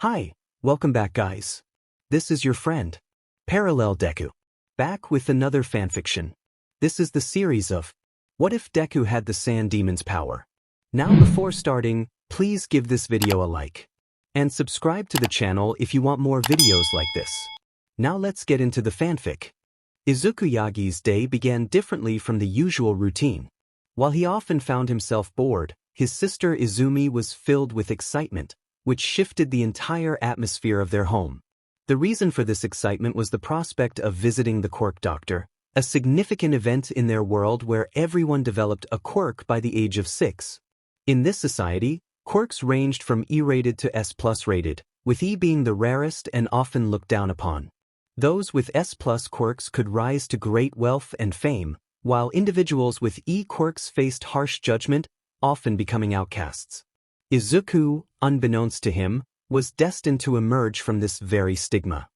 Hi, welcome back guys. This is your friend, Parallel Deku. Back with another fanfiction. This is the series of What If Deku Had the Sand Demon's Power? Now before starting, please give this video a like. And subscribe to the channel if you want more videos like this. Now let's get into the fanfic. Izuku Yagi's day began differently from the usual routine. While he often found himself bored, his sister Izumi was filled with excitement, which shifted the entire atmosphere of their home. The reason for this excitement was the prospect of visiting the Quirk doctor, a significant event in their world where everyone developed a quirk by the age of 6. In this society, quirks ranged from E-rated to S+ rated, with E being the rarest and often looked down upon. Those with S+ quirks could rise to great wealth and fame, while individuals with E quirks faced harsh judgment, often becoming outcasts. Izuku, unbeknownst to him, was destined to emerge from this very stigma.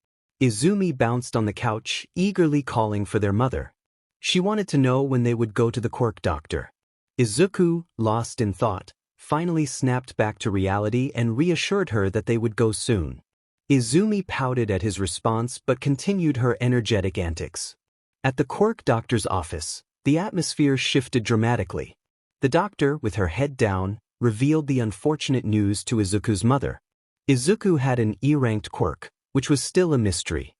Izumi bounced on the couch, eagerly calling for their mother. She wanted to know when they would go to the Quirk doctor. Izuku, lost in thought, finally snapped back to reality and reassured her that they would go soon. Izumi pouted at his response but continued her energetic antics. At the Quirk doctor's office, the atmosphere shifted dramatically. The doctor, with her head down, revealed the unfortunate news to Izuku's mother. Izuku had an E-ranked quirk, which was still a mystery.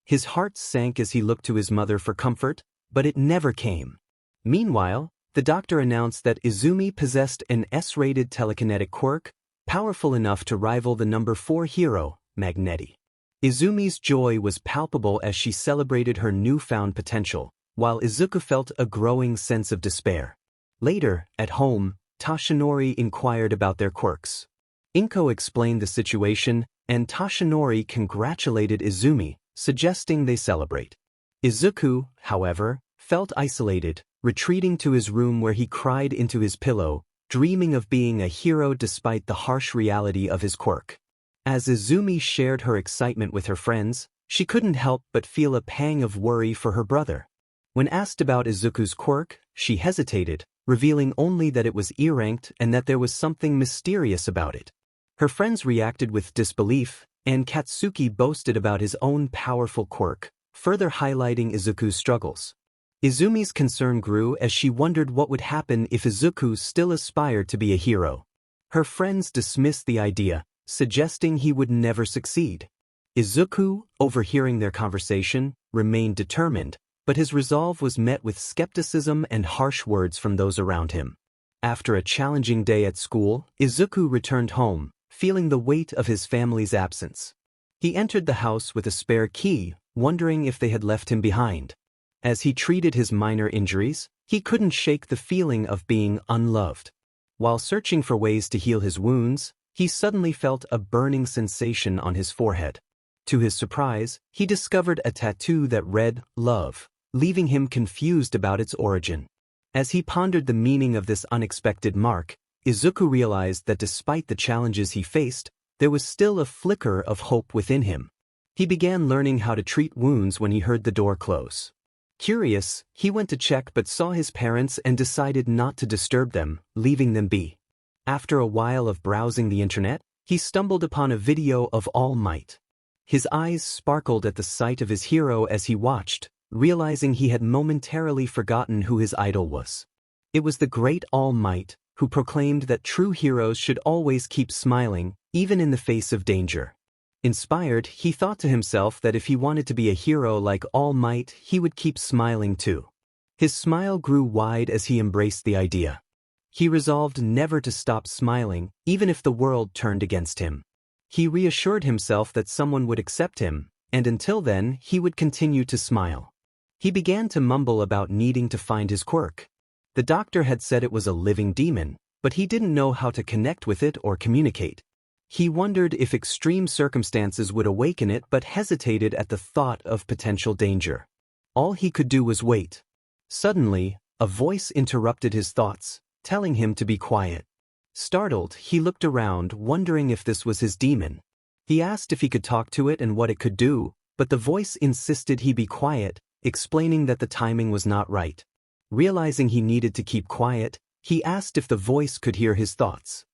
His heart sank as he looked to his mother for comfort, but it never came. Meanwhile, the doctor announced that Izumi possessed an S-rated telekinetic quirk, powerful enough to rival the number 4 hero, Magneti. Izumi's joy was palpable as she celebrated her newfound potential, while Izuku felt a growing sense of despair. Later, at home, Toshinori inquired about their quirks. Inko explained the situation, and Toshinori congratulated Izumi, suggesting they celebrate. Izuku, however, felt isolated, retreating to his room where he cried into his pillow, dreaming of being a hero despite the harsh reality of his quirk. As Izumi shared her excitement with her friends, she couldn't help but feel a pang of worry for her brother. When asked about Izuku's quirk, she hesitated, revealing only that it was E-ranked and that there was something mysterious about it. Her friends reacted with disbelief, and Katsuki boasted about his own powerful quirk, further highlighting Izuku's struggles. Izumi's concern grew as she wondered what would happen if Izuku still aspired to be a hero. Her friends dismissed the idea, suggesting he would never succeed. Izuku, overhearing their conversation, remained determined, but his resolve was met with skepticism and harsh words from those around him. After a challenging day at school, Izuku returned home, feeling the weight of his family's absence. He entered the house with a spare key, wondering if they had left him behind. As he treated his minor injuries, he couldn't shake the feeling of being unloved. While searching for ways to heal his wounds, he suddenly felt a burning sensation on his forehead. To his surprise, he discovered a tattoo that read, "Love," leaving him confused about its origin. As he pondered the meaning of this unexpected mark, Izuku realized that despite the challenges he faced, there was still a flicker of hope within him. He began learning how to treat wounds when he heard the door close. Curious, he went to check but saw his parents and decided not to disturb them, leaving them be. After a while of browsing the internet, he stumbled upon a video of All Might. His eyes sparkled at the sight of his hero as he watched, realizing he had momentarily forgotten who his idol was. It was the great All Might, who proclaimed that true heroes should always keep smiling, even in the face of danger. Inspired, he thought to himself that if he wanted to be a hero like All Might, he would keep smiling too. His smile grew wide as he embraced the idea. He resolved never to stop smiling, even if the world turned against him. He reassured himself that someone would accept him, and until then, he would continue to smile. He began to mumble about needing to find his quirk. The doctor had said it was a living demon, but he didn't know how to connect with it or communicate. He wondered if extreme circumstances would awaken it but hesitated at the thought of potential danger. All he could do was wait. Suddenly, a voice interrupted his thoughts, telling him to be quiet. Startled, he looked around, wondering if this was his demon. He asked if he could talk to it and what it could do, but the voice insisted he be quiet, explaining that the timing was not right. Realizing he needed to keep quiet, he asked if the voice could hear his thoughts.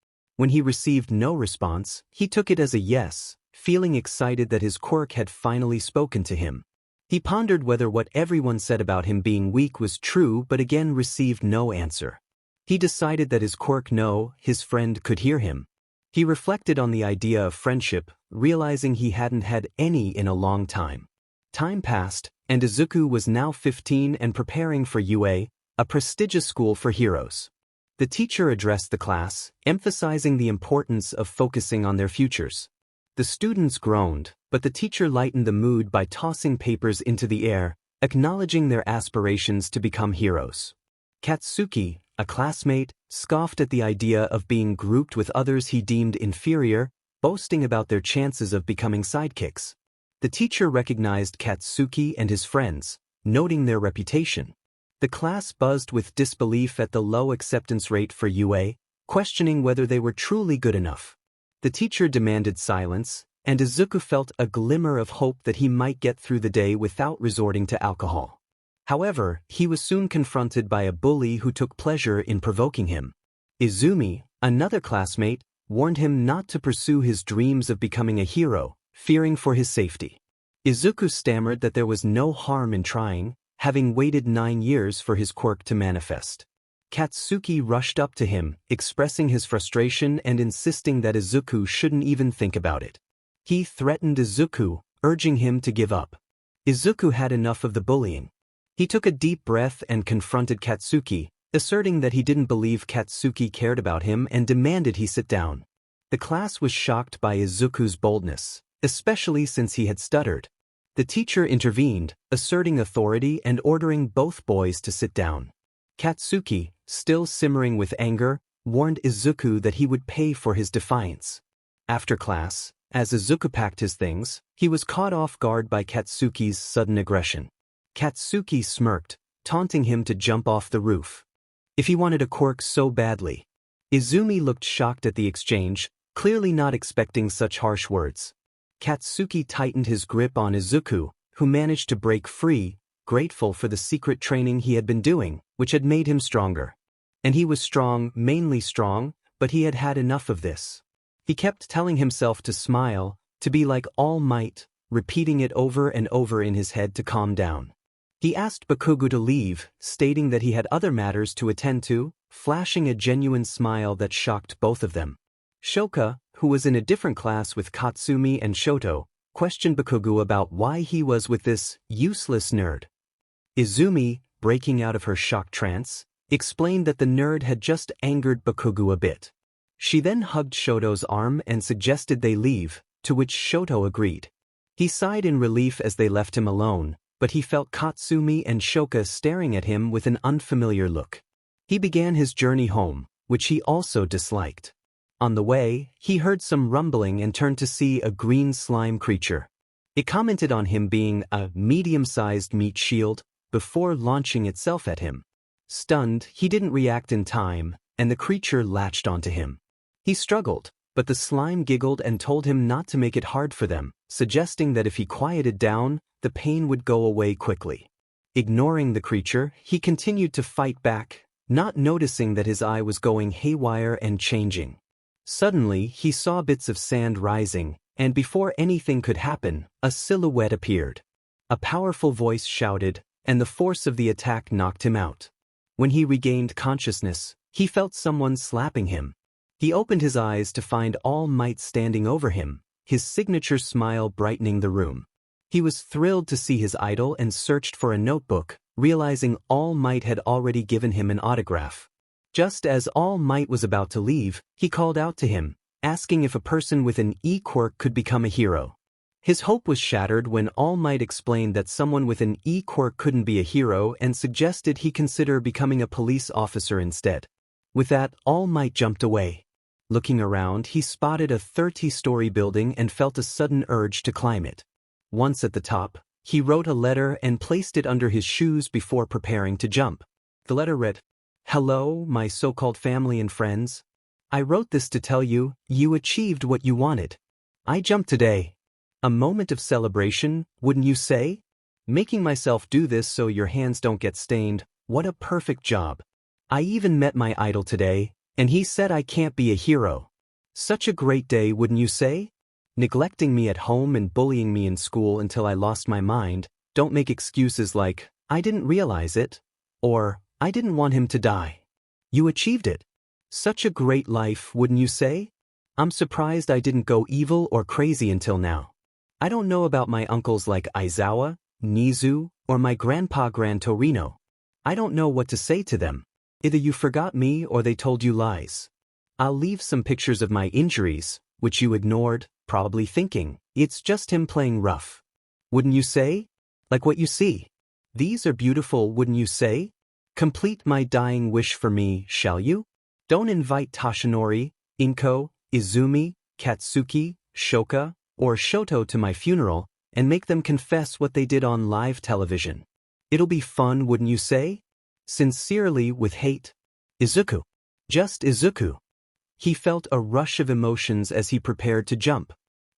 When he received no response, he took it as a yes, feeling excited that his quirk had finally spoken to him. He pondered whether what everyone said about him being weak was true but again received no answer. He decided that his quirk no, his friend could hear him. He reflected on the idea of friendship, realizing he hadn't had any in a long time. Time passed, and Izuku was now 15 and preparing for UA, a prestigious school for heroes. The teacher addressed the class, emphasizing the importance of focusing on their futures. The students groaned, but the teacher lightened the mood by tossing papers into the air, acknowledging their aspirations to become heroes. Katsuki, a classmate, scoffed at the idea of being grouped with others he deemed inferior, boasting about their chances of becoming sidekicks. The teacher recognized Katsuki and his friends, noting their reputation. The class buzzed with disbelief at the low acceptance rate for UA, questioning whether they were truly good enough. The teacher demanded silence, and Izuku felt a glimmer of hope that he might get through the day without resorting to alcohol. However, he was soon confronted by a bully who took pleasure in provoking him. Izumi, another classmate, warned him not to pursue his dreams of becoming a hero, fearing for his safety. Izuku stammered that there was no harm in trying, having waited 9 years for his quirk to manifest. Katsuki rushed up to him, expressing his frustration and insisting that Izuku shouldn't even think about it. He threatened Izuku, urging him to give up. Izuku had enough of the bullying. He took a deep breath and confronted Katsuki, asserting that he didn't believe Katsuki cared about him and demanded he sit down. The class was shocked by Izuku's boldness, especially since he had stuttered. The teacher intervened, asserting authority and ordering both boys to sit down. Katsuki, still simmering with anger, warned Izuku that he would pay for his defiance. After class, as Izuku packed his things, he was caught off guard by Katsuki's sudden aggression. Katsuki smirked, taunting him to jump off the roof. If he wanted a quirk so badly. Izumi looked shocked at the exchange, clearly not expecting such harsh words. Katsuki tightened his grip on Izuku, who managed to break free, grateful for the secret training he had been doing, which had made him stronger. And he was strong, mainly strong, but he had had enough of this. He kept telling himself to smile, to be like All Might, repeating it over and over in his head to calm down. He asked Bakugo to leave, stating that he had other matters to attend to, flashing a genuine smile that shocked both of them. Shoka, who was in a different class with Katsumi and Shoto, questioned Bakugo about why he was with this useless nerd. Izumi, breaking out of her shock trance, explained that the nerd had just angered Bakugo a bit. She then hugged Shoto's arm and suggested they leave, to which Shoto agreed. He sighed in relief as they left him alone, but he felt Katsumi and Shoka staring at him with an unfamiliar look. He began his journey home, which he also disliked. On the way, he heard some rumbling and turned to see a green slime creature. It commented on him being a medium-sized meat shield before launching itself at him. Stunned, he didn't react in time, and the creature latched onto him. He struggled, but the slime giggled and told him not to make it hard for them, suggesting that if he quieted down, the pain would go away quickly. Ignoring the creature, he continued to fight back, not noticing that his eye was going haywire and changing. Suddenly, he saw bits of sand rising, and before anything could happen, a silhouette appeared. A powerful voice shouted, and the force of the attack knocked him out. When he regained consciousness, he felt someone slapping him. He opened his eyes to find All Might standing over him, his signature smile brightening the room. He was thrilled to see his idol and searched for a notebook, realizing All Might had already given him an autograph. Just as All Might was about to leave, he called out to him, asking if a person with an E-quirk could become a hero. His hope was shattered when All Might explained that someone with an E-quirk couldn't be a hero and suggested he consider becoming a police officer instead. With that, All Might jumped away. Looking around, he spotted a 30-story building and felt a sudden urge to climb it. Once at the top, he wrote a letter and placed it under his shoes before preparing to jump. The letter read, "Hello, my so-called family and friends. I wrote this to tell you, you achieved what you wanted. I jumped today. A moment of celebration, wouldn't you say? Making myself do this so your hands don't get stained, what a perfect job. I even met my idol today, and he said I can't be a hero. Such a great day, wouldn't you say? Neglecting me at home and bullying me in school until I lost my mind. Don't make excuses like, I didn't realize it, or, I didn't want him to die. You achieved it. Such a great life, wouldn't you say? I'm surprised I didn't go evil or crazy until now. I don't know about my uncles like Aizawa, Nizu, or my grandpa Gran Torino. I don't know what to say to them. Either you forgot me or they told you lies. I'll leave some pictures of my injuries, which you ignored, probably thinking, it's just him playing rough. Wouldn't you say? Like what you see. These are beautiful, wouldn't you say? Complete my dying wish for me, shall you? Don't invite Toshinori, Inko, Izumi, Katsuki, Shoka, or Shoto to my funeral, and make them confess what they did on live television. It'll be fun, wouldn't you say? Sincerely, with hate. Izuku. Just Izuku. He felt a rush of emotions as he prepared to jump.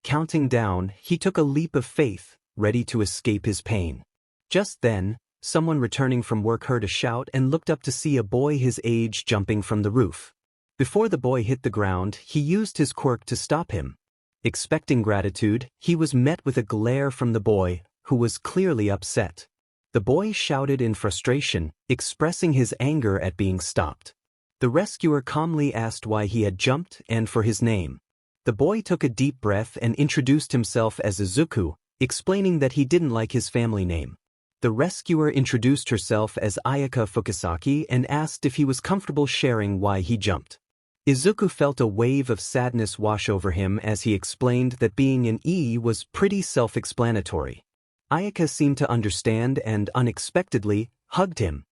Counting down, he took a leap of faith, ready to escape his pain. Just then, someone returning from work heard a shout and looked up to see a boy his age jumping from the roof. Before the boy hit the ground, he used his quirk to stop him. Expecting gratitude, he was met with a glare from the boy, who was clearly upset. The boy shouted in frustration, expressing his anger at being stopped. The rescuer calmly asked why he had jumped and for his name. The boy took a deep breath and introduced himself as Izuku, explaining that he didn't like his family name. The rescuer introduced herself as Aayaka Fukasaki and asked if he was comfortable sharing why he jumped. Izuku felt a wave of sadness wash over him as he explained that being an E was pretty self-explanatory. Aayaka seemed to understand and, unexpectedly, hugged him.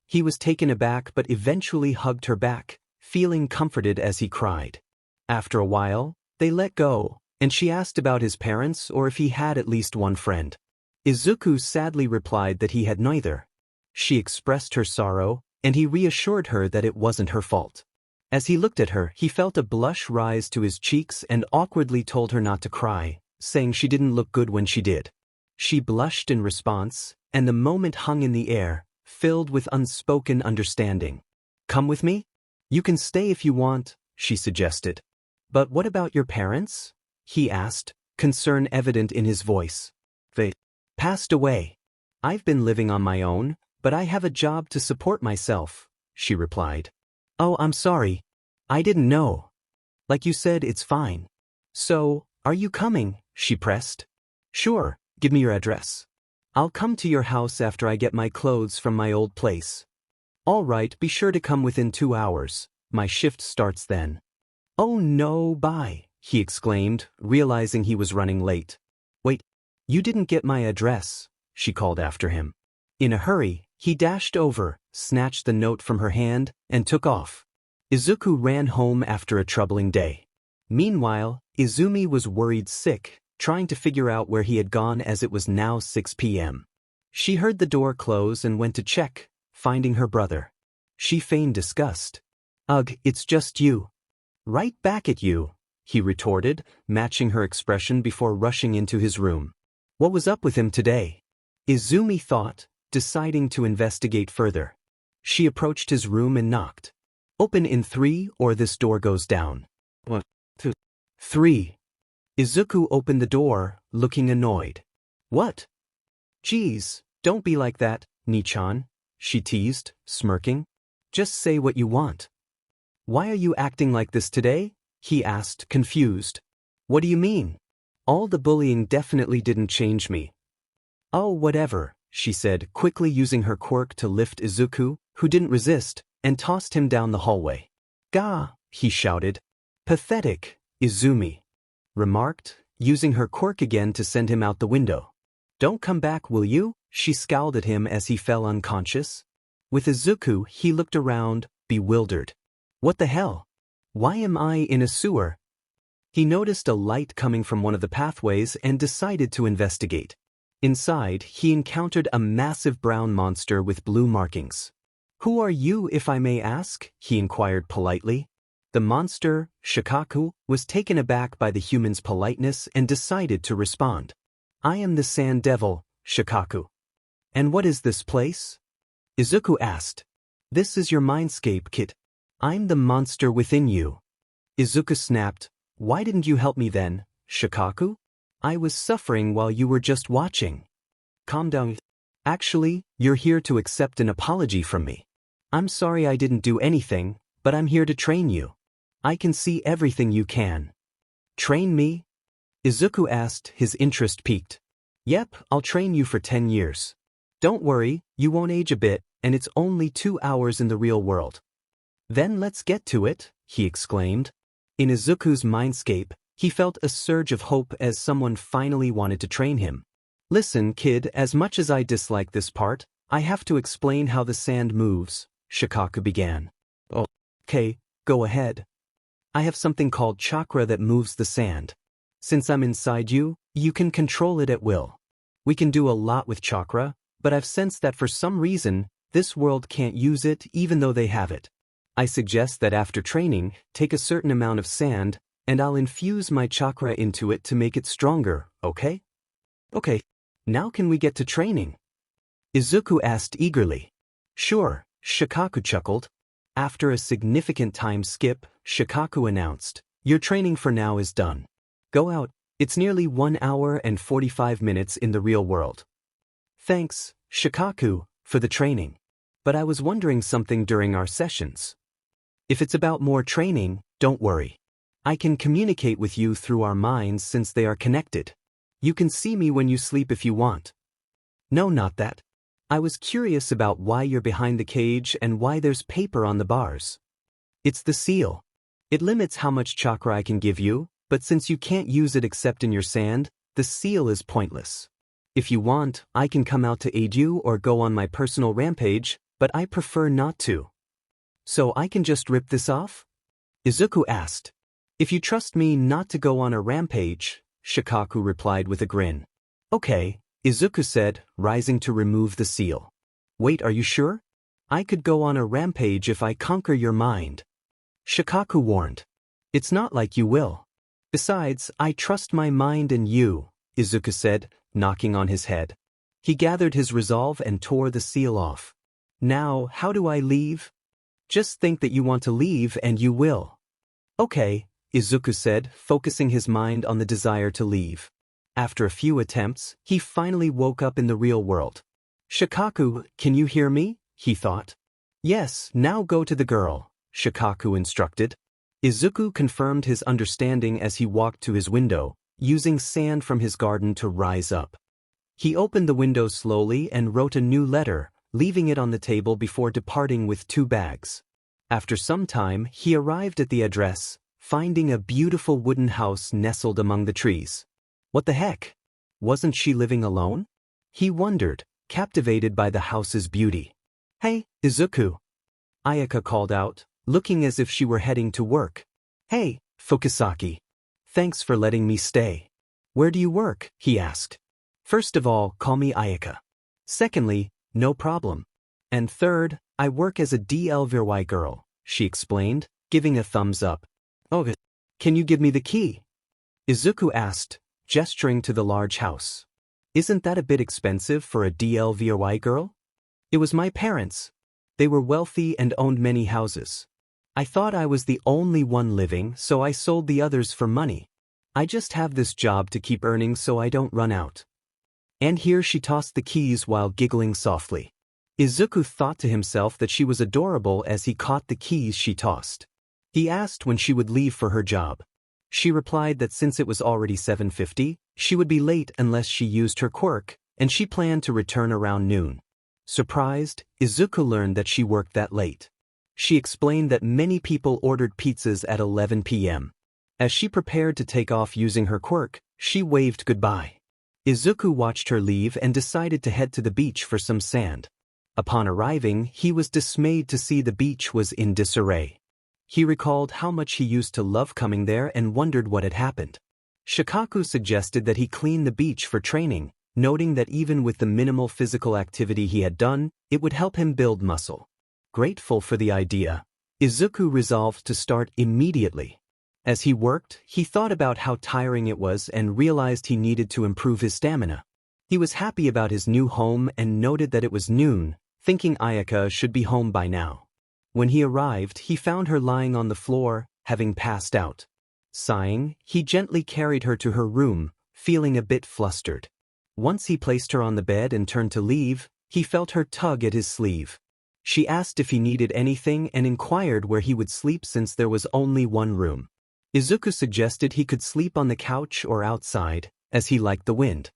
He was taken aback but eventually hugged her back, feeling comforted as he cried. After a while, they let go, and she asked about his parents or if he had at least one friend. Izuku sadly replied that he had neither. She expressed her sorrow, and he reassured her that it wasn't her fault. As he looked at her, he felt a blush rise to his cheeks and awkwardly told her not to cry, saying she didn't look good when she did. She blushed in response, and the moment hung in the air, filled with unspoken understanding. Come with me? You can stay if you want, she suggested. But what about your parents? He asked, concern evident in his voice. They passed away. I've been living on my own, but I have a job to support myself, she replied. Oh, I'm sorry. I didn't know. Like you said, it's fine. So, are you coming? She pressed. Sure, give me your address. I'll come to your house after I get my clothes from my old place. All right, be sure to come within 2 hours. My shift starts then. Oh no, bye, he exclaimed, realizing he was running late. Wait, you didn't get my address, she called after him. In a hurry, he dashed over, snatched the note from her hand, and took off. Izuku ran home after a troubling day. Meanwhile, Izumi was worried sick, trying to figure out where he had gone as it was now 6 p.m. She heard the door close and went to check, finding her brother. She feigned disgust. Ugh, it's just you. Right back at you, he retorted, matching her expression before rushing into his room. What was up with him today? Izumi thought, deciding to investigate further. She approached his room and knocked. Open in 3 or this door goes down. 1, 2, 3. Izuku opened the door, looking annoyed. What? Geez, don't be like that, Nichan, she teased, smirking. Just say what you want. Why are you acting like this today? He asked, confused. What do you mean? All the bullying definitely didn't change me. Oh, whatever, she said, quickly using her quirk to lift Izuku, who didn't resist, and tossed him down the hallway. Gah, he shouted. Pathetic, Izumi remarked, using her quirk again to send him out the window. Don't come back, will you? She scowled at him as he fell unconscious. With Izuku, he looked around, bewildered. What the hell? Why am I in a sewer? He noticed a light coming from one of the pathways and decided to investigate. Inside, he encountered a massive brown monster with blue markings. Who are you, if I may ask? He inquired politely. The monster, Shikaku, was taken aback by the human's politeness and decided to respond. I am the Sand Devil, Shikaku. And what is this place? Izuku asked. This is your Mindscape, kid. I'm the monster within you. Izuku snapped, Why didn't you help me then, Shikaku? I was suffering while you were just watching. Calm down. Actually, you're here to accept an apology from me. I'm sorry I didn't do anything, but I'm here to train you. I can see everything you can. Train me? Izuku asked, his interest piqued. Yep, I'll train you for 10 years. Don't worry, you won't age a bit, and it's only 2 hours in the real world. Then let's get to it, he exclaimed. In Izuku's Mindscape, he felt a surge of hope as someone finally wanted to train him. Listen, kid, as much as I dislike this part, I have to explain how the sand moves, Shikaku began. Oh, okay, go ahead. I have something called chakra that moves the sand. Since I'm inside you, you can control it at will. We can do a lot with chakra, but I've sensed that for some reason, this world can't use it even though they have it. I suggest that after training, take a certain amount of sand, and I'll infuse my chakra into it to make it stronger, okay? Okay, now can we get to training? Izuku asked eagerly. Sure, Shikaku chuckled. After a significant time skip, Shikaku announced, your training for now is done. Go out, it's nearly 1 hour and 45 minutes in the real world. Thanks, Shikaku, for the training. But I was wondering something during our sessions. If it's about more training, don't worry. I can communicate with you through our minds since they are connected. You can see me when you sleep if you want. No, not that. I was curious about why you're behind the cage and why there's paper on the bars. It's the seal. It limits how much chakra I can give you, but since you can't use it except in your sand, the seal is pointless. If you want, I can come out to aid you or go on my personal rampage, but I prefer not to. So I can just rip this off? Izuku asked. If you trust me not to go on a rampage, Shikaku replied with a grin. Okay, Izuku said, rising to remove the seal. Wait, are you sure? I could go on a rampage if I conquer your mind. Shikaku warned. It's not like you will. Besides, I trust my mind and you, Izuku said, knocking on his head. He gathered his resolve and tore the seal off. Now, how do I leave? Just think that you want to leave and you will. Okay, Izuku said, focusing his mind on the desire to leave. After a few attempts, he finally woke up in the real world. Shikaku, can you hear me? He thought. Yes, now go to the girl, Shikaku instructed. Izuku confirmed his understanding as he walked to his window, using sand from his garden to rise up. He opened the window slowly and wrote a new letter, leaving it on the table before departing with 2 bags. After some time, he arrived at the address, finding a beautiful wooden house nestled among the trees. What the heck? Wasn't she living alone? He wondered, captivated by the house's beauty. Hey, Izuku! Aayaka called out, looking as if she were heading to work. Hey, Fukusaki. Thanks for letting me stay. Where do you work? He asked. First of all, call me Aayaka. Secondly, no problem. And third, I work as a Dlvy girl, she explained, giving a thumbs up. Oh, can you give me the key? Izuku asked, gesturing to the large house. Isn't that a bit expensive for a Dlvy girl? It was my parents. They were wealthy and owned many houses. I thought I was the only one living, so I sold the others for money. I just have this job to keep earning so I don't run out. And here she tossed the keys while giggling softly. Izuku thought to himself that she was adorable as he caught the keys she tossed. He asked when she would leave for her job. She replied that since it was already 7:50, she would be late unless she used her quirk, and she planned to return around noon. Surprised, Izuku learned that she worked that late. She explained that many people ordered pizzas at 11 p.m. As she prepared to take off using her quirk, she waved goodbye. Izuku watched her leave and decided to head to the beach for some sand. Upon arriving, he was dismayed to see the beach was in disarray. He recalled how much he used to love coming there and wondered what had happened. Shikaku suggested that he clean the beach for training, noting that even with the minimal physical activity he had done, it would help him build muscle. Grateful for the idea, Izuku resolved to start immediately. As he worked, he thought about how tiring it was and realized he needed to improve his stamina. He was happy about his new home and noted that it was noon, thinking Aayaka should be home by now. When he arrived, he found her lying on the floor, having passed out. Sighing, he gently carried her to her room, feeling a bit flustered. Once he placed her on the bed and turned to leave, he felt her tug at his sleeve. She asked if he needed anything and inquired where he would sleep since there was only one room. Izuku suggested he could sleep on the couch or outside, as he liked the wind.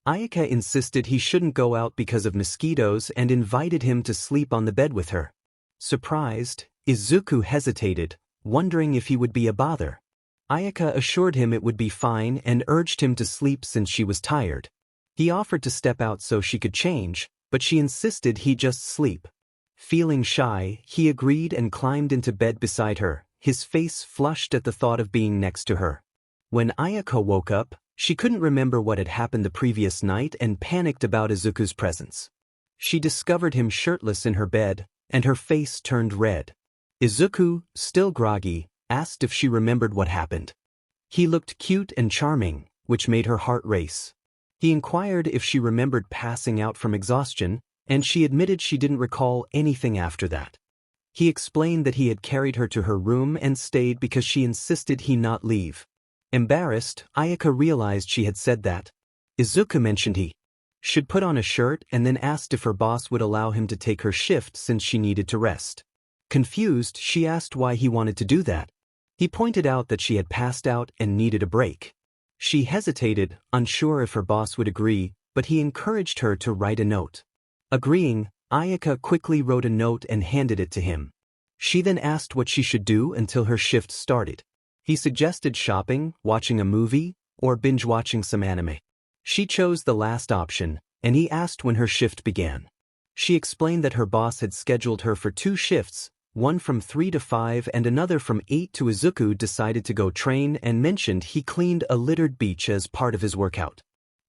Aayaka insisted he shouldn't go out because of mosquitoes and invited him to sleep on the bed with her. Surprised, Izuku hesitated, wondering if he would be a bother. Aayaka assured him it would be fine and urged him to sleep since she was tired. He offered to step out so she could change, but she insisted he just sleep. Feeling shy, he agreed and climbed into bed beside her, his face flushed at the thought of being next to her. When Aayaka woke up, she couldn't remember what had happened the previous night and panicked about Izuku's presence. She discovered him shirtless in her bed, and her face turned red. Izuku, still groggy, asked if she remembered what happened. He looked cute and charming, which made her heart race. He inquired if she remembered passing out from exhaustion, and she admitted she didn't recall anything after that. He explained that he had carried her to her room and stayed because she insisted he not leave. Embarrassed, Aayaka realized she had said that. Izuku mentioned he should put on a shirt and then asked if her boss would allow him to take her shift since she needed to rest. Confused, she asked why he wanted to do that. He pointed out that she had passed out and needed a break. She hesitated, unsure if her boss would agree, but he encouraged her to write a note. Agreeing, Aayaka quickly wrote a note and handed it to him. She then asked what she should do until her shift started. He suggested shopping, watching a movie, or binge-watching some anime. She chose the last option, and he asked when her shift began. She explained that her boss had scheduled her for 2 shifts, one from 3 to 5 and another from 8 to Izuku decided to go train and mentioned he cleaned a littered beach as part of his workout.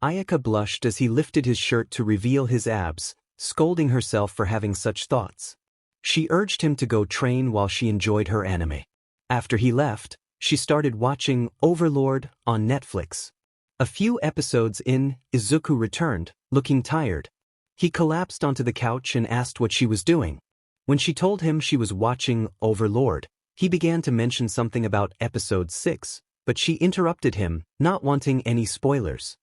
Aayaka blushed as he lifted his shirt to reveal his abs, scolding herself for having such thoughts. She urged him to go train while she enjoyed her anime. After he left, she started watching Overlord on Netflix. A few episodes in, Izuku returned, looking tired. He collapsed onto the couch and asked what she was doing. When she told him she was watching Overlord, he began to mention something about episode 6, but she interrupted him, not wanting any spoilers.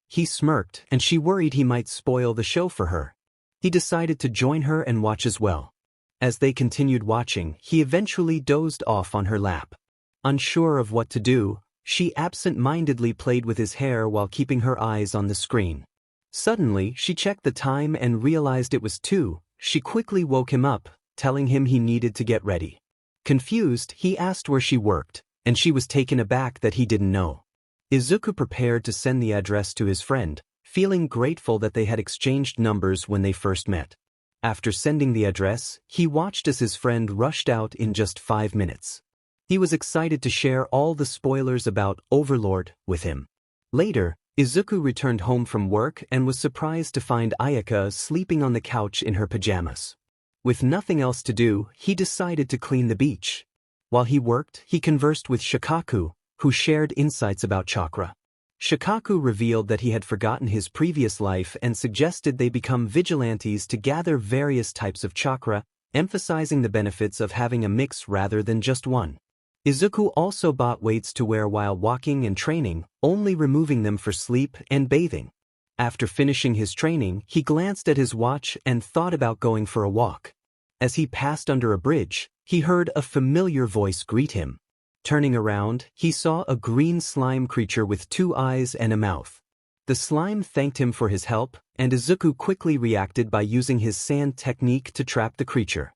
He smirked and she worried he might spoil the show for her. He decided to join her and watch as well. As they continued watching, he eventually dozed off on her lap. Unsure of what to do, she absent-mindedly played with his hair while keeping her eyes on the screen. Suddenly, she checked the time and realized it was 2. She quickly woke him up, telling him he needed to get ready. Confused, he asked where she worked, and she was taken aback that he didn't know. Izuku prepared to send the address to his friend, feeling grateful that they had exchanged numbers when they first met. After sending the address, he watched as his friend rushed out in just 5 minutes. He was excited to share all the spoilers about Overlord with him. Later, Izuku returned home from work and was surprised to find Aayaka sleeping on the couch in her pajamas. With nothing else to do, he decided to clean the beach. While he worked, he conversed with Shikaku, who shared insights about chakra. Shikaku revealed that he had forgotten his previous life and suggested they become vigilantes to gather various types of chakra, emphasizing the benefits of having a mix rather than just one. Izuku also bought weights to wear while walking and training, only removing them for sleep and bathing. After finishing his training, he glanced at his watch and thought about going for a walk. As he passed under a bridge, he heard a familiar voice greet him. Turning around, he saw a green slime creature with 2 eyes and a mouth. The slime thanked him for his help, and Izuku quickly reacted by using his sand technique to trap the creature.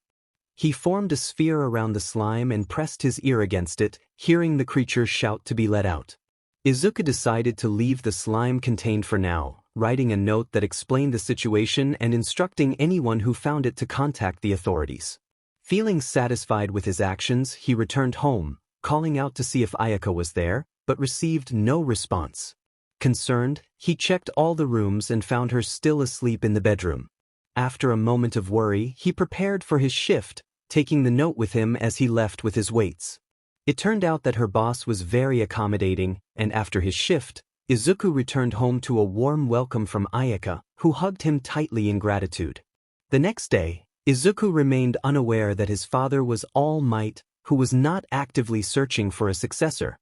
He formed a sphere around the slime and pressed his ear against it, hearing the creature shout to be let out. Izuku decided to leave the slime contained for now, writing a note that explained the situation and instructing anyone who found it to contact the authorities. Feeling satisfied with his actions, he returned home, calling out to see if Aayaka was there, but received no response. Concerned, he checked all the rooms and found her still asleep in the bedroom. After a moment of worry, he prepared for his shift, taking the note with him as he left with his weights. It turned out that her boss was very accommodating, and after his shift, Izuku returned home to a warm welcome from Aayaka, who hugged him tightly in gratitude. The next day, Izuku remained unaware that his father was All Might, who was not actively searching for a successor.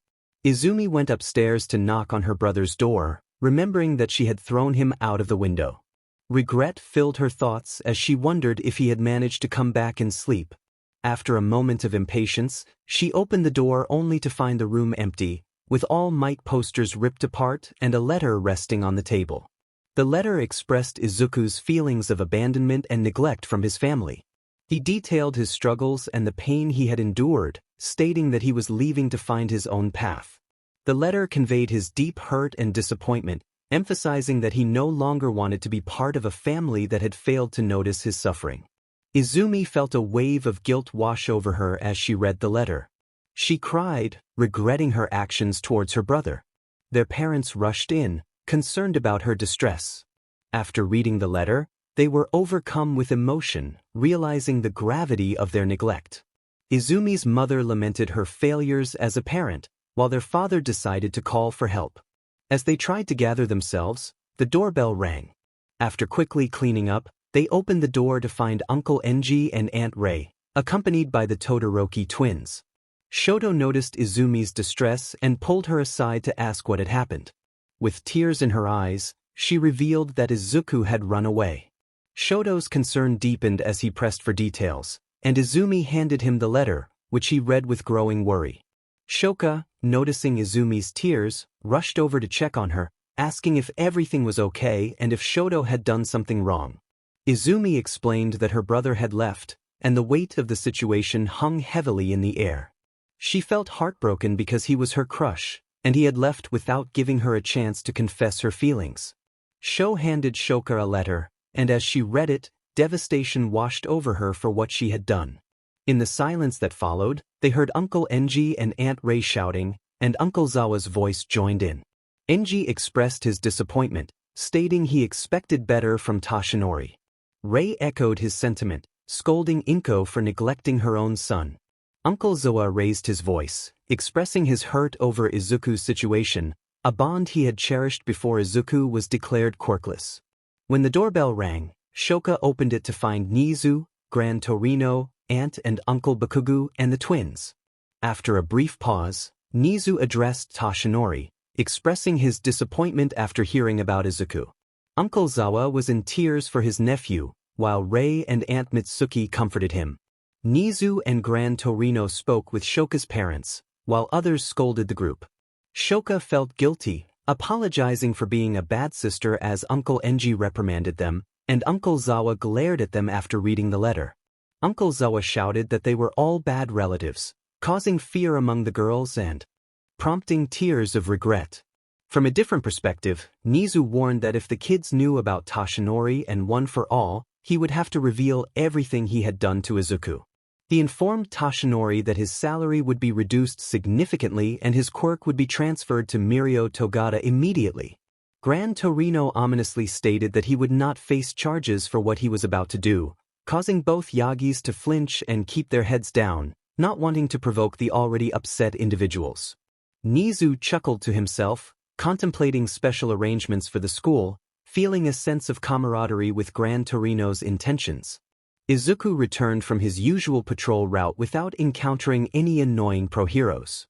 Izumi went upstairs to knock on her brother's door, remembering that she had thrown him out of the window. Regret filled her thoughts as she wondered if he had managed to come back in sleep. After a moment of impatience, she opened the door only to find the room empty, with All Might posters ripped apart and a letter resting on the table. The letter expressed Izuku's feelings of abandonment and neglect from his family. He detailed his struggles and the pain he had endured, stating that he was leaving to find his own path. The letter conveyed his deep hurt and disappointment, emphasizing that he no longer wanted to be part of a family that had failed to notice his suffering. Izumi felt a wave of guilt wash over her as she read the letter. She cried, regretting her actions towards her brother. Their parents rushed in, concerned about her distress. After reading the letter, they were overcome with emotion, realizing the gravity of their neglect. Izumi's mother lamented her failures as a parent, while their father decided to call for help. As they tried to gather themselves, the doorbell rang. After quickly cleaning up, they opened the door to find Uncle Enji and Aunt Rei, accompanied by the Todoroki twins. Shoto noticed Izumi's distress and pulled her aside to ask what had happened. With tears in her eyes, she revealed that Izuku had run away. Shoto's concern deepened as he pressed for details, and Izumi handed him the letter, which he read with growing worry. Shoka, noticing Izumi's tears, rushed over to check on her, asking if everything was okay and if Shoto had done something wrong. Izumi explained that her brother had left, and the weight of the situation hung heavily in the air. She felt heartbroken because he was her crush, and he had left without giving her a chance to confess her feelings. Sho handed Shoka a letter, and as she read it, devastation washed over her for what she had done. In the silence that followed, they heard Uncle Enji and Aunt Rei shouting, and Uncle Zawa's voice joined in. Enji expressed his disappointment, stating he expected better from Toshinori. Rei echoed his sentiment, scolding Inko for neglecting her own son. Uncle Zawa raised his voice, expressing his hurt over Izuku's situation, a bond he had cherished before Izuku was declared quirkless. When the doorbell rang, Shoka opened it to find Nizu, Gran Torino, Aunt and Uncle Bakugu, and the twins. After a brief pause, Nizu addressed Toshinori, expressing his disappointment after hearing about Izuku. Uncle Zawa was in tears for his nephew, while Rei and Aunt Mitsuki comforted him. Nizu and Gran Torino spoke with Shoka's parents, while others scolded the group. Shoka felt guilty, apologizing for being a bad sister as Uncle Enji reprimanded them, and Uncle Zawa glared at them after reading the letter. Uncle Zawa shouted that they were all bad relatives, causing fear among the girls and prompting tears of regret. From a different perspective, Nizu warned that if the kids knew about Toshinori and One for All, he would have to reveal everything he had done to Izuku. He informed Toshinori that his salary would be reduced significantly and his quirk would be transferred to Mirio Togata immediately. Gran Torino ominously stated that he would not face charges for what he was about to do, causing both Yagis to flinch and keep their heads down, not wanting to provoke the already upset individuals. Nizu chuckled to himself, contemplating special arrangements for the school, feeling a sense of camaraderie with Gran Torino's intentions. Izuku returned from his usual patrol route without encountering any annoying pro-heroes.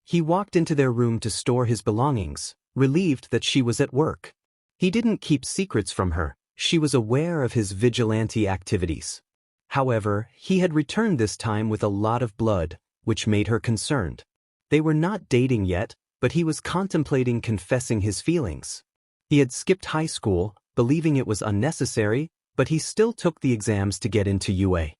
He walked into their room to store his belongings, relieved that she was at work. He didn't keep secrets from her, she was aware of his vigilante activities. However, he had returned this time with a lot of blood, which made her concerned. They were not dating yet, but he was contemplating confessing his feelings. He had skipped high school, believing it was unnecessary, but he still took the exams to get into UA.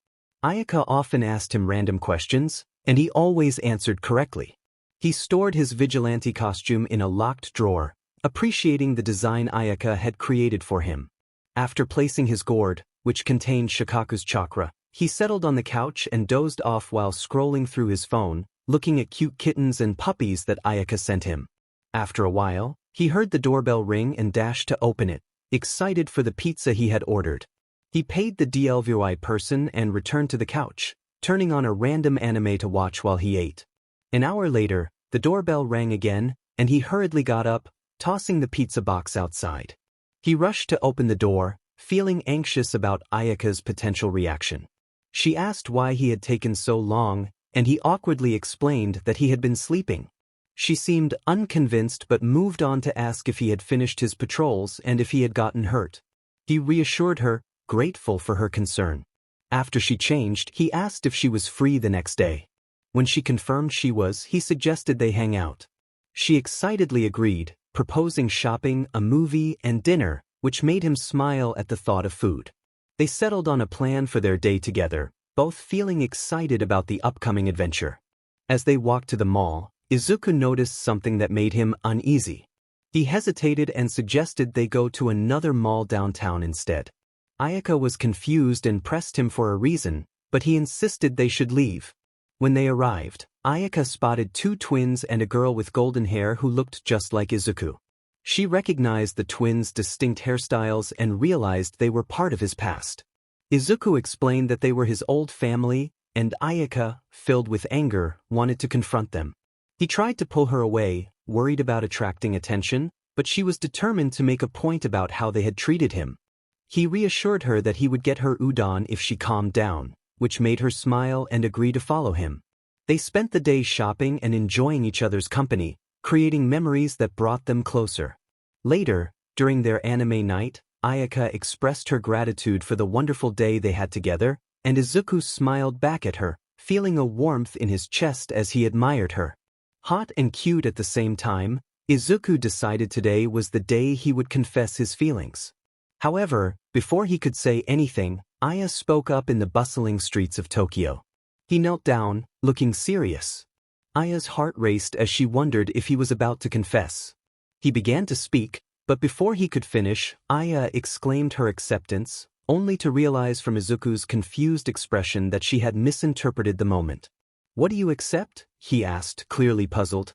Aayaka often asked him random questions, and he always answered correctly. He stored his vigilante costume in a locked drawer, appreciating the design Aayaka had created for him. After placing his gourd, which contained Shikaku's chakra, he settled on the couch and dozed off while scrolling through his phone, looking at cute kittens and puppies that Aayaka sent him. After a while, he heard the doorbell ring and dashed to open it, excited for the pizza he had ordered. He paid the DLVY person and returned to the couch, turning on a random anime to watch while he ate. An hour later, the doorbell rang again, and he hurriedly got up, tossing the pizza box outside. He rushed to open the door, feeling anxious about Ayaka's potential reaction. She asked why he had taken so long, and he awkwardly explained that he had been sleeping. She seemed unconvinced but moved on to ask if he had finished his patrols and if he had gotten hurt. He reassured her, grateful for her concern. After she changed, he asked if she was free the next day. When she confirmed she was, he suggested they hang out. She excitedly agreed, proposing shopping, a movie, and dinner, which made him smile at the thought of food. They settled on a plan for their day together, both feeling excited about the upcoming adventure. As they walked to the mall, Izuku noticed something that made him uneasy. He hesitated and suggested they go to another mall downtown instead. Aayaka was confused and pressed him for a reason, but he insisted they should leave. When they arrived, Aayaka spotted two twins and a girl with golden hair who looked just like Izuku. She recognized the twins' distinct hairstyles and realized they were part of his past. Izuku explained that they were his old family, and Aayaka, filled with anger, wanted to confront them. He tried to pull her away, worried about attracting attention, but she was determined to make a point about how they had treated him. He reassured her that he would get her udon if she calmed down, which made her smile and agree to follow him. They spent the day shopping and enjoying each other's company, creating memories that brought them closer. Later, during their anime night, Aayaka expressed her gratitude for the wonderful day they had together, and Izuku smiled back at her, feeling a warmth in his chest as he admired her. Hot and cute at the same time, Izuku decided today was the day he would confess his feelings. However, before he could say anything, Aya spoke up in the bustling streets of Tokyo. He knelt down, looking serious. Aya's heart raced as she wondered if he was about to confess. He began to speak, but before he could finish, Aya exclaimed her acceptance, only to realize from Izuku's confused expression that she had misinterpreted the moment. "What do you accept?" he asked, clearly puzzled.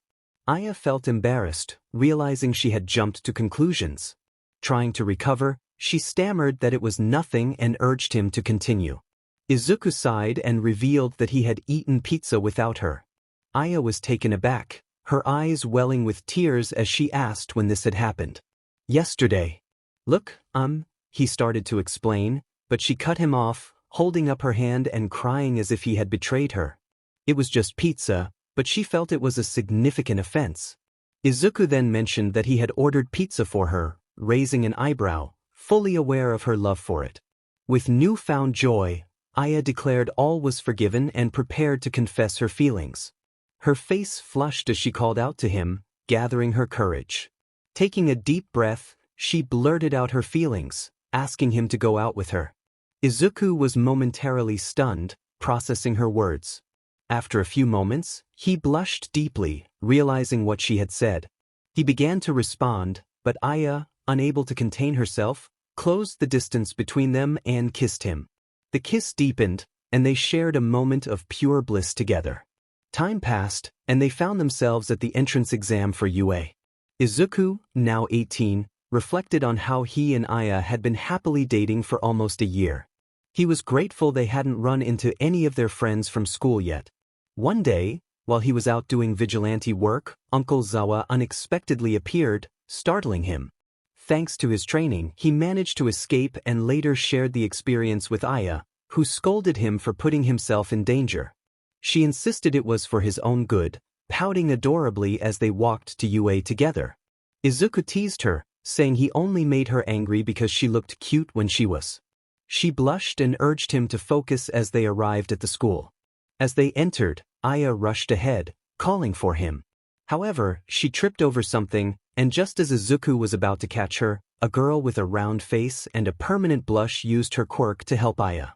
Aya felt embarrassed, realizing she had jumped to conclusions. Trying to recover, she stammered that it was nothing and urged him to continue. Izuku sighed and revealed that he had eaten pizza without her. Aya was taken aback, her eyes welling with tears as she asked when this had happened. "Yesterday." "Look, he started to explain, but she cut him off, holding up her hand and crying as if he had betrayed her. It was just pizza, but she felt it was a significant offense. Izuku then mentioned that he had ordered pizza for her, raising an eyebrow, fully aware of her love for it. With newfound joy, Aya declared all was forgiven and prepared to confess her feelings. Her face flushed as she called out to him, gathering her courage. Taking a deep breath, she blurted out her feelings, asking him to go out with her. Izuku was momentarily stunned, processing her words. After a few moments, he blushed deeply, realizing what she had said. He began to respond, but Aya, unable to contain herself, closed the distance between them and kissed him. The kiss deepened, and they shared a moment of pure bliss together. Time passed, and they found themselves at the entrance exam for UA. Izuku, now 18, reflected on how he and Aya had been happily dating for almost a year. He was grateful they hadn't run into any of their friends from school yet. One day, while he was out doing vigilante work, Uncle Zawa unexpectedly appeared, startling him. Thanks to his training, he managed to escape and later shared the experience with Aya, who scolded him for putting himself in danger. She insisted it was for his own good, pouting adorably as they walked to UA together. Izuku teased her, saying he only made her angry because she looked cute when she was. She blushed and urged him to focus as they arrived at the school. As they entered, Aya rushed ahead, calling for him. However, she tripped over something, and just as Izuku was about to catch her, a girl with a round face and a permanent blush used her quirk to help Aya.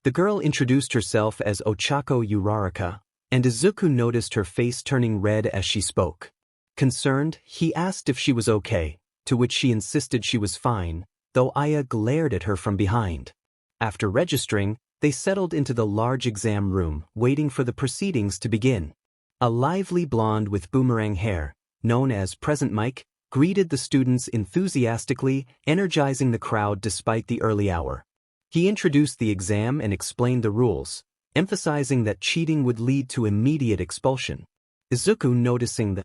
The girl introduced herself as Ochako Uraraka, and Izuku noticed her face turning red as she spoke. Concerned, he asked if she was okay, to which she insisted she was fine, though Aya glared at her from behind. After registering, they settled into the large exam room, waiting for the proceedings to begin. A lively blonde with boomerang hair, known as Present Mike, greeted the students enthusiastically, energizing the crowd despite the early hour. He introduced the exam and explained the rules, emphasizing that cheating would lead to immediate expulsion. Izuku, noticing the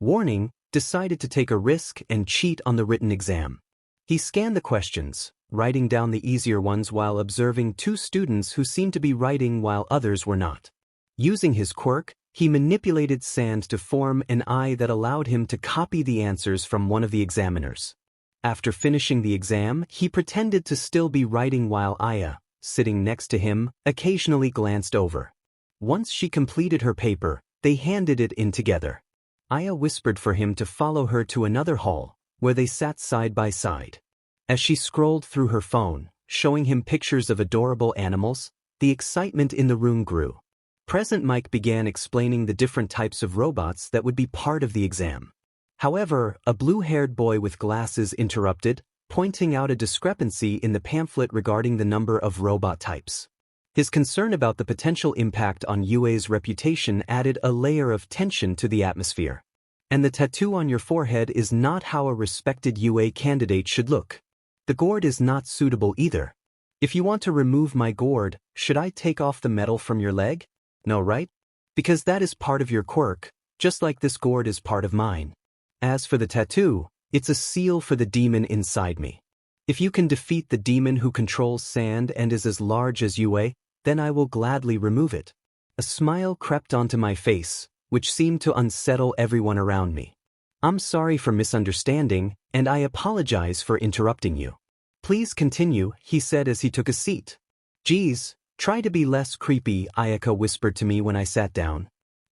warning, decided to take a risk and cheat on the written exam. He scanned the questions, writing down the easier ones while observing two students who seemed to be writing while others were not. Using his quirk, He manipulated sand to form an eye that allowed him to copy the answers from one of the examiners. After finishing the exam, he pretended to still be writing while Aya, sitting next to him, occasionally glanced over. Once she completed her paper, they handed it in together. Aya whispered for him to follow her to another hall, where they sat side by side. As she scrolled through her phone, showing him pictures of adorable animals, the excitement in the room grew. Present Mike began explaining the different types of robots that would be part of the exam. However, a blue-haired boy with glasses interrupted, pointing out a discrepancy in the pamphlet regarding the number of robot types. His concern about the potential impact on UA's reputation added a layer of tension to the atmosphere. And the tattoo on your forehead is not how a respected UA candidate should look. The gourd is not suitable either. If you want to remove my gourd, should I take off the metal from your leg? No, right? Because that is part of your quirk, just like this gourd is part of mine. As for the tattoo, it's a seal for the demon inside me. If you can defeat the demon who controls sand and is as large as UA, then I will gladly remove it. A smile crept onto my face, which seemed to unsettle everyone around me. I'm sorry for misunderstanding, and I apologize for interrupting you. Please continue, he said as he took a seat. Geez, try to be less creepy, Aayaka whispered to me when I sat down.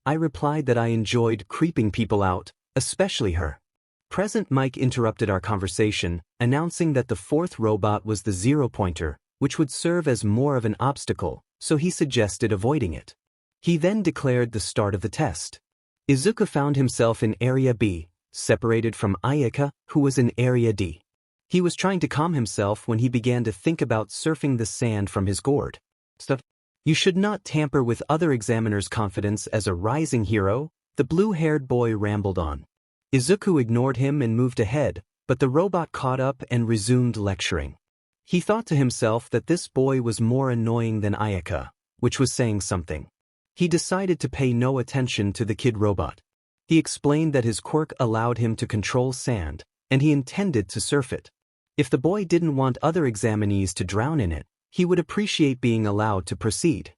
I replied that I enjoyed creeping people out, especially her. Present Mike interrupted our conversation, announcing that the fourth robot was the zero-pointer, which would serve as more of an obstacle, so he suggested avoiding it. He then declared the start of the test. Izuku found himself in Area B, separated from Aayaka, who was in Area D. He was trying to calm himself when he began to think about surfing the sand from his gourd. You should not tamper with other examiners' confidence as a rising hero, the blue-haired boy rambled on. Izuku ignored him and moved ahead, but the robot caught up and resumed lecturing. He thought to himself that this boy was more annoying than Aayaka, which was saying something. He decided to pay no attention to the kid robot. He explained that his quirk allowed him to control sand, and he intended to surf it. If the boy didn't want other examinees to drown in it, he would appreciate being allowed to proceed.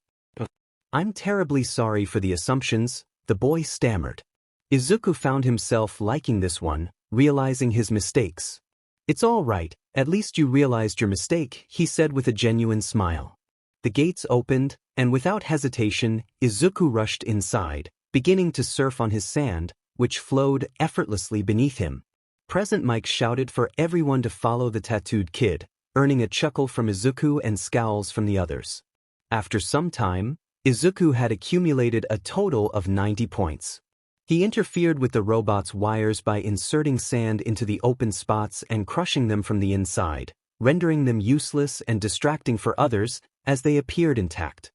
I'm terribly sorry for the assumptions, the boy stammered. Izuku found himself liking this one, realizing his mistakes. It's all right, at least you realized your mistake, he said with a genuine smile. The gates opened, and without hesitation, Izuku rushed inside, beginning to surf on his sand, which flowed effortlessly beneath him. Present Mike shouted for everyone to follow the tattooed kid, earning a chuckle from Izuku and scowls from the others. After some time, Izuku had accumulated a total of 90 points. He interfered with the robot's wires by inserting sand into the open spots and crushing them from the inside, rendering them useless and distracting for others as they appeared intact.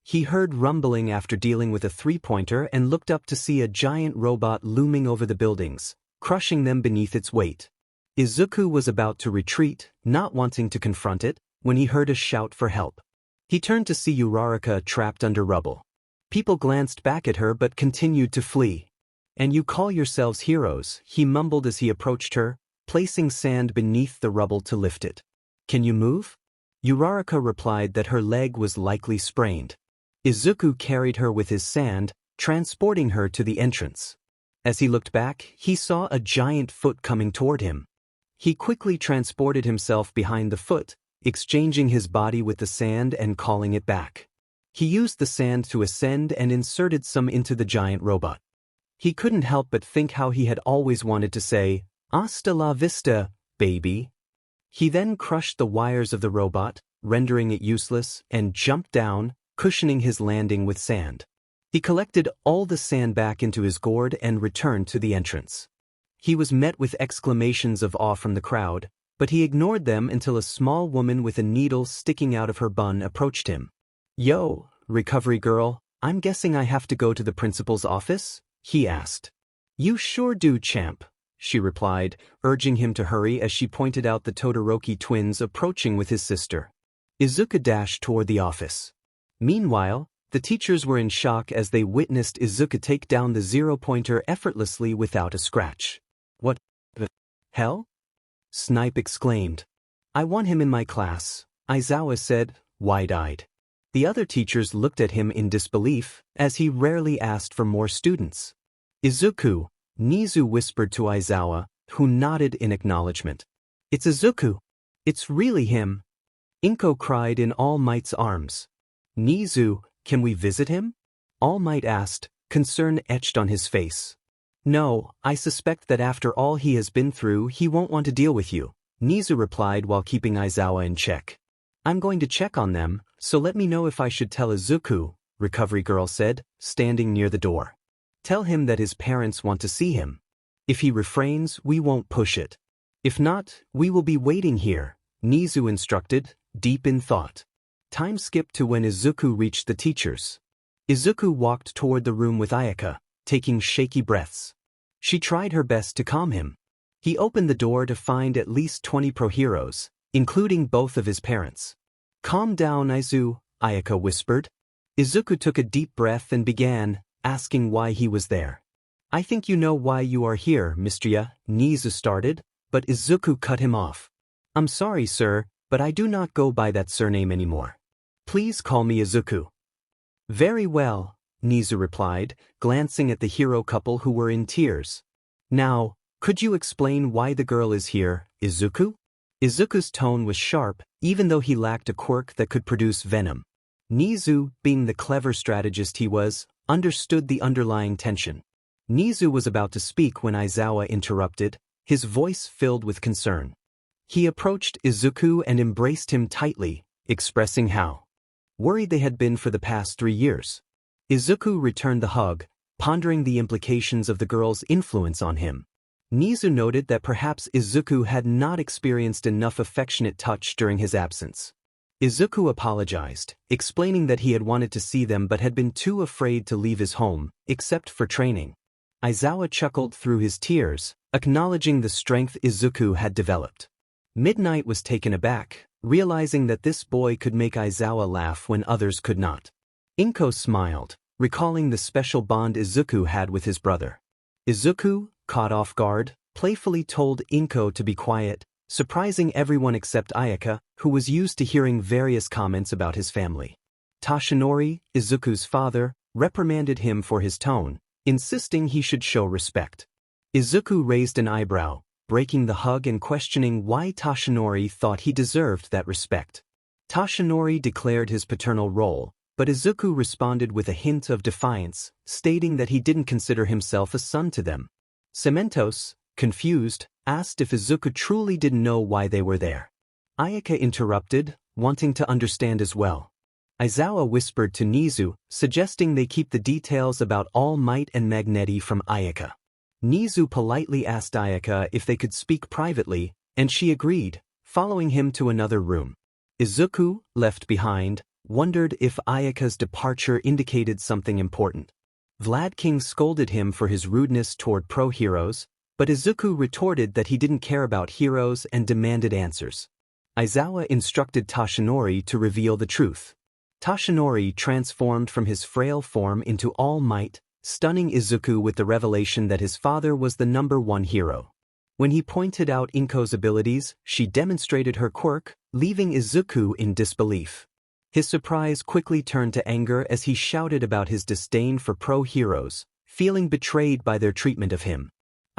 He heard rumbling after dealing with a three-pointer and looked up to see a giant robot looming over the buildings, crushing them beneath its weight. Izuku was about to retreat, not wanting to confront it, when he heard a shout for help. He turned to see Uraraka trapped under rubble. People glanced back at her but continued to flee. And you call yourselves heroes, he mumbled as he approached her, placing sand beneath the rubble to lift it. Can you move? Uraraka replied that her leg was likely sprained. Izuku carried her with his sand, transporting her to the entrance. As he looked back, he saw a giant foot coming toward him. He quickly transported himself behind the foot, exchanging his body with the sand and calling it back. He used the sand to ascend and inserted some into the giant robot. He couldn't help but think how he had always wanted to say, "Hasta la vista, baby." He then crushed the wires of the robot, rendering it useless, and jumped down, cushioning his landing with sand. He collected all the sand back into his gourd and returned to the entrance. He was met with exclamations of awe from the crowd, but he ignored them until a small woman with a needle sticking out of her bun approached him. "Yo, recovery girl, I'm guessing I have to go to the principal's office?" he asked. "You sure do, champ," she replied, urging him to hurry as she pointed out the Todoroki twins approaching with his sister. Izuku dashed toward the office. Meanwhile, the teachers were in shock as they witnessed Izuku take down the zero-pointer effortlessly without a scratch. "What the hell?" Snipe exclaimed. "I want him in my class," Aizawa said, wide-eyed. The other teachers looked at him in disbelief, as he rarely asked for more students. Izuku, Nizu whispered to Aizawa, who nodded in acknowledgement. It's Izuku. It's really him. Inko cried in All Might's arms. Nizu, can we visit him? All Might asked, concern etched on his face. No, I suspect that after all he has been through he won't want to deal with you, Nizu replied while keeping Aizawa in check. I'm going to check on them, so let me know if I should tell Izuku, Recovery Girl said, standing near the door. Tell him that his parents want to see him. If he refrains, we won't push it. If not, we will be waiting here, Nizu instructed, deep in thought. Time skipped to when Izuku reached the teachers. Izuku walked toward the room with Aayaka, taking shaky breaths. She tried her best to calm him. He opened the door to find at least 20 pro-heroes, including both of his parents. Calm down, Izu, Aayaka whispered. Izuku took a deep breath and began, asking why he was there. I think you know why you are here, Mistria, Nizu started, but Izuku cut him off. I'm sorry, sir, but I do not go by that surname anymore. Please call me Izuku. Very well, Nizu replied, glancing at the hero couple who were in tears. Now, could you explain why the girl is here, Izuku? Izuku's tone was sharp, even though he lacked a quirk that could produce venom. Nizu, being the clever strategist he was, understood the underlying tension. Nizu was about to speak when Aizawa interrupted, his voice filled with concern. He approached Izuku and embraced him tightly, expressing how worried they had been for the past 3 years. Izuku returned the hug, pondering the implications of the girl's influence on him. Nizu noted that perhaps Izuku had not experienced enough affectionate touch during his absence. Izuku apologized, explaining that he had wanted to see them but had been too afraid to leave his home, except for training. Aizawa chuckled through his tears, acknowledging the strength Izuku had developed. Midnight was taken aback, realizing that this boy could make Aizawa laugh when others could not. Inko smiled, recalling the special bond Izuku had with his brother. Izuku, caught off guard, playfully told Inko to be quiet, surprising everyone except Aayaka, who was used to hearing various comments about his family. Toshinori, Izuku's father, reprimanded him for his tone, insisting he should show respect. Izuku raised an eyebrow, breaking the hug and questioning why Toshinori thought he deserved that respect. Toshinori declared his paternal role, but Izuku responded with a hint of defiance, stating that he didn't consider himself a son to them. Cementosss, confused, asked if Izuku truly didn't know why they were there. Aayaka interrupted, wanting to understand as well. Aizawa whispered to Nizu, suggesting they keep the details about All Might and Magneti from Aayaka. Nizu politely asked Aayaka if they could speak privately, and she agreed, following him to another room. Izuku, left behind, wondered if Ayaka's departure indicated something important. Vlad King scolded him for his rudeness toward pro-heroes, but Izuku retorted that he didn't care about heroes and demanded answers. Aizawa instructed Toshinori to reveal the truth. Toshinori transformed from his frail form into All Might, stunning Izuku with the revelation that his father was the #1 hero. When he pointed out Inko's abilities, she demonstrated her quirk, leaving Izuku in disbelief. His surprise quickly turned to anger as he shouted about his disdain for pro-heroes, feeling betrayed by their treatment of him.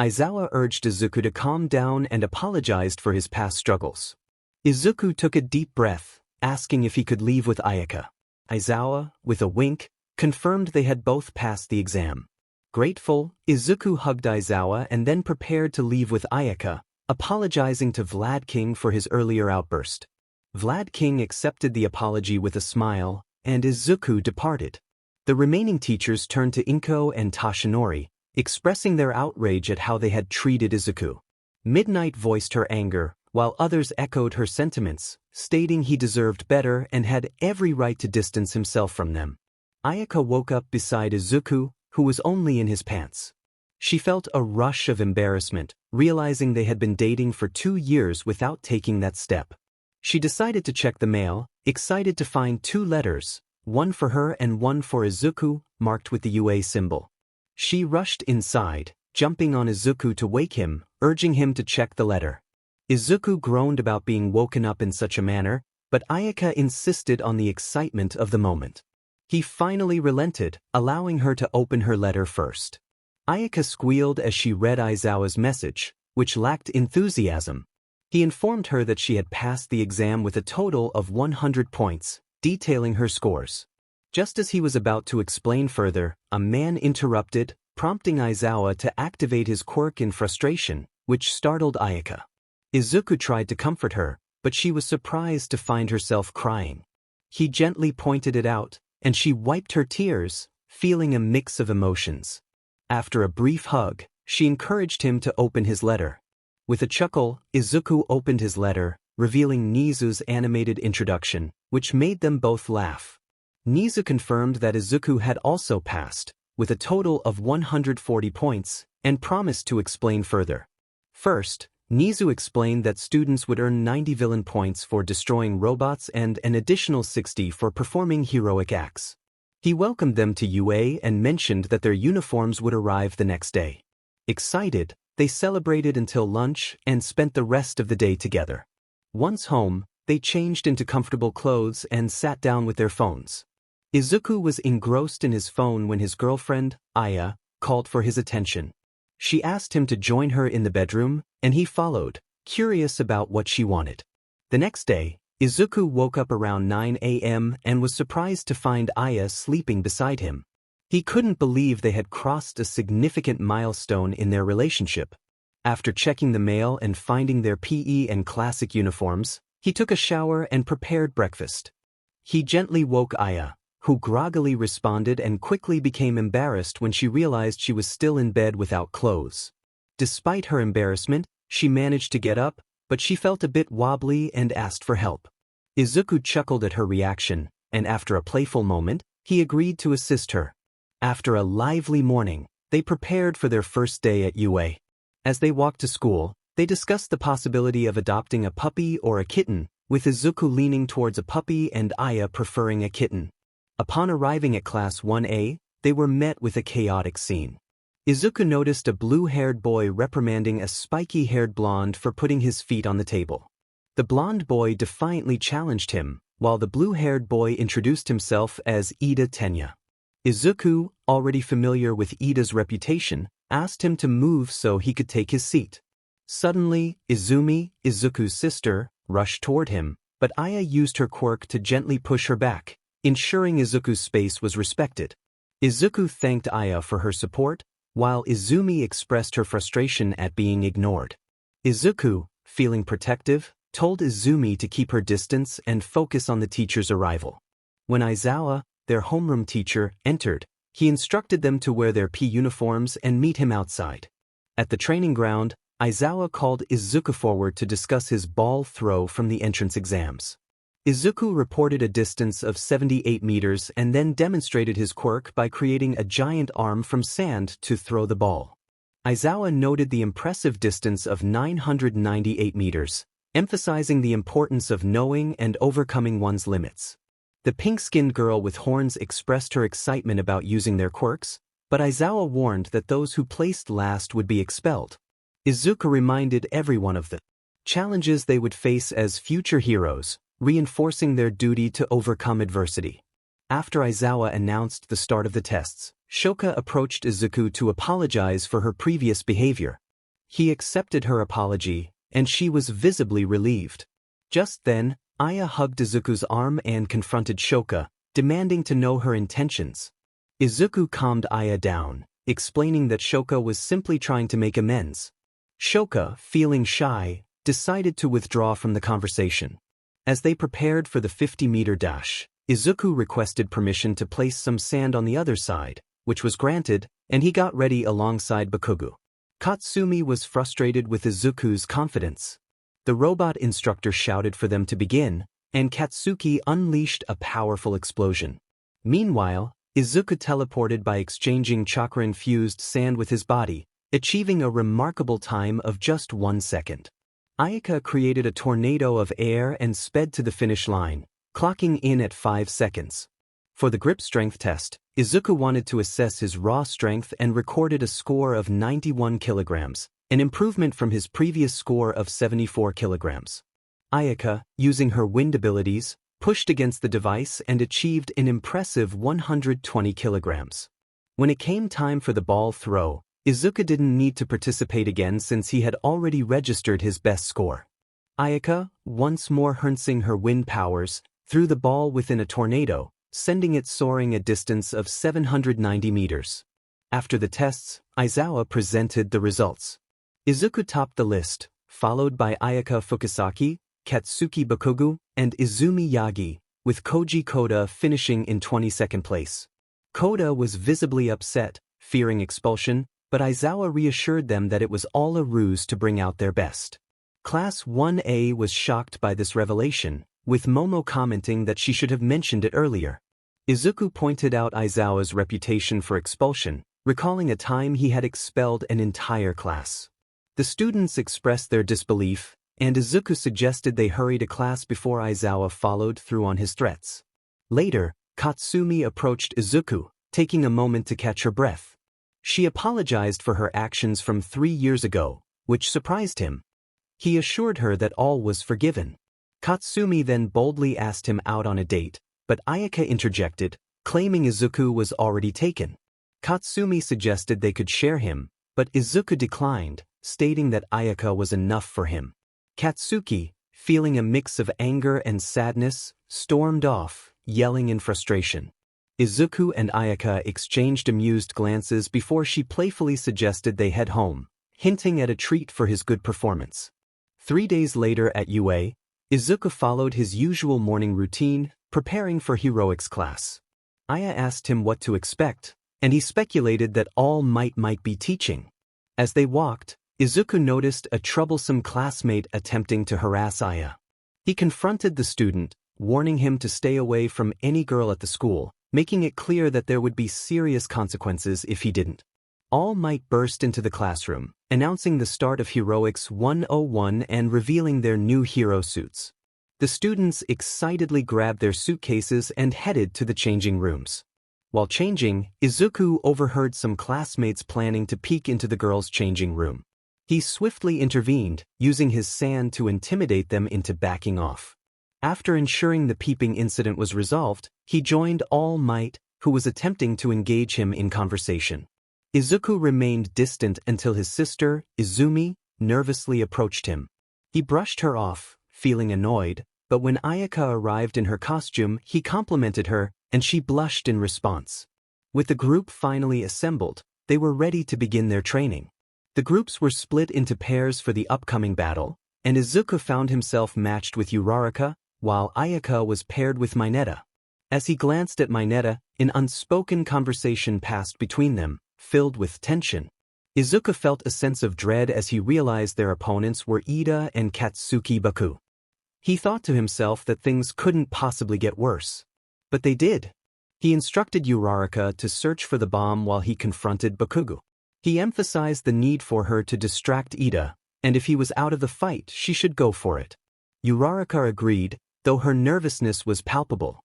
Aizawa urged Izuku to calm down and apologized for his past struggles. Izuku took a deep breath, asking if he could leave with Aayaka. Aizawa, with a wink, confirmed they had both passed the exam. Grateful, Izuku hugged Aizawa and then prepared to leave with Aayaka, apologizing to Vlad King for his earlier outburst. Vlad King accepted the apology with a smile, and Izuku departed. The remaining teachers turned to Inko and Toshinori, expressing their outrage at how they had treated Izuku. Midnight voiced her anger, while others echoed her sentiments, stating he deserved better and had every right to distance himself from them. Aayaka woke up beside Izuku, who was only in his pants. She felt a rush of embarrassment, realizing they had been dating for 2 years without taking that step. She decided to check the mail, excited to find 2 letters, one for her and one for Izuku, marked with the UA symbol. She rushed inside, jumping on Izuku to wake him, urging him to check the letter. Izuku groaned about being woken up in such a manner, but Aayaka insisted on the excitement of the moment. He finally relented, allowing her to open her letter first. Aayaka squealed as she read Aizawa's message, which lacked enthusiasm. He informed her that she had passed the exam with a total of 100 points, detailing her scores. Just as he was about to explain further, a man interrupted, prompting Aizawa to activate his quirk in frustration, which startled Aayaka. Izuku tried to comfort her, but she was surprised to find herself crying. He gently pointed it out, and she wiped her tears, feeling a mix of emotions. After a brief hug, she encouraged him to open his letter. With a chuckle, Izuku opened his letter, revealing Nizu's animated introduction, which made them both laugh. Nizu confirmed that Izuku had also passed, with a total of 140 points, and promised to explain further. First, Nizu explained that students would earn 90 villain points for destroying robots and an additional 60 for performing heroic acts. He welcomed them to UA and mentioned that their uniforms would arrive the next day. Excited, they celebrated until lunch and spent the rest of the day together. Once home, they changed into comfortable clothes and sat down with their phones. Izuku was engrossed in his phone when his girlfriend, Aya, called for his attention. She asked him to join her in the bedroom, and he followed, curious about what she wanted. The next day, Izuku woke up around 9 a.m. and was surprised to find Aya sleeping beside him. He couldn't believe they had crossed a significant milestone in their relationship. After checking the mail and finding their PE and classic uniforms, he took a shower and prepared breakfast. He gently woke Aya, who groggily responded and quickly became embarrassed when she realized she was still in bed without clothes. Despite her embarrassment, she managed to get up, but she felt a bit wobbly and asked for help. Izuku chuckled at her reaction, and after a playful moment, he agreed to assist her. After a lively morning, they prepared for their first day at UA. As they walked to school, they discussed the possibility of adopting a puppy or a kitten, with Izuku leaning towards a puppy and Aya preferring a kitten. Upon arriving at Class 1A, they were met with a chaotic scene. Izuku noticed a blue-haired boy reprimanding a spiky-haired blonde for putting his feet on the table. The blonde boy defiantly challenged him, while the blue-haired boy introduced himself as Ida Tenya. Izuku, already familiar with Ida's reputation, asked him to move so he could take his seat. Suddenly, Izumi, Izuku's sister, rushed toward him, but Aya used her quirk to gently push her back, ensuring Izuku's space was respected. Izuku thanked Aya for her support, while Izumi expressed her frustration at being ignored. Izuku, feeling protective, told Izumi to keep her distance and focus on the teacher's arrival. When Aizawa, their homeroom teacher, entered, he instructed them to wear their P uniforms and meet him outside. At the training ground, Aizawa called Izuku forward to discuss his ball throw from the entrance exams. Izuku reported a distance of 78 meters and then demonstrated his quirk by creating a giant arm from sand to throw the ball. Aizawa noted the impressive distance of 998 meters, emphasizing the importance of knowing and overcoming one's limits. The pink-skinned girl with horns expressed her excitement about using their quirks, but Aizawa warned that those who placed last would be expelled. Izuku reminded everyone of the challenges they would face as future heroes, reinforcing their duty to overcome adversity. After Aizawa announced the start of the tests, Shoka approached Izuku to apologize for her previous behavior. He accepted her apology, and she was visibly relieved. Just then, Aya hugged Izuku's arm and confronted Shoka, demanding to know her intentions. Izuku calmed Aya down, explaining that Shoka was simply trying to make amends. Shoka, feeling shy, decided to withdraw from the conversation. As they prepared for the 50-meter dash, Izuku requested permission to place some sand on the other side, which was granted, and he got ready alongside Bakugo. Katsumi was frustrated with Izuku's confidence. The robot instructor shouted for them to begin, and Katsuki unleashed a powerful explosion. Meanwhile, Izuku teleported by exchanging chakra-infused sand with his body, achieving a remarkable time of just 1 second. Aayaka created a tornado of air and sped to the finish line, clocking in at 5 seconds. For the grip strength test, Izuku wanted to assess his raw strength and recorded a score of 91 kilograms, an improvement from his previous score of 74 kilograms. Aayaka, using her wind abilities, pushed against the device and achieved an impressive 120 kilograms. When it came time for the ball throw, Izuku didn't need to participate again since he had already registered his best score. Aayaka, once more harnessing her wind powers, threw the ball within a tornado, sending it soaring a distance of 790 meters. After the tests, Aizawa presented the results. Izuku topped the list, followed by Aayaka Fukusaki, Katsuki Bakugu, and Izumi Yagi, with Koji Koda finishing in 22nd place. Koda was visibly upset, fearing expulsion, but Aizawa reassured them that it was all a ruse to bring out their best. Class 1A was shocked by this revelation, with Momo commenting that she should have mentioned it earlier. Izuku pointed out Aizawa's reputation for expulsion, recalling a time he had expelled an entire class. The students expressed their disbelief, and Izuku suggested they hurry to class before Aizawa followed through on his threats. Later, Katsumi approached Izuku, taking a moment to catch her breath. She apologized for her actions from 3 years ago, which surprised him. He assured her that all was forgiven. Katsumi then boldly asked him out on a date, but Aayaka interjected, claiming Izuku was already taken. Katsumi suggested they could share him, but Izuku declined, stating that Aayaka was enough for him. Katsuki, feeling a mix of anger and sadness, stormed off, yelling in frustration. Izuku and Aayaka exchanged amused glances before she playfully suggested they head home, hinting at a treat for his good performance. 3 days later at UA, Izuku followed his usual morning routine, preparing for heroics class. Aya asked him what to expect, and he speculated that All Might might be teaching. As they walked, Izuku noticed a troublesome classmate attempting to harass Aya. He confronted the student, warning him to stay away from any girl at the school, making it clear that there would be serious consequences if he didn't. All Might burst into the classroom, announcing the start of Heroics 101 and revealing their new hero suits. The students excitedly grabbed their suitcases and headed to the changing rooms. While changing, Izuku overheard some classmates planning to peek into the girls' changing room. He swiftly intervened, using his sand to intimidate them into backing off. After ensuring the peeping incident was resolved, he joined All Might, who was attempting to engage him in conversation. Izuku remained distant until his sister, Izumi, nervously approached him. He brushed her off, feeling annoyed, but when Aayaka arrived in her costume, he complimented her, and she blushed in response. With the group finally assembled, they were ready to begin their training. The groups were split into pairs for the upcoming battle, and Izuku found himself matched with Uraraka, while Aayaka was paired with Mineta. As he glanced at Mineta, an unspoken conversation passed between them, filled with tension. Izuku felt a sense of dread as he realized their opponents were Ida and Katsuki Baku. He thought to himself that things couldn't possibly get worse. But they did. He instructed Uraraka to search for the bomb while he confronted Bakugo. He emphasized the need for her to distract Ida, and if he was out of the fight, she should go for it. Uraraka agreed, though her nervousness was palpable.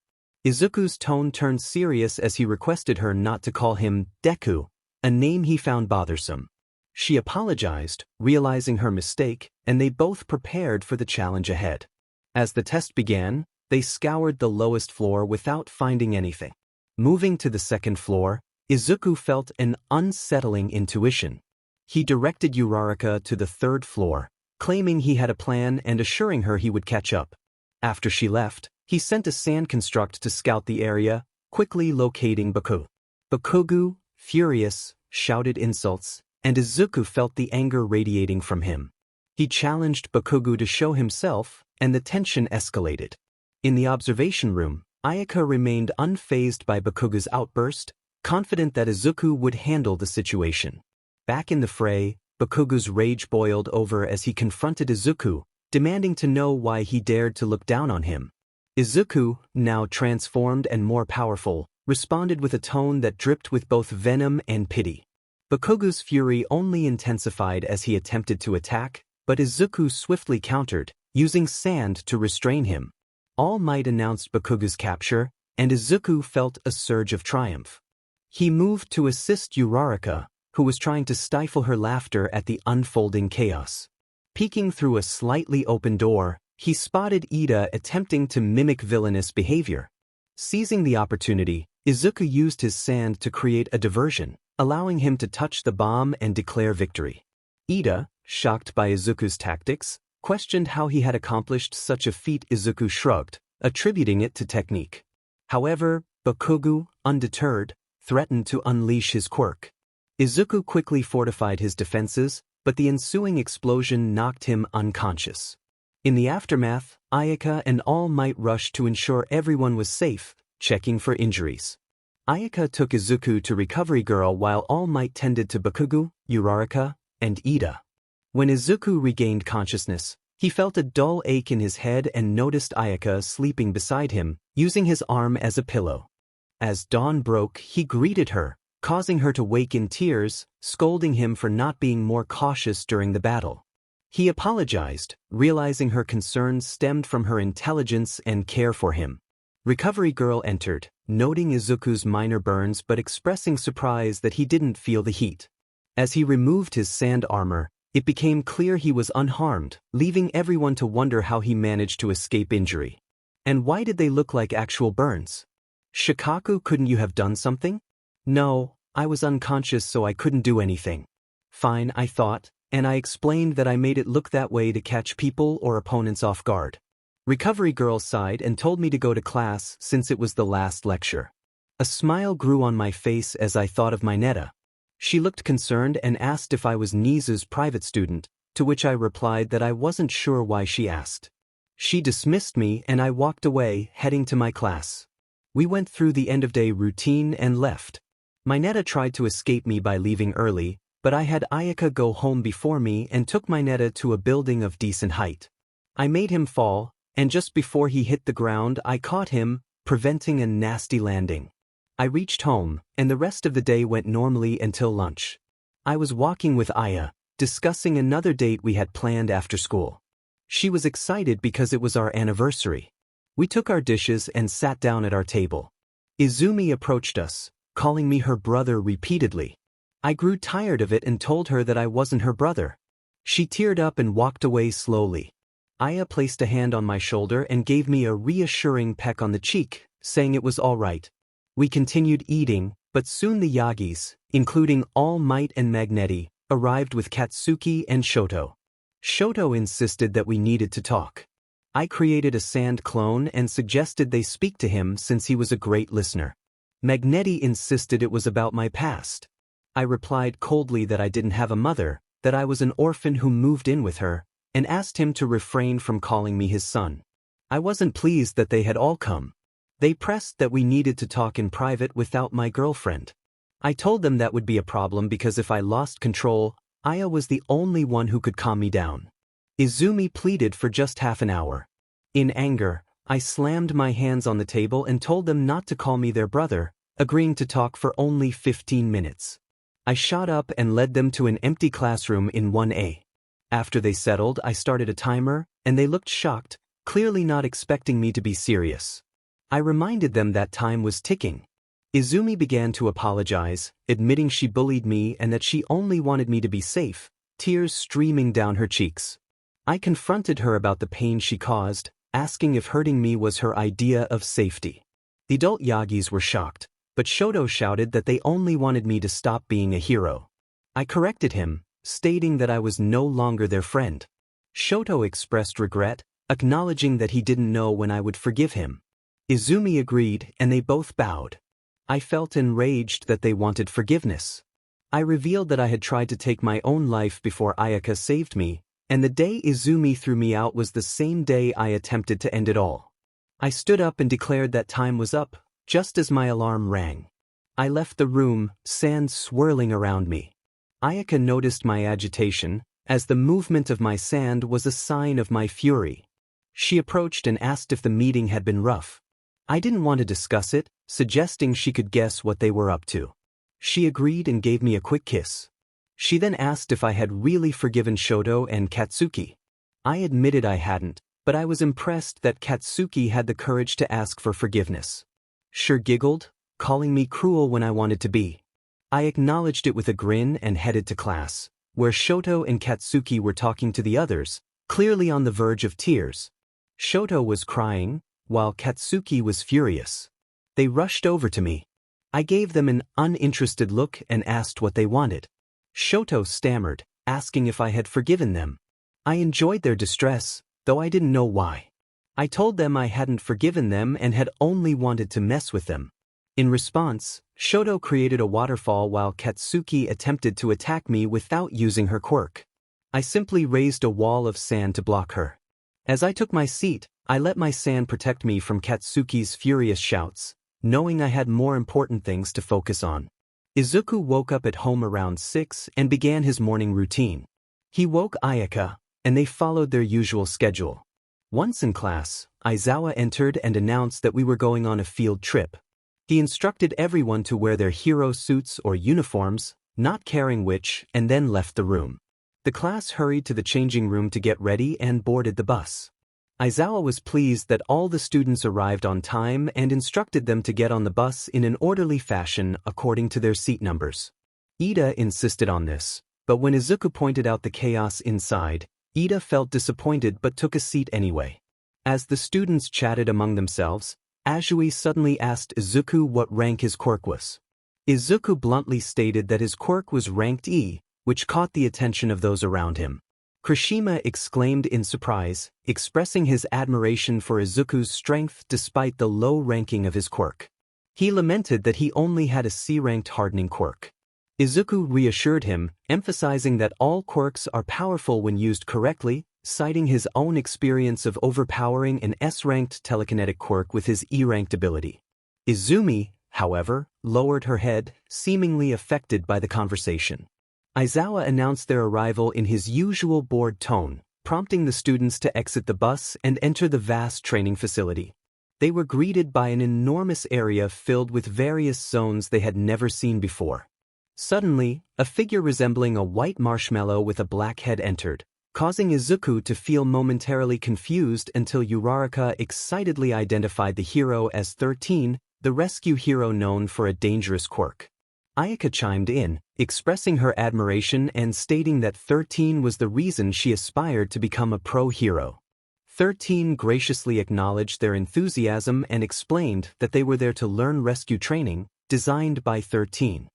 Izuku's tone turned serious as he requested her not to call him Deku, a name he found bothersome. She apologized, realizing her mistake, and they both prepared for the challenge ahead. As the test began, they scoured the lowest floor without finding anything. Moving to the second floor, Izuku felt an unsettling intuition. He directed Uraraka to the third floor, claiming he had a plan and assuring her he would catch up. After she left, he sent a sand construct to scout the area, quickly locating Baku. Bakugo, furious, shouted insults, and Izuku felt the anger radiating from him. He challenged Bakugo to show himself, and the tension escalated. In the observation room, Aayaka remained unfazed by Bakugo's outburst, confident that Izuku would handle the situation. Back in the fray, Bakugo's rage boiled over as he confronted Izuku, demanding to know why he dared to look down on him. Izuku, now transformed and more powerful, responded with a tone that dripped with both venom and pity. Bakugo's fury only intensified as he attempted to attack, but Izuku swiftly countered, using sand to restrain him. All Might announced Bakugo's capture, and Izuku felt a surge of triumph. He moved to assist Uraraka, who was trying to stifle her laughter at the unfolding chaos. Peeking through a slightly open door, he spotted Ida attempting to mimic villainous behavior. Seizing the opportunity, Izuku used his sand to create a diversion, allowing him to touch the bomb and declare victory. Ida, shocked by Izuku's tactics, questioned how he had accomplished such a feat. Izuku shrugged, attributing it to technique. However, Bakugo, undeterred, threatened to unleash his quirk. Izuku quickly fortified his defenses, but the ensuing explosion knocked him unconscious. In the aftermath, Aayaka and All Might rushed to ensure everyone was safe, checking for injuries. Aayaka took Izuku to Recovery Girl while All Might tended to Bakugo, Uraraka, and Ida. When Izuku regained consciousness, he felt a dull ache in his head and noticed Aayaka sleeping beside him, using his arm as a pillow. As dawn broke, he greeted her, causing her to wake in tears, scolding him for not being more cautious during the battle. He apologized, realizing her concerns stemmed from her intelligence and care for him. Recovery Girl entered, noting Izuku's minor burns but expressing surprise that he didn't feel the heat. As he removed his sand armor, it became clear he was unharmed, leaving everyone to wonder how he managed to escape injury. And why did they look like actual burns? Shikaku, couldn't you have done something? No, I was unconscious so I couldn't do anything. Fine, I thought, and I explained that I made it look that way to catch people or opponents off guard. Recovery Girl sighed and told me to go to class since it was the last lecture. A smile grew on my face as I thought of Mineta. She looked concerned and asked if I was Nizu's private student, to which I replied that I wasn't sure why she asked. She dismissed me and I walked away, heading to my class. We went through the end-of-day routine and left. Mineta tried to escape me by leaving early, but I had Aayaka go home before me and took Mineta to a building of decent height. I made him fall, and just before he hit the ground I caught him, preventing a nasty landing. I reached home, and the rest of the day went normally until lunch. I was walking with Aya, discussing another date we had planned after school. She was excited because it was our anniversary. We took our dishes and sat down at our table. Izumi approached us, calling me her brother repeatedly. I grew tired of it and told her that I wasn't her brother. She teared up and walked away slowly. Aya placed a hand on my shoulder and gave me a reassuring peck on the cheek, saying it was all right. We continued eating, but soon the Yagis, including All Might and Magneti, arrived with Katsuki and Shoto. Shoto insisted that we needed to talk. I created a sand clone and suggested they speak to him since he was a great listener. Magneti insisted it was about my past. I replied coldly that I didn't have a mother, that I was an orphan who moved in with her, and asked him to refrain from calling me his son. I wasn't pleased that they had all come. They pressed that we needed to talk in private without my girlfriend. I told them that would be a problem because if I lost control, Aya was the only one who could calm me down. Izumi pleaded for just half an hour. In anger, I slammed my hands on the table and told them not to call me their brother, agreeing to talk for only 15 minutes. I shot up and led them to an empty classroom in 1A. After they settled, I started a timer, and they looked shocked, clearly not expecting me to be serious. I reminded them that time was ticking. Izumi began to apologize, admitting she bullied me and that she only wanted me to be safe, tears streaming down her cheeks. I confronted her about the pain she caused, asking if hurting me was her idea of safety. The adult Yagis were shocked, but Shoto shouted that they only wanted me to stop being a hero. I corrected him, stating that I was no longer their friend. Shoto expressed regret, acknowledging that he didn't know when I would forgive him. Izumi agreed, and they both bowed. I felt enraged that they wanted forgiveness. I revealed that I had tried to take my own life before Aayaka saved me, and the day Izumi threw me out was the same day I attempted to end it all. I stood up and declared that time was up, just as my alarm rang. I left the room, sand swirling around me. Aayaka noticed my agitation, as the movement of my sand was a sign of my fury. She approached and asked if the meeting had been rough. I didn't want to discuss it, suggesting she could guess what they were up to. She agreed and gave me a quick kiss. She then asked if I had really forgiven Shoto and Katsuki. I admitted I hadn't, but I was impressed that Katsuki had the courage to ask for forgiveness. She giggled, calling me cruel when I wanted to be. I acknowledged it with a grin and headed to class, where Shoto and Katsuki were talking to the others, clearly on the verge of tears. Shoto was crying, while Katsuki was furious. They rushed over to me. I gave them an uninterested look and asked what they wanted. Shoto stammered, asking if I had forgiven them. I enjoyed their distress, though I didn't know why. I told them I hadn't forgiven them and had only wanted to mess with them. In response, Shoto created a waterfall while Katsuki attempted to attack me without using her quirk. I simply raised a wall of sand to block her. As I took my seat, I let my sand protect me from Katsuki's furious shouts, knowing I had more important things to focus on. Izuku woke up at home around 6 and began his morning routine. He woke Aayaka, and they followed their usual schedule. Once in class, Aizawa entered and announced that we were going on a field trip. He instructed everyone to wear their hero suits or uniforms, not caring which, and then left the room. The class hurried to the changing room to get ready and boarded the bus. Aizawa was pleased that all the students arrived on time and instructed them to get on the bus in an orderly fashion according to their seat numbers. Ida insisted on this, but when Izuku pointed out the chaos inside, Ida felt disappointed but took a seat anyway. As the students chatted among themselves, Azui suddenly asked Izuku what rank his quirk was. Izuku bluntly stated that his quirk was ranked E, which caught the attention of those around him. Kirishima exclaimed in surprise, expressing his admiration for Izuku's strength despite the low ranking of his quirk. He lamented that he only had a C-ranked hardening quirk. Izuku reassured him, emphasizing that all quirks are powerful when used correctly, citing his own experience of overpowering an S-ranked telekinetic quirk with his E-ranked ability. Izumi, however, lowered her head, seemingly affected by the conversation. Aizawa announced their arrival in his usual bored tone, prompting the students to exit the bus and enter the vast training facility. They were greeted by an enormous area filled with various zones they had never seen before. Suddenly, a figure resembling a white marshmallow with a black head entered, causing Izuku to feel momentarily confused until Uraraka excitedly identified the hero as 13, the rescue hero known for a dangerous quirk. Aayaka chimed in, expressing her admiration and stating that 13 was the reason she aspired to become a pro-hero. 13 graciously acknowledged their enthusiasm and explained that they were there to learn rescue training, designed by 13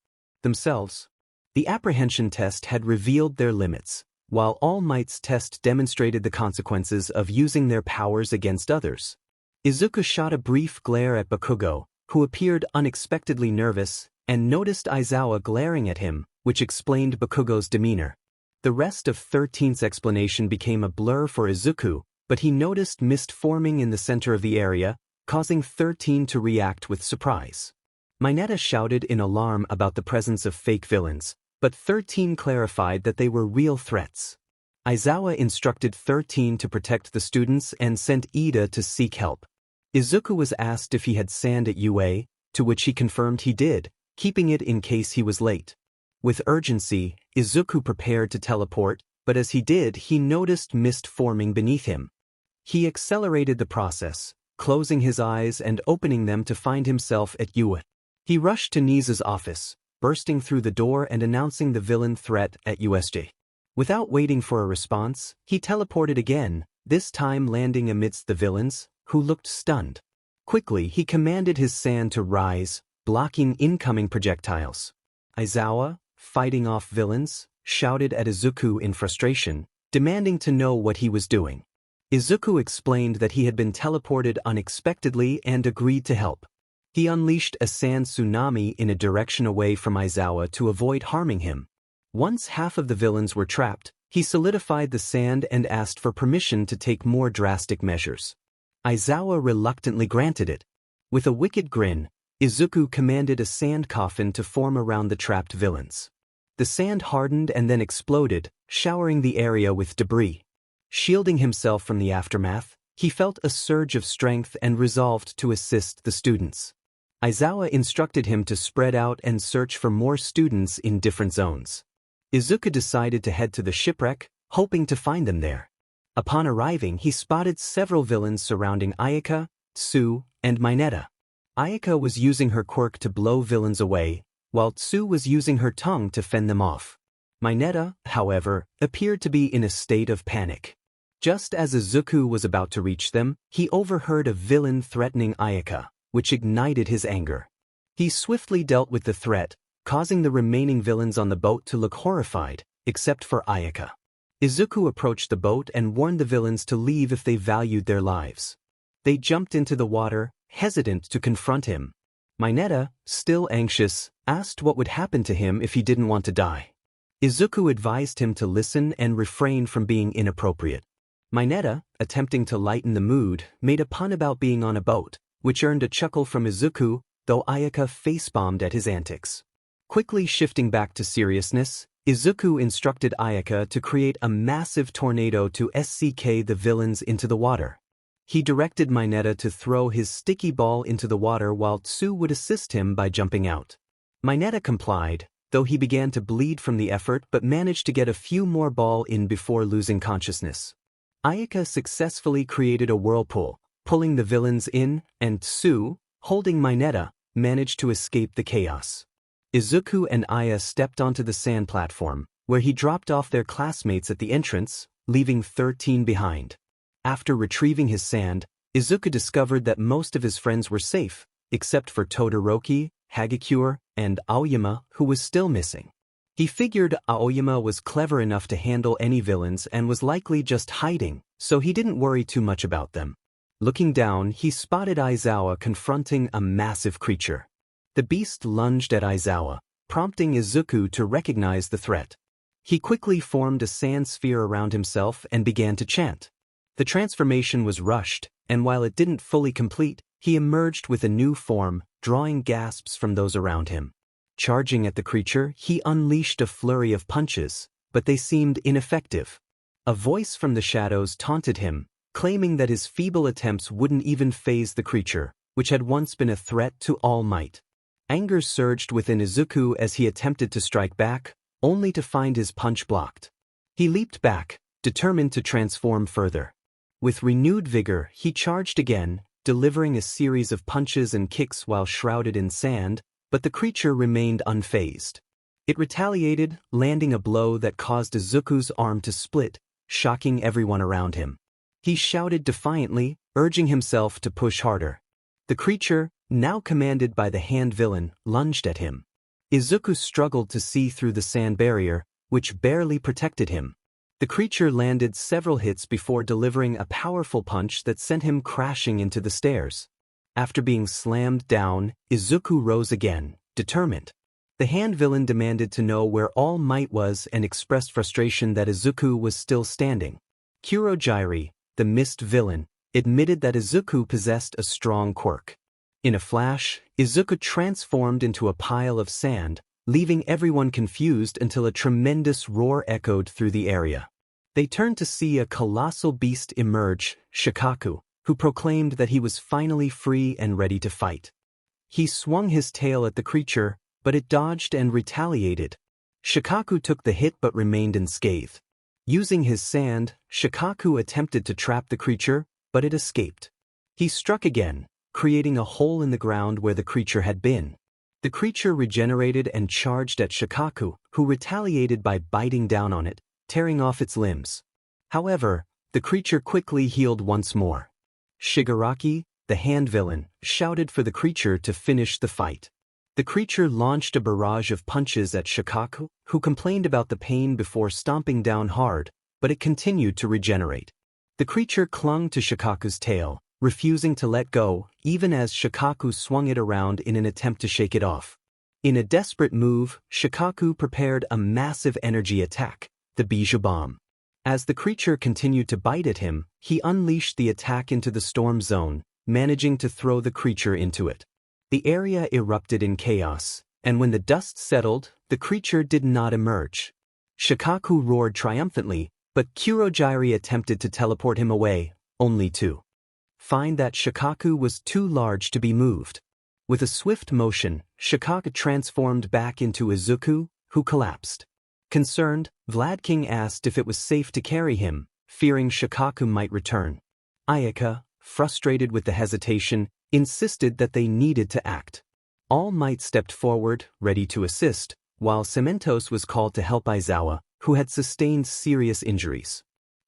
themselves. The apprehension test had revealed their limits, while All Might's test demonstrated the consequences of using their powers against others. Izuku shot a brief glare at Bakugo, who appeared unexpectedly nervous, and noticed Aizawa glaring at him, which explained Bakugo's demeanor. The rest of 13's explanation became a blur for Izuku, but he noticed mist forming in the center of the area, causing 13 to react with surprise. Mineta shouted in alarm about the presence of fake villains, but 13 clarified that they were real threats. Aizawa instructed 13 to protect the students and sent Ida to seek help. Izuku was asked if he had sand at UA, to which he confirmed he did, keeping it in case he was late. With urgency, Izuku prepared to teleport, but as he did, he noticed mist forming beneath him. He accelerated the process, closing his eyes and opening them to find himself at UA. He rushed to Nisa's office, bursting through the door and announcing the villain threat at USJ. Without waiting for a response, he teleported again, this time landing amidst the villains, who looked stunned. Quickly, he commanded his sand to rise, blocking incoming projectiles. Aizawa, fighting off villains, shouted at Izuku in frustration, demanding to know what he was doing. Izuku explained that he had been teleported unexpectedly and agreed to help. He unleashed a sand tsunami in a direction away from Aizawa to avoid harming him. Once half of the villains were trapped, he solidified the sand and asked for permission to take more drastic measures. Aizawa reluctantly granted it. With a wicked grin, Izuku commanded a sand coffin to form around the trapped villains. The sand hardened and then exploded, showering the area with debris. Shielding himself from the aftermath, he felt a surge of strength and resolved to assist the students. Aizawa instructed him to spread out and search for more students in different zones. Izuku decided to head to the shipwreck, hoping to find them there. Upon arriving, he spotted several villains surrounding Aayaka, Tsu, and Mineta. Aayaka was using her quirk to blow villains away, while Tsu was using her tongue to fend them off. Mineta, however, appeared to be in a state of panic. Just as Izuku was about to reach them, he overheard a villain threatening Aayaka, which ignited his anger. He swiftly dealt with the threat, causing the remaining villains on the boat to look horrified, except for Aayaka. Izuku approached the boat and warned the villains to leave if they valued their lives. They jumped into the water, hesitant to confront him. Mineta, still anxious, asked what would happen to him if he didn't want to die. Izuku advised him to listen and refrain from being inappropriate. Mineta, attempting to lighten the mood, made a pun about being on a boat, which earned a chuckle from Izuku, though Aayaka face-bombed at his antics. Quickly shifting back to seriousness, Izuku instructed Aayaka to create a massive tornado to SCK the villains into the water. He directed Mineta to throw his sticky ball into the water while Tsu would assist him by jumping out. Mineta complied, though he began to bleed from the effort but managed to get a few more ball in before losing consciousness. Aayaka successfully created a whirlpool, pulling the villains in, and Tsu, holding Mineta, managed to escape the chaos. Izuku and Aya stepped onto the sand platform, where he dropped off their classmates at the entrance, leaving 13 behind. After retrieving his sand, Izuku discovered that most of his friends were safe, except for Todoroki, Hagakure, and Aoyama, who was still missing. He figured Aoyama was clever enough to handle any villains and was likely just hiding, so he didn't worry too much about them. Looking down, he spotted Aizawa confronting a massive creature. The beast lunged at Aizawa, prompting Izuku to recognize the threat. He quickly formed a sand sphere around himself and began to chant. The transformation was rushed, and while it didn't fully complete, he emerged with a new form, drawing gasps from those around him. Charging at the creature, he unleashed a flurry of punches, but they seemed ineffective. A voice from the shadows taunted him, claiming that his feeble attempts wouldn't even faze the creature, which had once been a threat to all might. Anger surged within Izuku as he attempted to strike back, only to find his punch blocked. He leaped back, determined to transform further. With renewed vigor, he charged again, delivering a series of punches and kicks while shrouded in sand, but the creature remained unfazed. It retaliated, landing a blow that caused Izuku's arm to split, shocking everyone around him. He shouted defiantly, urging himself to push harder. The creature, now commanded by the hand villain, lunged at him. Izuku struggled to see through the sand barrier, which barely protected him. The creature landed several hits before delivering a powerful punch that sent him crashing into the stairs. After being slammed down, Izuku rose again, determined. The hand villain demanded to know where All Might was and expressed frustration that Izuku was still standing. Kurojirai, the mist villain, admitted that Izuku possessed a strong quirk. In a flash, Izuku transformed into a pile of sand, leaving everyone confused until a tremendous roar echoed through the area. They turned to see a colossal beast emerge, Shikaku, who proclaimed that he was finally free and ready to fight. He swung his tail at the creature, but it dodged and retaliated. Shikaku took the hit but remained unscathed. Using his sand, Shikaku attempted to trap the creature, but it escaped. He struck again, creating a hole in the ground where the creature had been. The creature regenerated and charged at Shikaku, who retaliated by biting down on it, tearing off its limbs. However, the creature quickly healed once more. Shigaraki, the hand villain, shouted for the creature to finish the fight. The creature launched a barrage of punches at Shikaku, who complained about the pain before stomping down hard, but it continued to regenerate. The creature clung to Shikaku's tail, refusing to let go, even as Shikaku swung it around in an attempt to shake it off. In a desperate move, Shikaku prepared a massive energy attack, the Bijou Bomb. As the creature continued to bite at him, he unleashed the attack into the storm zone, managing to throw the creature into it. The area erupted in chaos, and when the dust settled, the creature did not emerge. Shikaku roared triumphantly, but Kurojirai attempted to teleport him away, only to find that Shikaku was too large to be moved. With a swift motion, Shikaku transformed back into Izuku, who collapsed. Concerned, Vlad King asked if it was safe to carry him, fearing Shikaku might return. Aayaka, frustrated with the hesitation, insisted that they needed to act. All Might stepped forward, ready to assist, while Cementosss was called to help Aizawa, who had sustained serious injuries.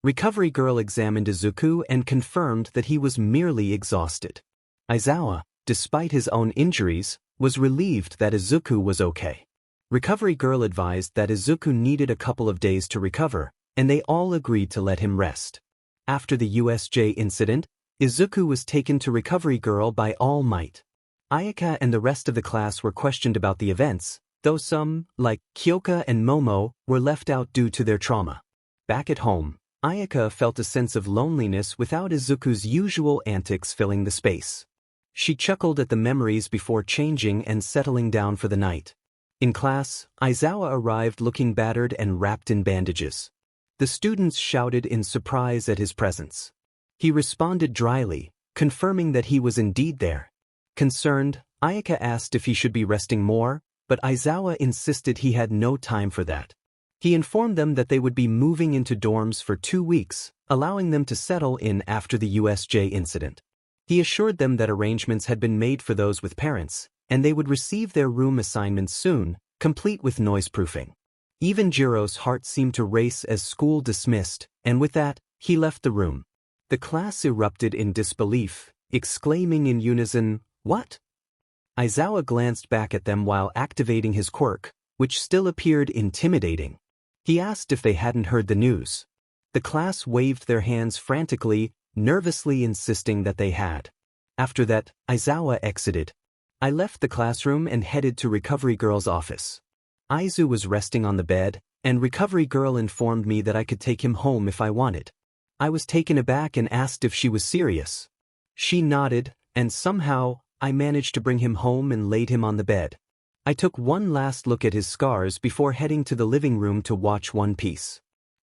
Recovery Girl examined Izuku and confirmed that he was merely exhausted. Aizawa, despite his own injuries, was relieved that Izuku was okay. Recovery Girl advised that Izuku needed a couple of days to recover, and they all agreed to let him rest. After the USJ incident, Izuku was taken to Recovery Girl by All Might. Aayaka and the rest of the class were questioned about the events, though some, like Kyoka and Momo, were left out due to their trauma. Back at home, Aayaka felt a sense of loneliness without Izuku's usual antics filling the space. She chuckled at the memories before changing and settling down for the night. In class, Aizawa arrived looking battered and wrapped in bandages. The students shouted in surprise at his presence. He responded dryly, confirming that he was indeed there. Concerned, Aayaka asked if he should be resting more, but Aizawa insisted he had no time for that. He informed them that they would be moving into dorms for 2 weeks, allowing them to settle in after the USJ incident. He assured them that arrangements had been made for those with parents, and they would receive their room assignments soon, complete with noise-proofing. Even Jiro's heart seemed to race as school dismissed, and with that, he left the room. The class erupted in disbelief, exclaiming in unison, "What?" Aizawa glanced back at them while activating his quirk, which still appeared intimidating. He asked if they hadn't heard the news. The class waved their hands frantically, nervously insisting that they had. After that, Aizawa exited. I left the classroom and headed to Recovery Girl's office. Aizu was resting on the bed, and Recovery Girl informed me that I could take him home if I wanted. I was taken aback and asked if she was serious. She nodded, and somehow, I managed to bring him home and laid him on the bed. I took one last look at his scars before heading to the living room to watch One Piece.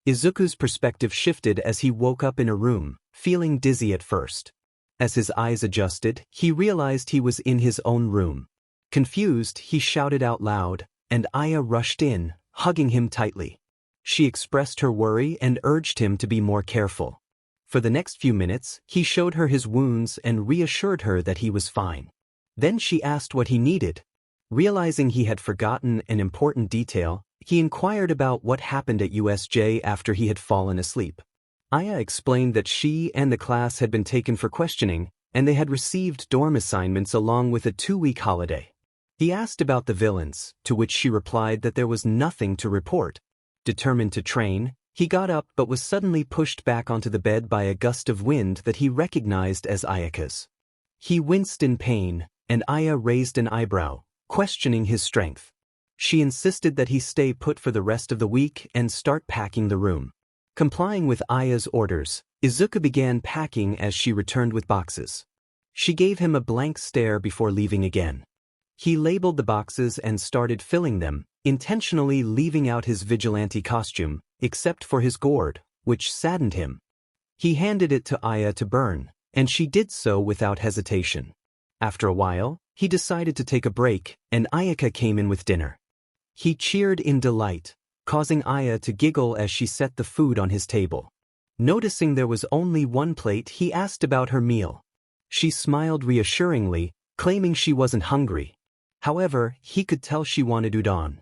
Izuku's perspective shifted as he woke up in a room, feeling dizzy at first. As his eyes adjusted, he realized he was in his own room. Confused, he shouted out loud, and Aya rushed in, hugging him tightly. She expressed her worry and urged him to be more careful. For the next few minutes, he showed her his wounds and reassured her that he was fine. Then she asked what he needed. Realizing he had forgotten an important detail, he inquired about what happened at USJ after he had fallen asleep. Aya explained that she and the class had been taken for questioning, and they had received dorm assignments along with a 2-week holiday. He asked about the villains, to which she replied that there was nothing to report. Determined to train, he got up but was suddenly pushed back onto the bed by a gust of wind that he recognized as Ayaka's. He winced in pain, and Aya raised an eyebrow, questioning his strength. She insisted that he stay put for the rest of the week and start packing the room. Complying with Aya's orders, Izuku began packing as she returned with boxes. She gave him a blank stare before leaving again. He labeled the boxes and started filling them, intentionally leaving out his Vigilante costume, except for his gourd, which saddened him. He handed it to Aya to burn, and she did so without hesitation. After a while, he decided to take a break, and Aayaka came in with dinner. He cheered in delight, causing Aya to giggle as she set the food on his table. Noticing there was only one plate, he asked about her meal. She smiled reassuringly, claiming she wasn't hungry. However, he could tell she wanted udon.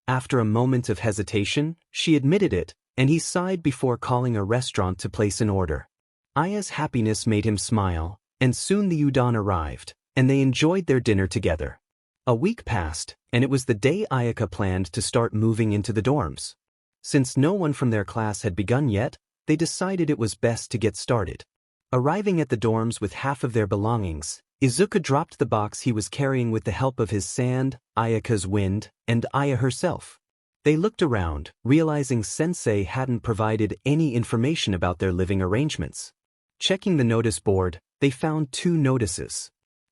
After a moment of hesitation, she admitted it, and he sighed before calling a restaurant to place an order. Aya's happiness made him smile, and soon the udon arrived, and they enjoyed their dinner together. A week passed, and it was the day Aayaka planned to start moving into the dorms. Since no one from their class had begun yet, they decided it was best to get started. Arriving at the dorms with half of their belongings, Izuku dropped the box he was carrying with the help of his sand, Ayaka's wind, and Aya herself. They looked around, realizing Sensei hadn't provided any information about their living arrangements. Checking the notice board, they found 2 notices.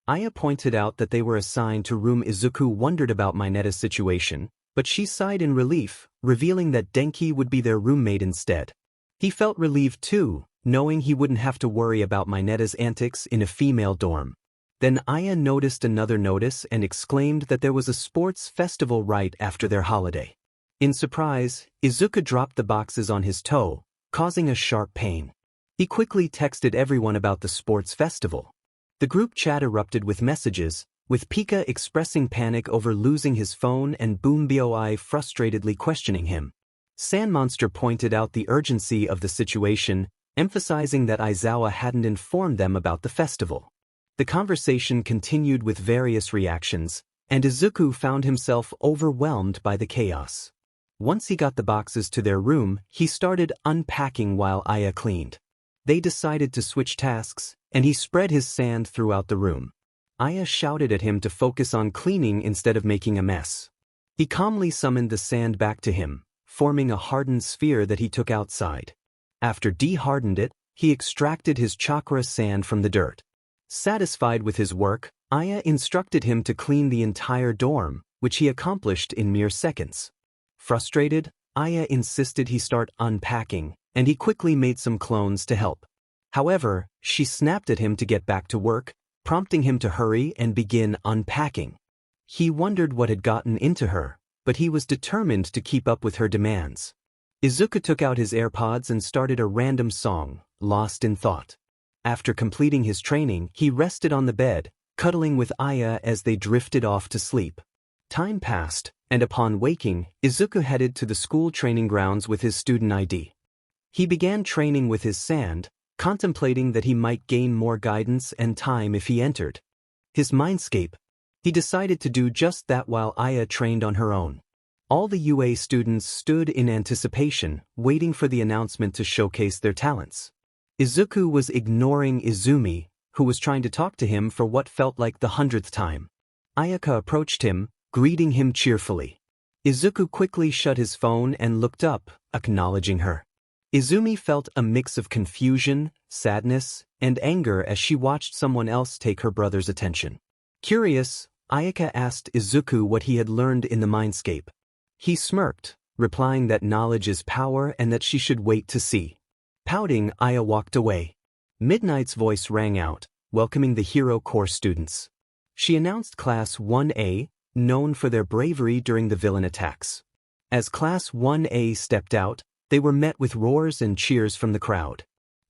Aya pointed out that they were assigned to room. Izuku wondered about Mineta's situation, but she sighed in relief, revealing that Denki would be their roommate instead. He felt relieved too, knowing he wouldn't have to worry about Mineta's antics in a female dorm. Then Aya noticed another notice and exclaimed that there was a sports festival right after their holiday. In surprise, Izuku dropped the boxes on his toe, causing a sharp pain. He quickly texted everyone about the sports festival. The group chat erupted with messages, with Pika expressing panic over losing his phone and Boomboi frustratedly questioning him. Sand Monster pointed out the urgency of the situation, emphasizing that Aizawa hadn't informed them about the festival. The conversation continued with various reactions, and Izuku found himself overwhelmed by the chaos. Once he got the boxes to their room, he started unpacking while Aya cleaned. They decided to switch tasks, and he spread his sand throughout the room. Aya shouted at him to focus on cleaning instead of making a mess. He calmly summoned the sand back to him, forming a hardened sphere that he took outside. After de-hardened it, he extracted his chakra sand from the dirt. Satisfied with his work, Aya instructed him to clean the entire dorm, which he accomplished in mere seconds. Frustrated, Aya insisted he start unpacking, and he quickly made some clones to help. However, she snapped at him to get back to work, prompting him to hurry and begin unpacking. He wondered what had gotten into her, but he was determined to keep up with her demands. Izuku took out his AirPods and started a random song, lost in thought. After completing his training, he rested on the bed, cuddling with Aya as they drifted off to sleep. Time passed, and upon waking, Izuku headed to the school training grounds with his student ID. He began training with his sand, contemplating that he might gain more guidance and time if he entered his Mindscape. He decided to do just that while Aya trained on her own. All the UA students stood in anticipation, waiting for the announcement to showcase their talents. Izuku was ignoring Izumi, who was trying to talk to him for what felt like the 100th time. Aayaka approached him, greeting him cheerfully. Izuku quickly shut his phone and looked up, acknowledging her. Izumi felt a mix of confusion, sadness, and anger as she watched someone else take her brother's attention. Curious, Aayaka asked Izuku what he had learned in the Mindscape. He smirked, replying that knowledge is power and that she should wait to see. Pouting, Aya walked away. Midnight's voice rang out, welcoming the Hero Corps students. She announced Class 1A, known for their bravery during the villain attacks. As Class 1A stepped out, they were met with roars and cheers from the crowd.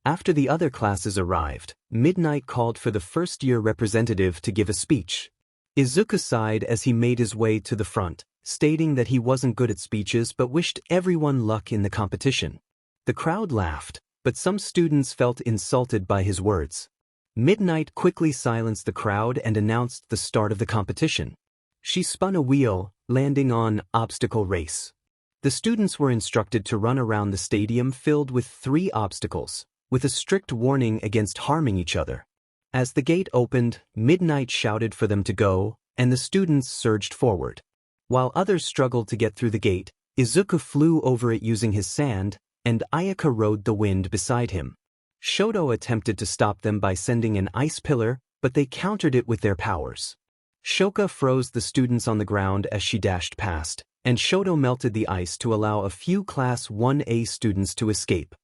After the other classes arrived, Midnight called for the first-year representative to give a speech. Izuku sighed as he made his way to the front, stating that he wasn't good at speeches but wished everyone luck in the competition. The crowd laughed, but some students felt insulted by his words. Midnight quickly silenced the crowd and announced the start of the competition. She spun a wheel, landing on obstacle race. The students were instructed to run around the stadium filled with 3 obstacles, with a strict warning against harming each other. As the gate opened, Midnight shouted for them to go, and the students surged forward. While others struggled to get through the gate, Izuku flew over it using his sand, and Aayaka rode the wind beside him. Shoto attempted to stop them by sending an ice pillar, but they countered it with their powers. Shoka froze the students on the ground as she dashed past, and Shoto melted the ice to allow a few Class 1A students to escape.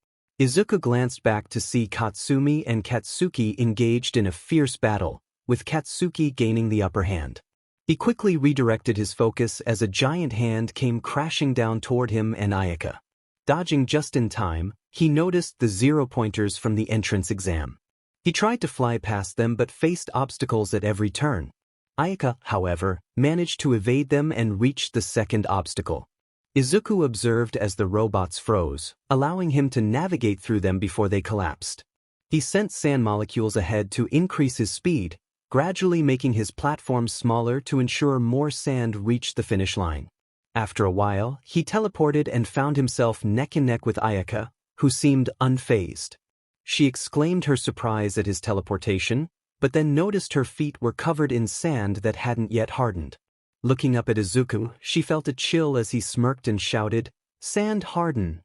Izuku glanced back to see Katsumi and Katsuki engaged in a fierce battle, with Katsuki gaining the upper hand. He quickly redirected his focus as a giant hand came crashing down toward him and Aayaka. Dodging just in time, he noticed the 0-pointers from the entrance exam. He tried to fly past them but faced obstacles at every turn. Aayaka, however, managed to evade them and reached the second obstacle. Izuku observed as the robots froze, allowing him to navigate through them before they collapsed. He sent sand molecules ahead to increase his speed, gradually making his platform smaller to ensure more sand reached the finish line. After a while, he teleported and found himself neck and neck with Aayaka, who seemed unfazed. She exclaimed her surprise at his teleportation, but then noticed her feet were covered in sand that hadn't yet hardened. Looking up at Izuku, she felt a chill as he smirked and shouted, "Sand harden!"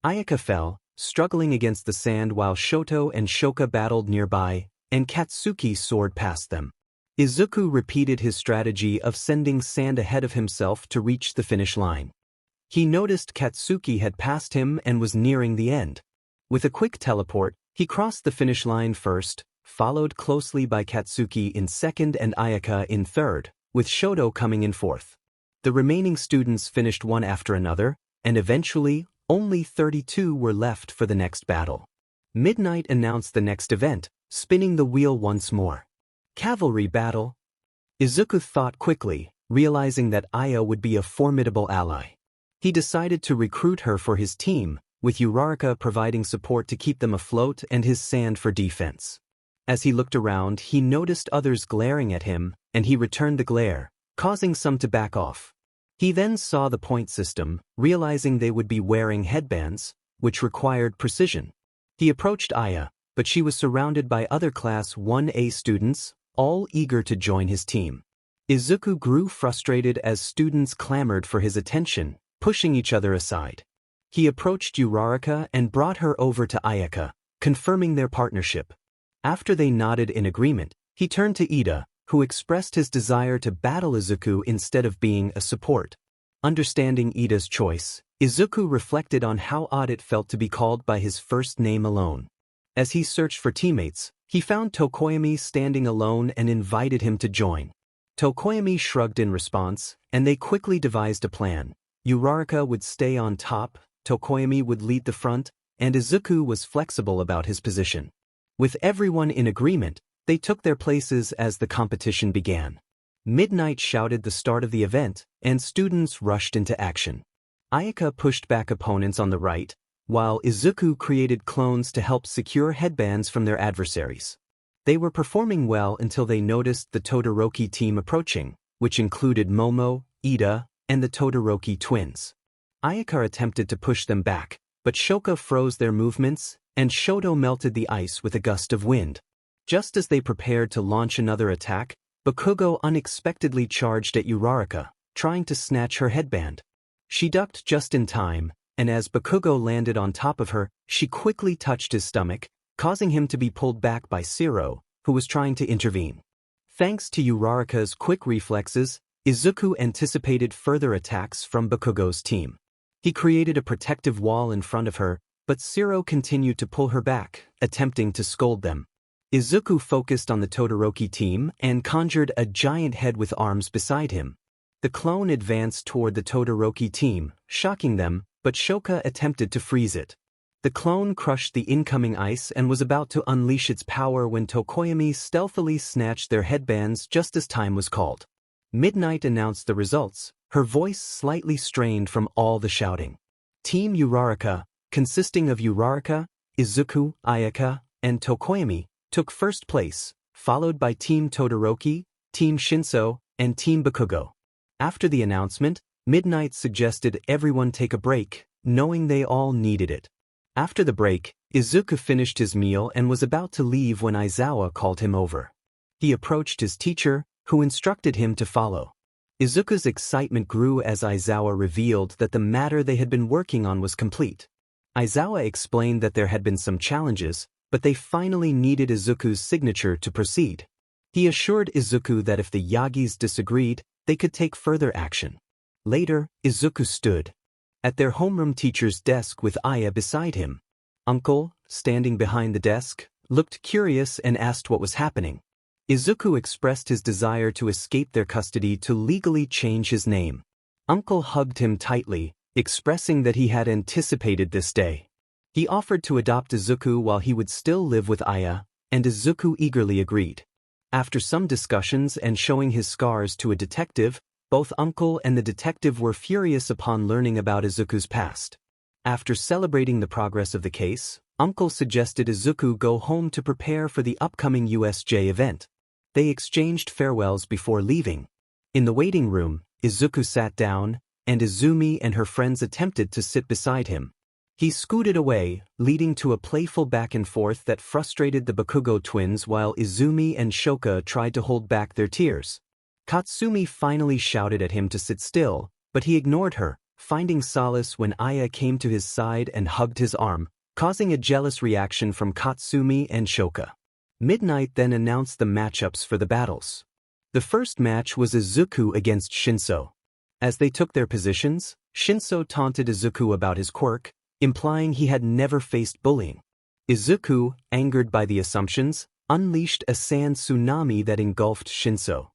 Aayaka fell, struggling against the sand while Shoto and Shoka battled nearby, and Katsuki soared past them. Izuku repeated his strategy of sending sand ahead of himself to reach the finish line. He noticed Katsuki had passed him and was nearing the end. With a quick teleport, he crossed the finish line first, followed closely by Katsuki in second and Aayaka in third, with Shoto coming in fourth. The remaining students finished one after another, and eventually, only 32 were left for the next battle. Midnight announced the next event, spinning the wheel once more. Cavalry battle. Izuku thought quickly, realizing that Aya would be a formidable ally. He decided to recruit her for his team, with Uraraka providing support to keep them afloat and his sand for defense. As he looked around, he noticed others glaring at him, and he returned the glare, causing some to back off. He then saw the point system, realizing they would be wearing headbands, which required precision. He approached Aya, but she was surrounded by other Class 1A students, all eager to join his team. Izuku grew frustrated as students clamored for his attention, pushing each other aside. He approached Uraraka and brought her over to Aayaka, confirming their partnership. After they nodded in agreement, he turned to Ida, who expressed his desire to battle Izuku instead of being a support. Understanding Ida's choice, Izuku reflected on how odd it felt to be called by his first name alone. As he searched for teammates, he found Tokoyami standing alone and invited him to join. Tokoyami shrugged in response, and they quickly devised a plan. Uraraka would stay on top, Tokoyami would lead the front, and Izuku was flexible about his position. With everyone in agreement, they took their places as the competition began. Midnight shouted the start of the event, and students rushed into action. Aayaka pushed back opponents on the right, while Izuku created clones to help secure headbands from their adversaries. They were performing well until they noticed the Todoroki team approaching, which included Momo, Ida, and the Todoroki twins. Aayaka attempted to push them back, but Shoka froze their movements, and Shoto melted the ice with a gust of wind. Just as they prepared to launch another attack, Bakugo unexpectedly charged at Uraraka, trying to snatch her headband. She ducked just in time, and as Bakugo landed on top of her, she quickly touched his stomach, causing him to be pulled back by Shiro, who was trying to intervene. Thanks to Uraraka's quick reflexes, Izuku anticipated further attacks from Bakugo's team. He created a protective wall in front of her, but Shiro continued to pull her back, attempting to scold them. Izuku focused on the Todoroki team and conjured a giant head with arms beside him. The clone advanced toward the Todoroki team, shocking them, but Shoka attempted to freeze it. The clone crushed the incoming ice and was about to unleash its power when Tokoyami stealthily snatched their headbands just as time was called. Midnight announced the results, her voice slightly strained from all the shouting. Team Uraraka, consisting of Uraraka, Izuku, Aayaka, and Tokoyami, took first place, followed by Team Todoroki, Team Shinso, and Team Bakugo. After the announcement, Midnight suggested everyone take a break, knowing they all needed it. After the break, Izuku finished his meal and was about to leave when Aizawa called him over. He approached his teacher, who instructed him to follow. Izuku's excitement grew as Aizawa revealed that the matter they had been working on was complete. Aizawa explained that there had been some challenges, but they finally needed Izuku's signature to proceed. He assured Izuku that if the Yagis disagreed, they could take further action. Later, Izuku stood at their homeroom teacher's desk with Aya beside him. Uncle, standing behind the desk, looked curious and asked what was happening. Izuku expressed his desire to escape their custody to legally change his name. Uncle hugged him tightly, expressing that he had anticipated this day. He offered to adopt Izuku while he would still live with Aya, and Izuku eagerly agreed. After some discussions and showing his scars to a detective, both Uncle and the detective were furious upon learning about Izuku's past. After celebrating the progress of the case, Uncle suggested Izuku go home to prepare for the upcoming USJ event. They exchanged farewells before leaving. In the waiting room, Izuku sat down, and Izumi and her friends attempted to sit beside him. He scooted away, leading to a playful back and forth that frustrated the Bakugo twins while Izumi and Shoka tried to hold back their tears. Katsumi finally shouted at him to sit still, but he ignored her, finding solace when Aya came to his side and hugged his arm, causing a jealous reaction from Katsumi and Shoka. Midnight then announced the matchups for the battles. The first match was Izuku against Shinso. As they took their positions, Shinso taunted Izuku about his quirk, implying he had never faced bullying. Izuku, angered by the assumptions, unleashed a sand tsunami that engulfed Shinso.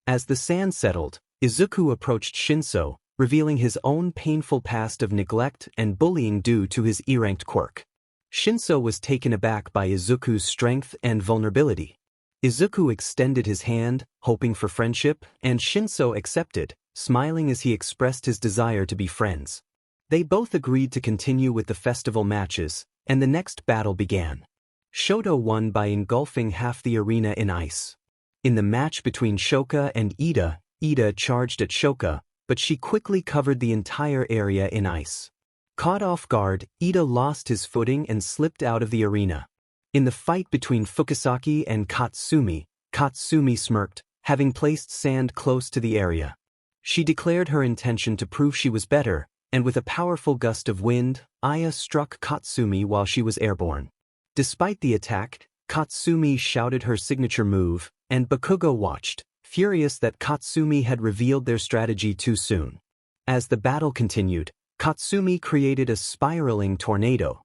As the sand settled, Izuku approached Shinso, revealing his own painful past of neglect and bullying due to his E-ranked quirk. Shinso was taken aback by Izuku's strength and vulnerability. Izuku extended his hand, hoping for friendship, and Shinso accepted, smiling as he expressed his desire to be friends. They both agreed to continue with the festival matches, and the next battle began. Shoto won by engulfing half the arena in ice. In the match between Shoka and Ida, Ida charged at Shoka, but she quickly covered the entire area in ice. Caught off guard, Ida lost his footing and slipped out of the arena. In the fight between Fukusaki and Katsumi, Katsumi smirked, having placed sand close to the area. She declared her intention to prove she was better, and with a powerful gust of wind, Aya struck Katsumi while she was airborne. Despite the attack, Katsumi shouted her signature move, and Bakugo watched, furious that Katsumi had revealed their strategy too soon. As the battle continued, Katsumi created a spiraling tornado.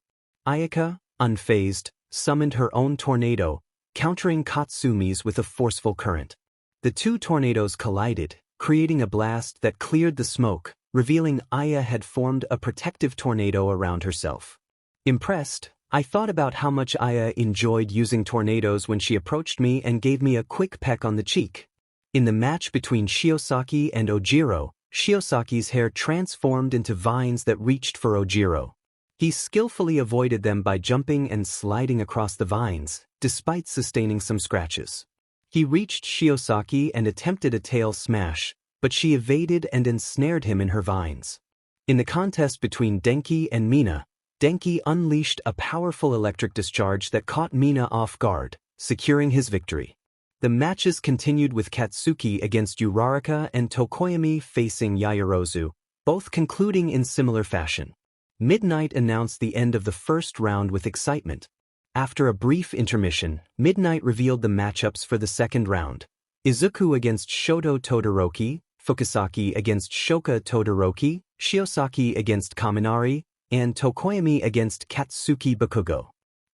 Aayaka, unfazed, summoned her own tornado, countering Katsumi's with a forceful current. The two tornadoes collided, creating a blast that cleared the smoke, revealing Aya had formed a protective tornado around herself. Impressed, I thought about how much Aya enjoyed using tornadoes when she approached me and gave me a quick peck on the cheek. In the match between Shiosaki and Ojiro, Shiosaki's hair transformed into vines that reached for Ojiro. He skillfully avoided them by jumping and sliding across the vines, despite sustaining some scratches. He reached Shiosaki and attempted a tail smash, but she evaded and ensnared him in her vines. In the contest between Denki and Mina, Denki unleashed a powerful electric discharge that caught Mina off guard, securing his victory. The matches continued with Katsuki against Uraraka and Tokoyami facing Yaoyorozu, both concluding in similar fashion. Midnight announced the end of the first round with excitement. After a brief intermission, Midnight revealed the matchups for the second round. Izuku against Shoto Todoroki, Fukusaki against Shoka Todoroki, Shiosaki against Kaminari, and Tokoyami against Katsuki Bakugo.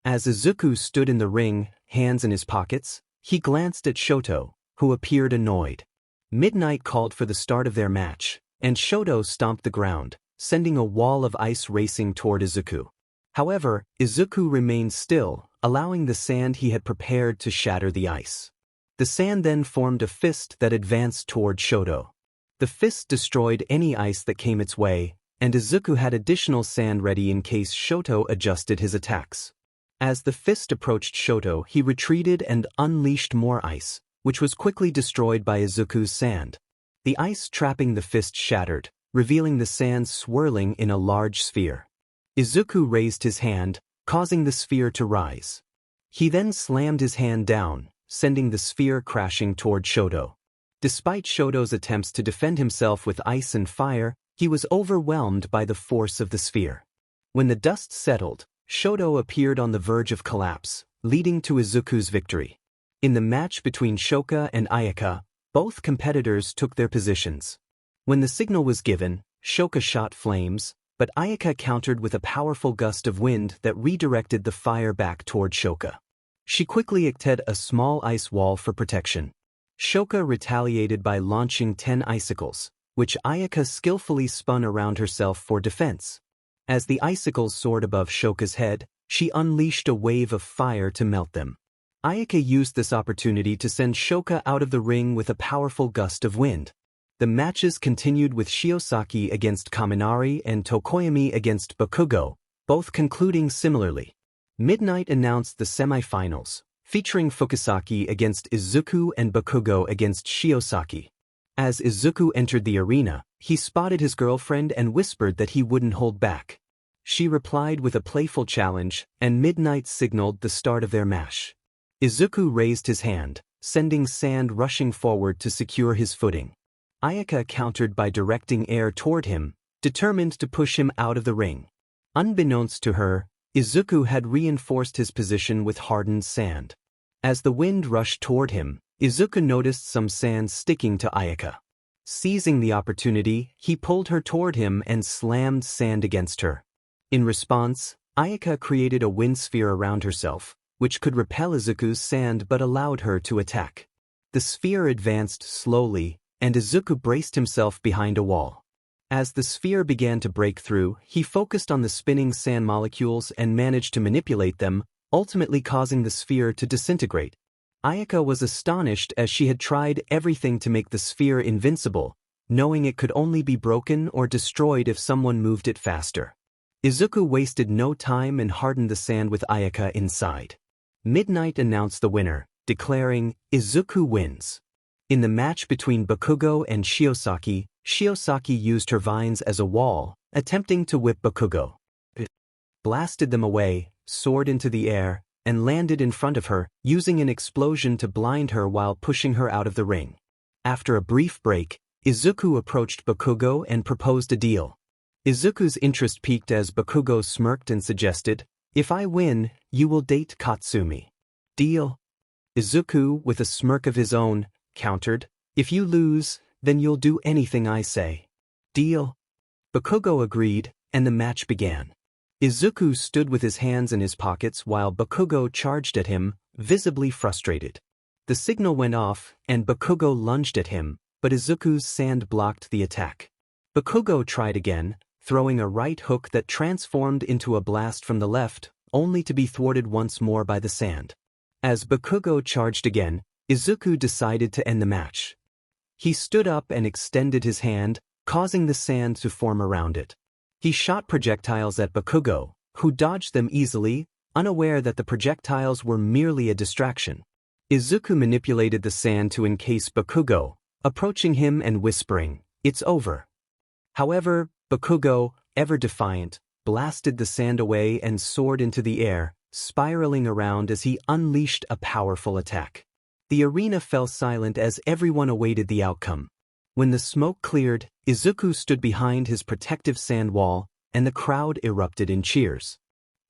As Izuku stood in the ring, hands in his pockets, he glanced at Shoto, who appeared annoyed. Midnight called for the start of their match, and Shoto stomped the ground, sending a wall of ice racing toward Izuku. However, Izuku remained still, allowing the sand he had prepared to shatter the ice. The sand then formed a fist that advanced toward Shoto. The fist destroyed any ice that came its way, and Izuku had additional sand ready in case Shoto adjusted his attacks. As the fist approached Shoto, he retreated and unleashed more ice, which was quickly destroyed by Izuku's sand. The ice trapping the fist shattered, revealing the sand swirling in a large sphere. Izuku raised his hand, causing the sphere to rise. He then slammed his hand down, sending the sphere crashing toward Shoto. Despite Shoto's attempts to defend himself with ice and fire, he was overwhelmed by the force of the sphere. When the dust settled, Shoto appeared on the verge of collapse, leading to Izuku's victory. In the match between Shoka and Aayaka, both competitors took their positions. When the signal was given, Shoka shot flames, but Aayaka countered with a powerful gust of wind that redirected the fire back toward Shoka. She quickly erected a small ice wall for protection. Shoka retaliated by launching 10 icicles, which Aayaka skillfully spun around herself for defense. As the icicles soared above Shoka's head, she unleashed a wave of fire to melt them. Aayaka used this opportunity to send Shoka out of the ring with a powerful gust of wind. The matches continued with Shiosaki against Kaminari and Tokoyami against Bakugo, both concluding similarly. Midnight announced the semi-finals, featuring Fukusaki against Izuku and Bakugo against Shiosaki. As Izuku entered the arena, he spotted his girlfriend and whispered that he wouldn't hold back. She replied with a playful challenge, and Midnight signaled the start of their match. Izuku raised his hand, sending sand rushing forward to secure his footing. Aayaka countered by directing air toward him, determined to push him out of the ring. Unbeknownst to her, Izuku had reinforced his position with hardened sand. As the wind rushed toward him, Izuku noticed some sand sticking to Aayaka. Seizing the opportunity, he pulled her toward him and slammed sand against her. In response, Aayaka created a wind sphere around herself, which could repel Izuku's sand but allowed her to attack. The sphere advanced slowly, and Izuku braced himself behind a wall. As the sphere began to break through, he focused on the spinning sand molecules and managed to manipulate them, ultimately causing the sphere to disintegrate. Aayaka was astonished as she had tried everything to make the sphere invincible, knowing it could only be broken or destroyed if someone moved it faster. Izuku wasted no time and hardened the sand with Aayaka inside. Midnight announced the winner, declaring, "Izuku wins." In the match between Bakugo and Shiosaki, Shiosaki used her vines as a wall, attempting to whip Bakugo. It blasted them away, soared into the air, and landed in front of her, using an explosion to blind her while pushing her out of the ring. After a brief break, Izuku approached Bakugo and proposed a deal. Izuku's interest peaked as Bakugo smirked and suggested, "If I win, you will date Katsumi." "Deal?" Izuku, with a smirk of his own, countered, "If you lose, then you'll do anything I say." "Deal?" Bakugo agreed, and the match began. Izuku stood with his hands in his pockets while Bakugo charged at him, visibly frustrated. The signal went off, and Bakugo lunged at him, but Izuku's sand blocked the attack. Bakugo tried again, throwing a right hook that transformed into a blast from the left, only to be thwarted once more by the sand. As Bakugo charged again, Izuku decided to end the match. He stood up and extended his hand, causing the sand to form around it. He shot projectiles at Bakugo, who dodged them easily, unaware that the projectiles were merely a distraction. Izuku manipulated the sand to encase Bakugo, approaching him and whispering, "It's over." However, Bakugo, ever defiant, blasted the sand away and soared into the air, spiraling around as he unleashed a powerful attack. The arena fell silent as everyone awaited the outcome. When the smoke cleared, Izuku stood behind his protective sand wall, and the crowd erupted in cheers.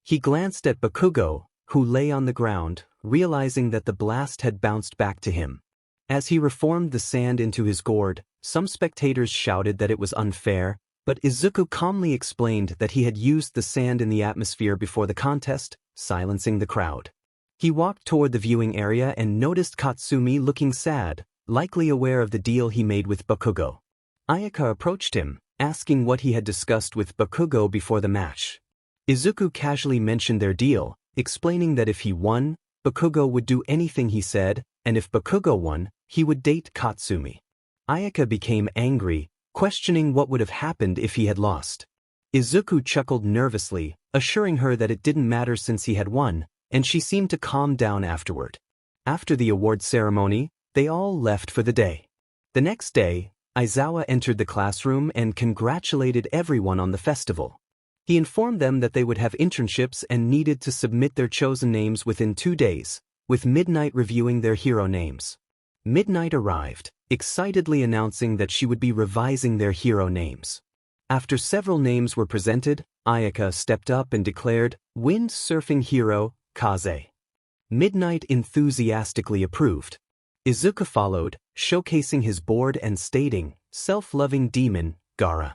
He glanced at Bakugo, who lay on the ground, realizing that the blast had bounced back to him. As he reformed the sand into his gourd, some spectators shouted that it was unfair, but Izuku calmly explained that he had used the sand in the atmosphere before the contest, silencing the crowd. He walked toward the viewing area and noticed Katsumi looking sad, likely aware of the deal he made with Bakugo. Aayaka approached him, asking what he had discussed with Bakugo before the match. Izuku casually mentioned their deal, explaining that if he won, Bakugo would do anything he said, and if Bakugo won, he would date Katsumi. Aayaka became angry, questioning what would have happened if he had lost. Izuku chuckled nervously, assuring her that it didn't matter since he had won, and she seemed to calm down afterward. After the award ceremony, they all left for the day. The next day, Aizawa entered the classroom and congratulated everyone on the festival. He informed them that they would have internships and needed to submit their chosen names within 2 days, with Midnight reviewing their hero names. Midnight arrived, excitedly announcing that she would be revising their hero names. After several names were presented, Aayaka stepped up and declared, "Windsurfing hero, Kaze." Midnight enthusiastically approved. Izuku followed, showcasing his board and stating, "Self-loving demon, Gaara."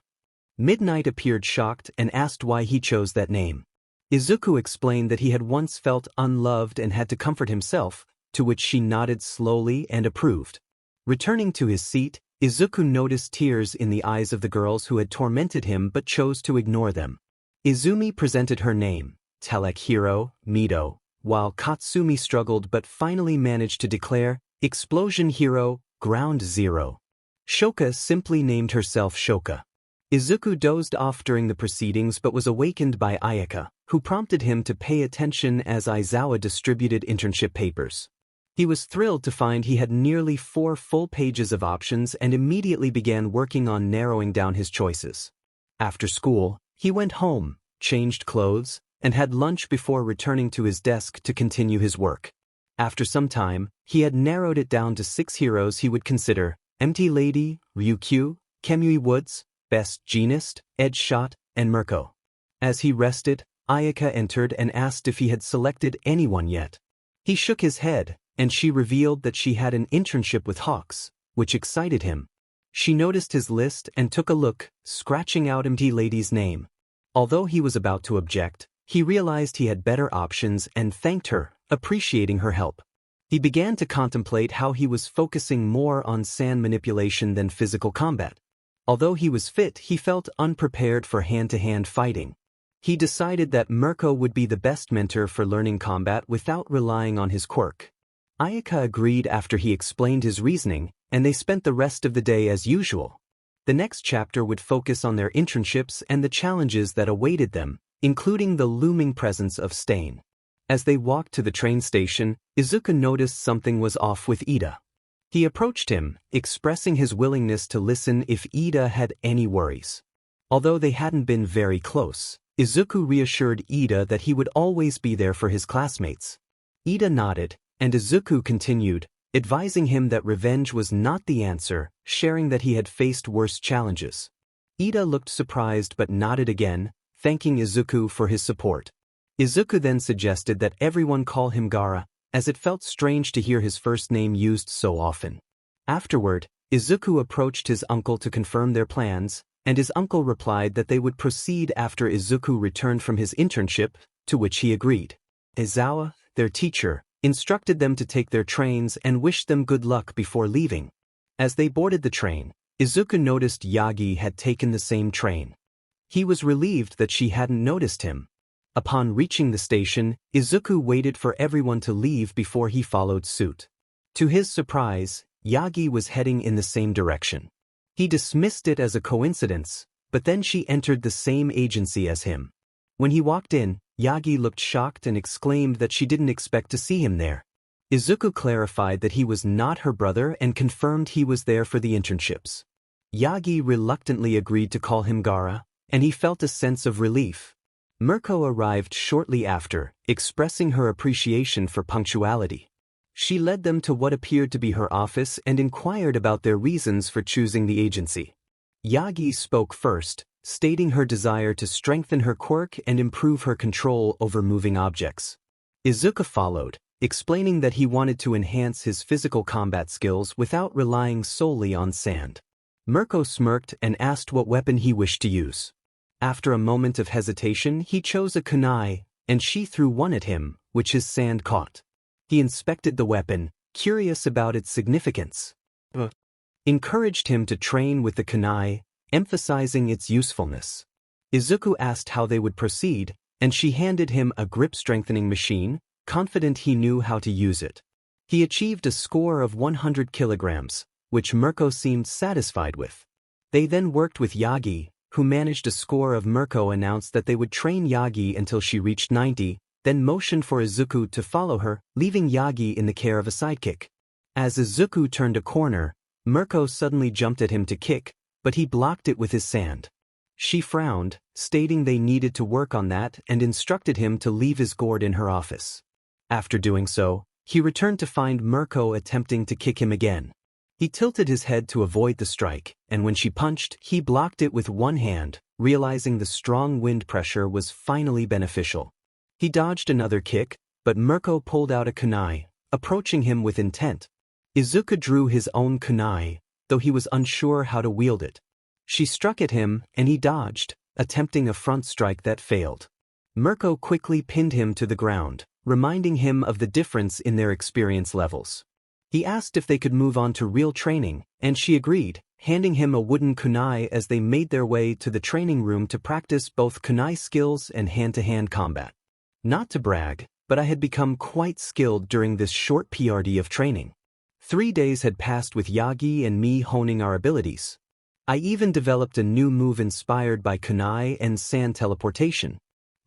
Midnight appeared shocked and asked why he chose that name. Izuku explained that he had once felt unloved and had to comfort himself, to which she nodded slowly and approved. Returning to his seat, Izuku noticed tears in the eyes of the girls who had tormented him but chose to ignore them. Izumi presented her name, Telek Hero, Mido, while Katsumi struggled but finally managed to declare, Explosion Hero, Ground Zero. Shoka simply named herself Shoka. Izuku dozed off during the proceedings but was awakened by Aayaka, who prompted him to pay attention as Aizawa distributed internship papers. He was thrilled to find he had nearly 4 full pages of options and immediately began working on narrowing down his choices. After school, he went home, changed clothes, and had lunch before returning to his desk to continue his work. After some time, he had narrowed it down to 6 heroes he would consider: Empty Lady, Ryukyu, Kemui Woods, Best Jeanist, Edge Shot, and Mirko. As he rested, Aayaka entered and asked if he had selected anyone yet. He shook his head, and she revealed that she had an internship with Hawks, which excited him. She noticed his list and took a look, scratching out Empty Lady's name. Although he was about to object, he realized he had better options and thanked her, appreciating her help. He began to contemplate how he was focusing more on sand manipulation than physical combat. Although he was fit, he felt unprepared for hand-to-hand fighting. He decided that Mirko would be the best mentor for learning combat without relying on his quirk. Aayaka agreed after he explained his reasoning, and they spent the rest of the day as usual. The next chapter would focus on their internships and the challenges that awaited them, including the looming presence of Stain. As they walked to the train station, Izuku noticed something was off with Ida. He approached him, expressing his willingness to listen if Ida had any worries. Although they hadn't been very close, Izuku reassured Ida that he would always be there for his classmates. Ida nodded, and Izuku continued, advising him that revenge was not the answer, sharing that he had faced worse challenges. Ida looked surprised but nodded again, thanking Izuku for his support. Izuku then suggested that everyone call him Gaara, as it felt strange to hear his first name used so often. Afterward, Izuku approached his uncle to confirm their plans, and his uncle replied that they would proceed after Izuku returned from his internship, to which he agreed. Izawa, their teacher, instructed them to take their trains and wished them good luck before leaving. As they boarded the train, Izuku noticed Yagi had taken the same train. He was relieved that she hadn't noticed him. Upon reaching the station, Izuku waited for everyone to leave before he followed suit. To his surprise, Yagi was heading in the same direction. He dismissed it as a coincidence, but then she entered the same agency as him. When he walked in, Yagi looked shocked and exclaimed that she didn't expect to see him there. Izuku clarified that he was not her brother and confirmed he was there for the internships. Yagi reluctantly agreed to call him Gaara, and he felt a sense of relief. Mirko arrived shortly after, expressing her appreciation for punctuality. She led them to what appeared to be her office and inquired about their reasons for choosing the agency. Yagi spoke first, stating her desire to strengthen her quirk and improve her control over moving objects. Izuku followed, explaining that he wanted to enhance his physical combat skills without relying solely on sand. Mirko smirked and asked what weapon he wished to use. After a moment of hesitation, he chose a kunai, and she threw one at him, which his sand caught. He inspected the weapon, curious about its significance. Encouraged him to train with the kunai, emphasizing its usefulness. Izuku asked how they would proceed, and she handed him a grip-strengthening machine, confident he knew how to use it. He achieved a score of 100 kilograms, which Mirko seemed satisfied with. They then worked with Yagi, who managed a score of. Mirko announced that they would train Yagi until she reached 90, then motioned for Izuku to follow her, leaving Yagi in the care of a sidekick. As Izuku turned a corner, Mirko suddenly jumped at him to kick, but he blocked it with his sand. She frowned, stating they needed to work on that and instructed him to leave his gourd in her office. After doing so, he returned to find Mirko attempting to kick him again. He tilted his head to avoid the strike, and when she punched, he blocked it with one hand, realizing the strong wind pressure was finally beneficial. He dodged another kick, but Mirko pulled out a kunai, approaching him with intent. Izuku drew his own kunai, though he was unsure how to wield it. She struck at him, and he dodged, attempting a front strike that failed. Mirko quickly pinned him to the ground, reminding him of the difference in their experience levels. He asked if they could move on to real training, and she agreed, handing him a wooden kunai as they made their way to the training room to practice both kunai skills and hand-to-hand combat. Not to brag, but I had become quite skilled during this short PRD of training. 3 days had passed with Yagi and me honing our abilities. I even developed a new move inspired by kunai and sand teleportation.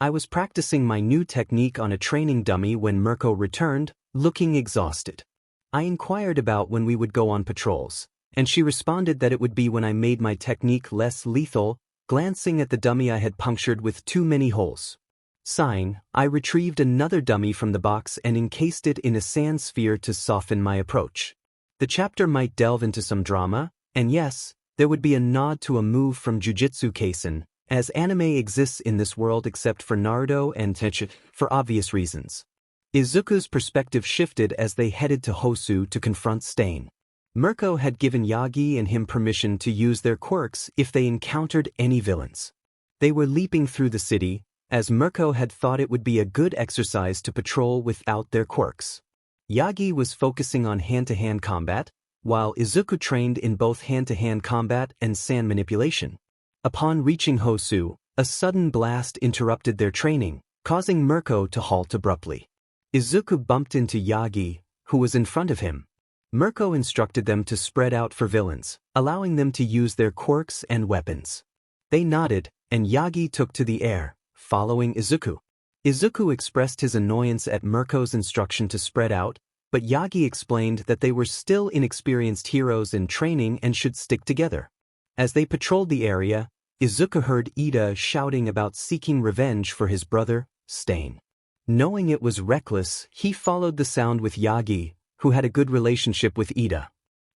I was practicing my new technique on a training dummy when Mirko returned, looking exhausted. I inquired about when we would go on patrols, and she responded that it would be when I made my technique less lethal, glancing at the dummy I had punctured with too many holes. Sighing, I retrieved another dummy from the box and encased it in a sand sphere to soften my approach. The chapter might delve into some drama, and yes, there would be a nod to a move from Jujutsu Kaisen, as anime exists in this world except for Naruto and Internship, for obvious reasons. Izuku's perspective shifted as they headed to Hosu to confront Stain. Mirko had given Yagi and him permission to use their quirks if they encountered any villains. They were leaping through the city, as Mirko had thought it would be a good exercise to patrol without their quirks. Yagi was focusing on hand-to-hand combat, while Izuku trained in both hand-to-hand combat and sand manipulation. Upon reaching Hosu, a sudden blast interrupted their training, causing Mirko to halt abruptly. Izuku bumped into Yagi, who was in front of him. Mirko instructed them to spread out for villains, allowing them to use their quirks and weapons. They nodded, and Yagi took to the air, following Izuku. Izuku expressed his annoyance at Mirko's instruction to spread out, but Yagi explained that they were still inexperienced heroes in training and should stick together. As they patrolled the area, Izuku heard Ida shouting about seeking revenge for his brother, Stain. Knowing it was reckless, he followed the sound with Yagi, who had a good relationship with Ida.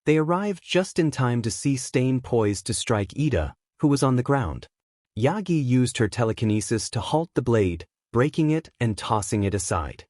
They arrived just in time to see Stain poised to strike Ida, who was on the ground. Yagi used her telekinesis to halt the blade, breaking it and tossing it aside.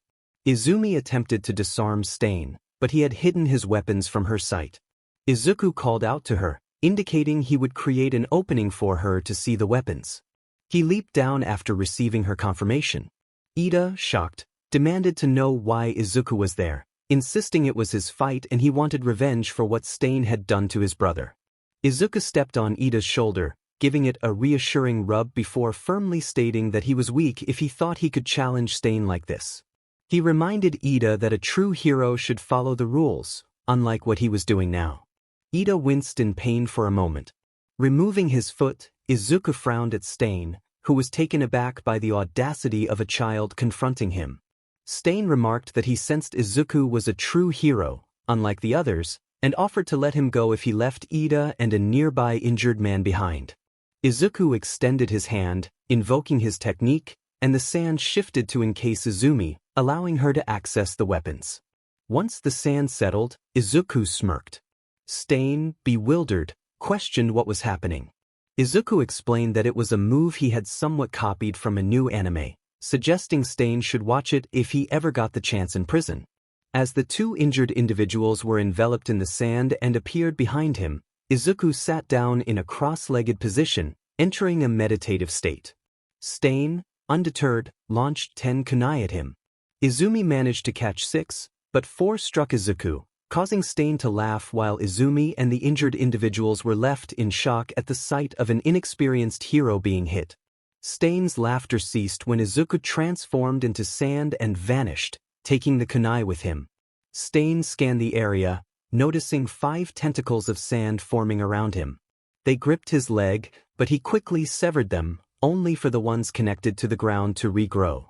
Izumi attempted to disarm Stain, but he had hidden his weapons from her sight. Izuku called out to her, indicating he would create an opening for her to see the weapons. He leaped down after receiving her confirmation. Ida, shocked, demanded to know why Izuku was there, insisting it was his fight and he wanted revenge for what Stain had done to his brother. Izuku stepped on Ida's shoulder, giving it a reassuring rub before firmly stating that he was weak if he thought he could challenge Stain like this. He reminded Ida that a true hero should follow the rules, unlike what he was doing now. Ida winced in pain for a moment. Removing his foot, Izuku frowned at Stain, who was taken aback by the audacity of a child confronting him. Stain remarked that he sensed Izuku was a true hero, unlike the others, and offered to let him go if he left Ida and a nearby injured man behind. Izuku extended his hand, invoking his technique, and the sand shifted to encase Izumi, allowing her to access the weapons. Once the sand settled, Izuku smirked. Stain, bewildered, questioned what was happening. Izuku explained that it was a move he had somewhat copied from a new anime, suggesting Stain should watch it if he ever got the chance in prison. As the two injured individuals were enveloped in the sand and appeared behind him, Izuku sat down in a cross-legged position, entering a meditative state. Stain, undeterred, launched 10 kunai at him. Izumi managed to catch 6, but 4 struck Izuku, causing Stain to laugh while Izumi and the injured individuals were left in shock at the sight of an inexperienced hero being hit. Stain's laughter ceased when Izuku transformed into sand and vanished, taking the kunai with him. Stain scanned the area, noticing 5 tentacles of sand forming around him. They gripped his leg, but he quickly severed them, only for the ones connected to the ground to regrow.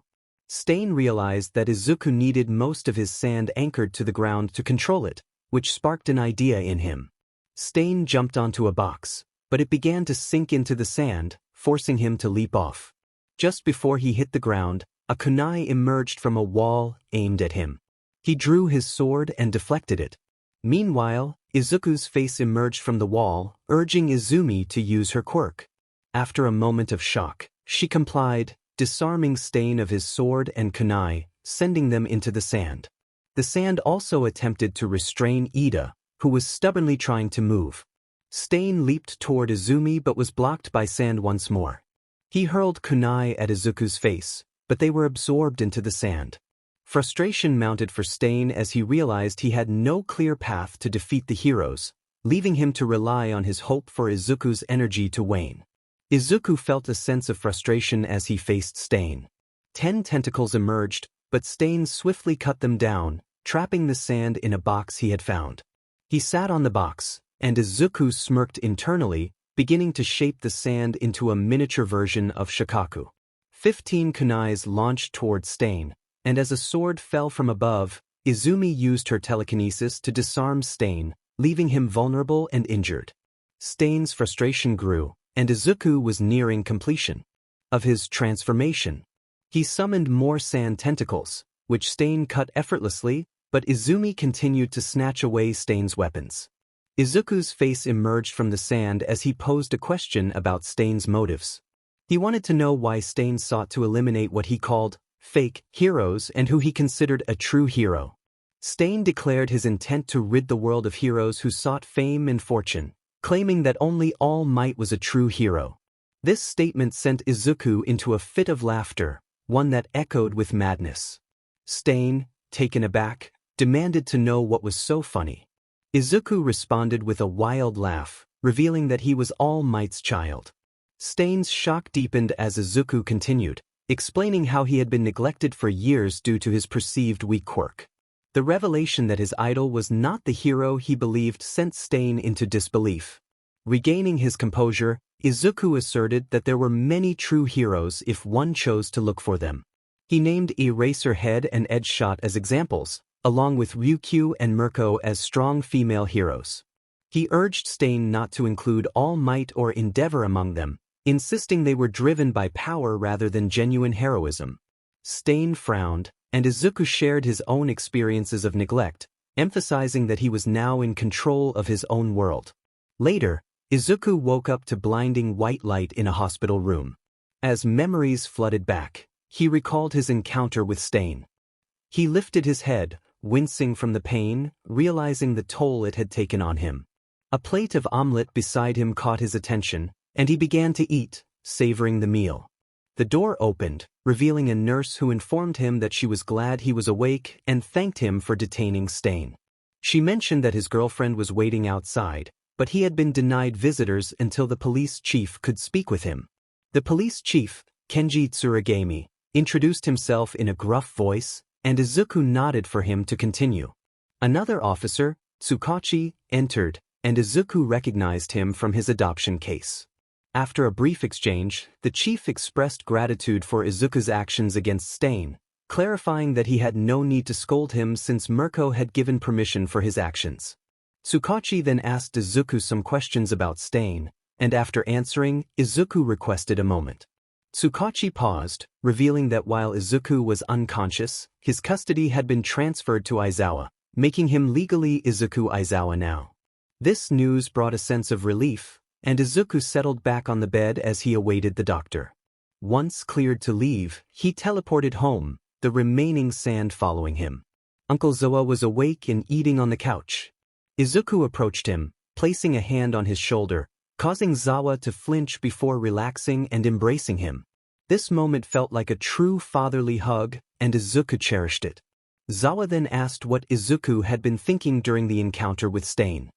Stain realized that Izuku needed most of his sand anchored to the ground to control it, which sparked an idea in him. Stain jumped onto a box, but it began to sink into the sand, forcing him to leap off. Just before he hit the ground, a kunai emerged from a wall, aimed at him. He drew his sword and deflected it. Meanwhile, Izuku's face emerged from the wall, urging Izumi to use her quirk. After a moment of shock, she complied, disarming Stain of his sword and kunai, sending them into the sand. The sand also attempted to restrain Ida, who was stubbornly trying to move. Stain leaped toward Izumi but was blocked by sand once more. He hurled kunai at Izuku's face, but they were absorbed into the sand. Frustration mounted for Stain as he realized he had no clear path to defeat the heroes, leaving him to rely on his hope for Izuku's energy to wane. Izuku felt a sense of frustration as he faced Stain. 10 tentacles emerged, but Stain swiftly cut them down, trapping the sand in a box he had found. He sat on the box, and Izuku smirked internally, beginning to shape the sand into a miniature version of Shikaku. 15 kunais launched toward Stain, and as a sword fell from above, Izumi used her telekinesis to disarm Stain, leaving him vulnerable and injured. Stain's frustration grew, and Izuku was nearing completion of his transformation. He summoned more sand tentacles, which Stain cut effortlessly, but Izumi continued to snatch away Stain's weapons. Izuku's face emerged from the sand as he posed a question about Stain's motives. He wanted to know why Stain sought to eliminate what he called fake heroes and who he considered a true hero. Stain declared his intent to rid the world of heroes who sought fame and fortune, claiming that only All Might was a true hero. This statement sent Izuku into a fit of laughter, one that echoed with madness. Stain, taken aback, demanded to know what was so funny. Izuku responded with a wild laugh, revealing that he was All Might's child. Stain's shock deepened as Izuku continued, explaining how he had been neglected for years due to his perceived weak quirk. The revelation that his idol was not the hero he believed sent Stain into disbelief. Regaining his composure, Izuku asserted that there were many true heroes if one chose to look for them. He named Eraserhead and Edgeshot as examples, along with Ryukyu and Mirko as strong female heroes. He urged Stain not to include All Might or Endeavor among them, insisting they were driven by power rather than genuine heroism. Stain frowned, and Izuku shared his own experiences of neglect, emphasizing that he was now in control of his own world. Later, Izuku woke up to blinding white light in a hospital room. As memories flooded back, he recalled his encounter with Stain. He lifted his head, wincing from the pain, realizing the toll it had taken on him. A plate of omelette beside him caught his attention, and he began to eat, savoring the meal. The door opened, revealing a nurse who informed him that she was glad he was awake and thanked him for detaining Stain. She mentioned that his girlfriend was waiting outside, but he had been denied visitors until the police chief could speak with him. The police chief, Kenji Tsuragami, introduced himself in a gruff voice, and Izuku nodded for him to continue. Another officer, Tsukachi, entered, and Izuku recognized him from his adoption case. After a brief exchange, the chief expressed gratitude for Izuku's actions against Stain, clarifying that he had no need to scold him since Mirko had given permission for his actions. Tsukachi then asked Izuku some questions about Stain, and after answering, Izuku requested a moment. Tsukachi paused, revealing that while Izuku was unconscious, his custody had been transferred to Aizawa, making him legally Izuku Aizawa now. This news brought a sense of relief, and Izuku settled back on the bed as he awaited the doctor. Once cleared to leave, he teleported home, the remaining sand following him. Uncle Zoa was awake and eating on the couch. Izuku approached him, placing a hand on his shoulder, causing Zawa to flinch before relaxing and embracing him. This moment felt like a true fatherly hug, and Izuku cherished it. Zawa then asked what Izuku had been thinking during the encounter with Stain.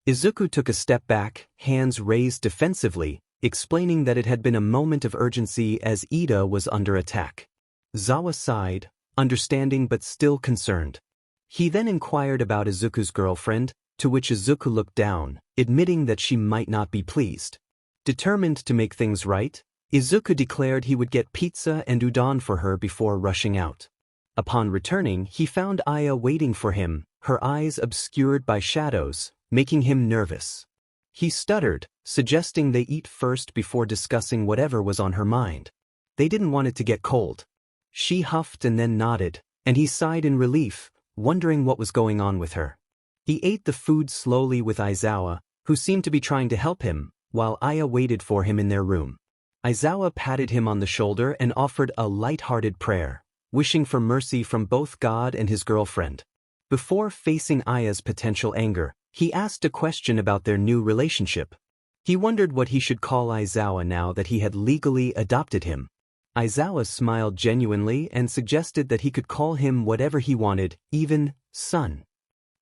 Izuku took a step back, hands raised defensively, explaining that it had been a moment of urgency as Ida was under attack. Zawa sighed, understanding but still concerned. He then inquired about Izuku's girlfriend, to which Izuku looked down, admitting that she might not be pleased. Determined to make things right, Izuku declared he would get pizza and udon for her before rushing out. Upon returning, he found Aya waiting for him, her eyes obscured by shadows, making him nervous. He stuttered, suggesting they eat first before discussing whatever was on her mind. They didn't want it to get cold. She huffed and then nodded, and he sighed in relief, wondering what was going on with her. He ate the food slowly with Aizawa, who seemed to be trying to help him, while Aya waited for him in their room. Aizawa patted him on the shoulder and offered a light-hearted prayer, wishing for mercy from both God and his girlfriend. Before facing Aya's potential anger, he asked a question about their new relationship. He wondered what he should call Aizawa now that he had legally adopted him. Aizawa smiled genuinely and suggested that he could call him whatever he wanted, even son.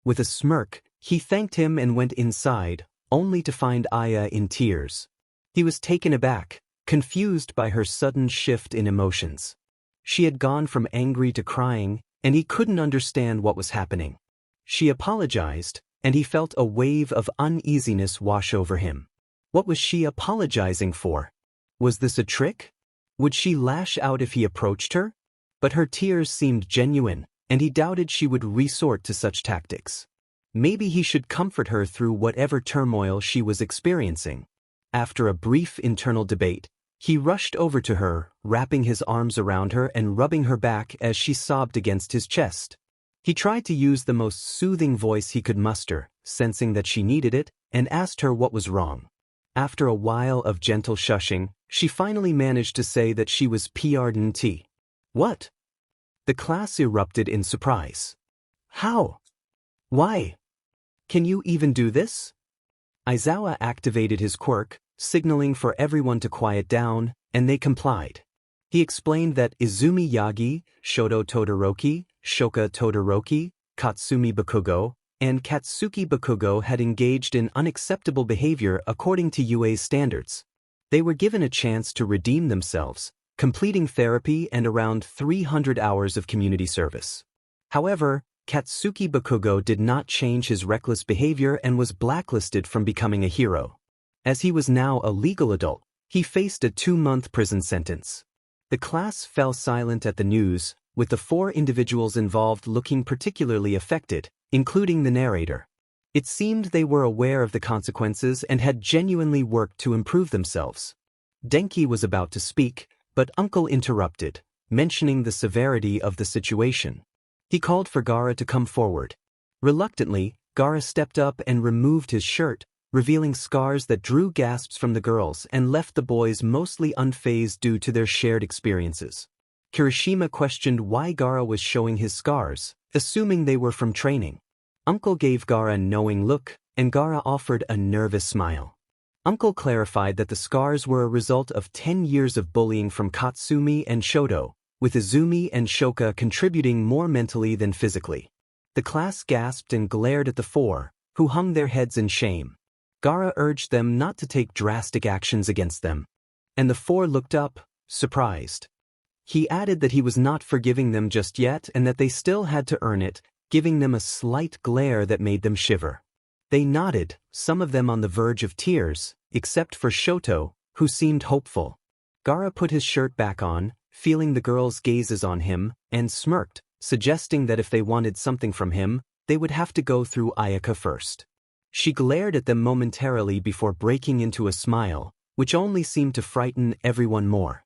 With a smirk, he thanked him and went inside, only to find Aya in tears. He was taken aback, confused by her sudden shift in emotions. She had gone from angry to crying, and he couldn't understand what was happening. She apologized, and he felt a wave of uneasiness wash over him. What was she apologizing for? Was this a trick? Would she lash out if he approached her? But her tears seemed genuine, and he doubted she would resort to such tactics. Maybe he should comfort her through whatever turmoil she was experiencing. After a brief internal debate, he rushed over to her, wrapping his arms around her and rubbing her back as she sobbed against his chest. He tried to use the most soothing voice he could muster, sensing that she needed it, and asked her what was wrong. After a while of gentle shushing, she finally managed to say that she was PRNT. What? The class erupted in surprise. How? Why? Can you even do this? Aizawa activated his quirk, signaling for everyone to quiet down, and they complied. He explained that Izumi Yagi, Shoto Todoroki, Shoka Todoroki, Katsumi Bakugo, and Katsuki Bakugo had engaged in unacceptable behavior according to UA's standards. They were given a chance to redeem themselves, completing therapy and around 300 hours of community service. However, Katsuki Bakugo did not change his reckless behavior and was blacklisted from becoming a hero. As he was now a legal adult, he faced a 2-month prison sentence. The class fell silent at the news, with the 4 individuals involved looking particularly affected, including the narrator. It seemed they were aware of the consequences and had genuinely worked to improve themselves. Denki was about to speak, but Uncle interrupted, mentioning the severity of the situation. He called for Gaara to come forward. Reluctantly, Gaara stepped up and removed his shirt, revealing scars that drew gasps from the girls and left the boys mostly unfazed due to their shared experiences. Kirishima questioned why Gaara was showing his scars, assuming they were from training. Uncle gave Gaara a knowing look, and Gaara offered a nervous smile. Uncle clarified that the scars were a result of 10 years of bullying from Katsumi and Shoto, with Izumi and Shoka contributing more mentally than physically. The class gasped and glared at the 4, who hung their heads in shame. Gaara urged them not to take drastic actions against them. And the 4 looked up, surprised. He added that he was not forgiving them just yet and that they still had to earn it, giving them a slight glare that made them shiver. They nodded, some of them on the verge of tears, except for Shoto, who seemed hopeful. Gaara put his shirt back on, feeling the girls' gazes on him, and smirked, suggesting that if they wanted something from him, they would have to go through Aayaka first. She glared at them momentarily before breaking into a smile, which only seemed to frighten everyone more.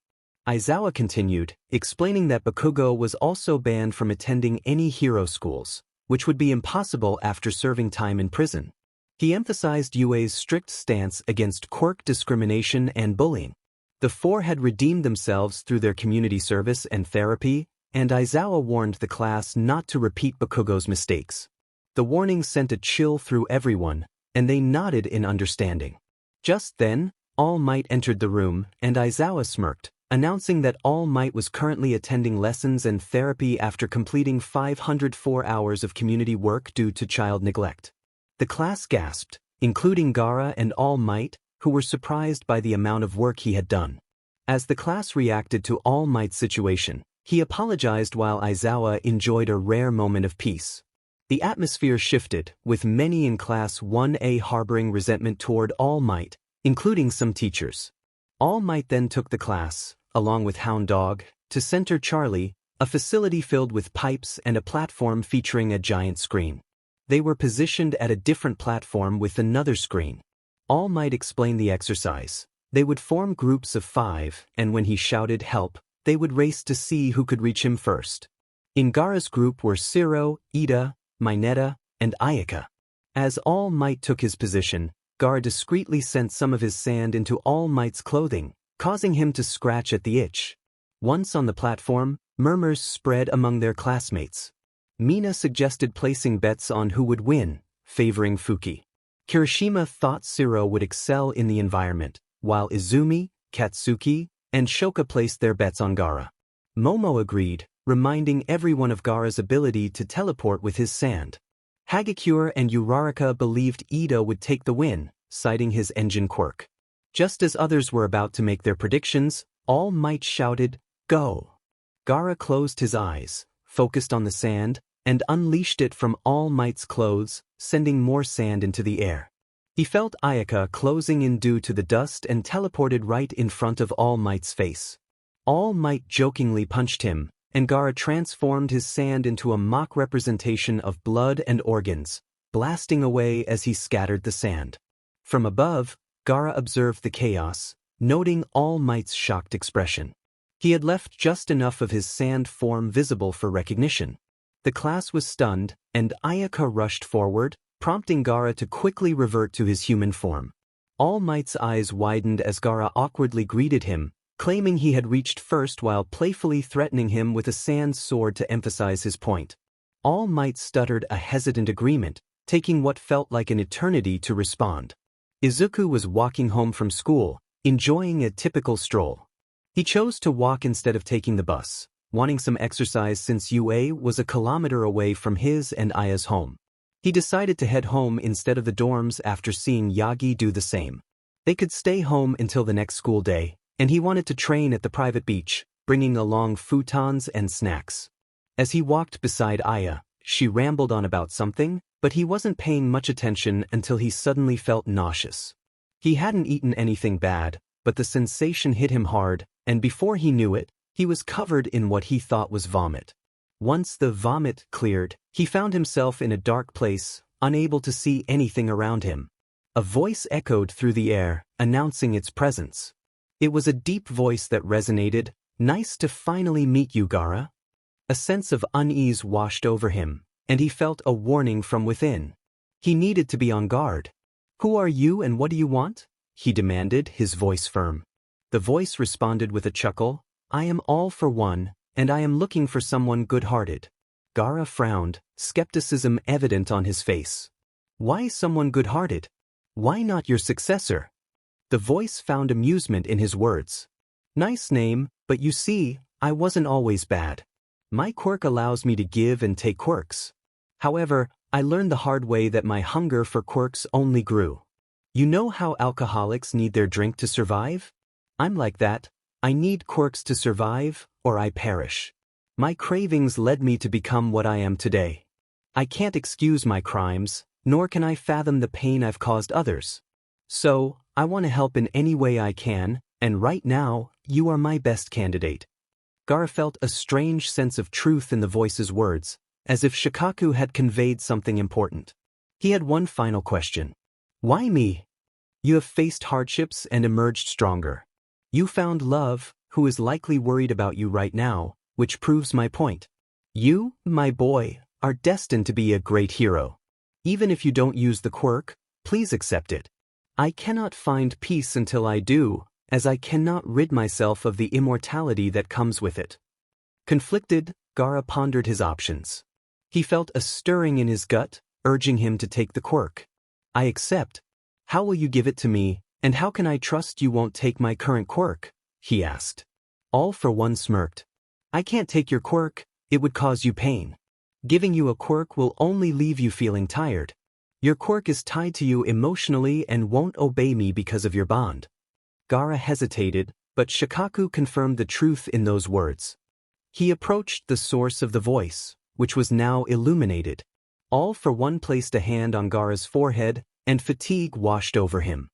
Aizawa continued, explaining that Bakugo was also banned from attending any hero schools, which would be impossible after serving time in prison. He emphasized Yue's strict stance against quirk discrimination and bullying. The 4 had redeemed themselves through their community service and therapy, and Aizawa warned the class not to repeat Bakugo's mistakes. The warning sent a chill through everyone, and they nodded in understanding. Just then, All Might entered the room, and Aizawa smirked, announcing that All Might was currently attending lessons and therapy after completing 504 hours of community work due to child neglect. The class gasped, including Gaara and All Might, who were surprised by the amount of work he had done. As the class reacted to All Might's situation, he apologized while Aizawa enjoyed a rare moment of peace. The atmosphere shifted, with many in Class 1A harboring resentment toward All Might, including some teachers. All Might then took the class, along with Hound Dog, to Center Charlie, a facility filled with pipes and a platform featuring a giant screen. They were positioned at a different platform with another screen. All Might explained the exercise. They would form groups of 5, and when he shouted help, they would race to see who could reach him first. In Gaara's group were Shiro, Ida, Mineta, and Aayaka. As All Might took his position, Gaara discreetly sent some of his sand into All Might's clothing, causing him to scratch at the itch. Once on the platform, murmurs spread among their classmates. Mina suggested placing bets on who would win, favoring Fuki. Kirishima thought Shiro would excel in the environment, while Izumi, Katsuki, and Shoka placed their bets on Gaara. Momo agreed, reminding everyone of Gaara's ability to teleport with his sand. Hagakure and Uraraka believed Ida would take the win, citing his engine quirk. Just as others were about to make their predictions, All Might shouted, "Go!" Gaara closed his eyes, focused on the sand, and unleashed it from All Might's clothes, sending more sand into the air. He felt Aayaka closing in due to the dust and teleported right in front of All Might's face. All Might jokingly punched him, and Gaara transformed his sand into a mock representation of blood and organs, blasting away as he scattered the sand. From above, Gaara observed the chaos, noting All Might's shocked expression. He had left just enough of his sand form visible for recognition. The class was stunned, and Aayaka rushed forward, prompting Gaara to quickly revert to his human form. All Might's eyes widened as Gaara awkwardly greeted him, claiming he had reached first while playfully threatening him with a sand sword to emphasize his point. All Might stuttered a hesitant agreement, taking what felt like an eternity to respond. Izuku was walking home from school, enjoying a typical stroll. He chose to walk instead of taking the bus, wanting some exercise since UA was a kilometer away from his and Aya's home. He decided to head home instead of the dorms after seeing Yagi do the same. They could stay home until the next school day, and he wanted to train at the private beach, bringing along futons and snacks. As he walked beside Aya, She rambled on about something, but he wasn't paying much attention until he suddenly felt nauseous. He hadn't eaten anything bad, but the sensation hit him hard, and before he knew it, he was covered in what he thought was vomit. Once the vomit cleared, he found himself in a dark place, unable to see anything around him. A voice echoed through the air, announcing its presence. It was a deep voice that resonated, "Nice to finally meet you, Gaara." A sense of unease washed over him, and he felt a warning from within. He needed to be on guard. "Who are you and what do you want?" he demanded, his voice firm. The voice responded with a chuckle, "I am all for one, and I am looking for someone good-hearted." Gaara frowned, skepticism evident on his face. "Why someone good-hearted? Why not your successor?" The voice found amusement in his words. "Nice name, but you see, I wasn't always bad. My quirk allows me to give and take quirks. However, I learned the hard way that my hunger for quirks only grew. You know how alcoholics need their drink to survive? I'm like that. I need quirks to survive, or I perish. My cravings led me to become what I am today. I can't excuse my crimes, nor can I fathom the pain I've caused others. So, I want to help in any way I can, and right now, you are my best candidate." Gaara felt a strange sense of truth in the voice's words, as if Shikaku had conveyed something important. He had one final question. "Why me? You have faced hardships and emerged stronger. You found love, who is likely worried about you right now, which proves my point. You, my boy, are destined to be a great hero. Even if you don't use the quirk, please accept it. I cannot find peace until I do, as I cannot rid myself of the immortality that comes with it." Conflicted, Gaara pondered his options. He felt a stirring in his gut, urging him to take the quirk. "I accept. How will you give it to me, and how can I trust you won't take my current quirk?" he asked. All for One smirked. "I can't take your quirk, it would cause you pain. Giving you a quirk will only leave you feeling tired. Your quirk is tied to you emotionally and won't obey me because of your bond." Gaara hesitated, but Shikaku confirmed the truth in those words. He approached the source of the voice, which was now illuminated. All for One placed a hand on Gaara's forehead, and fatigue washed over him.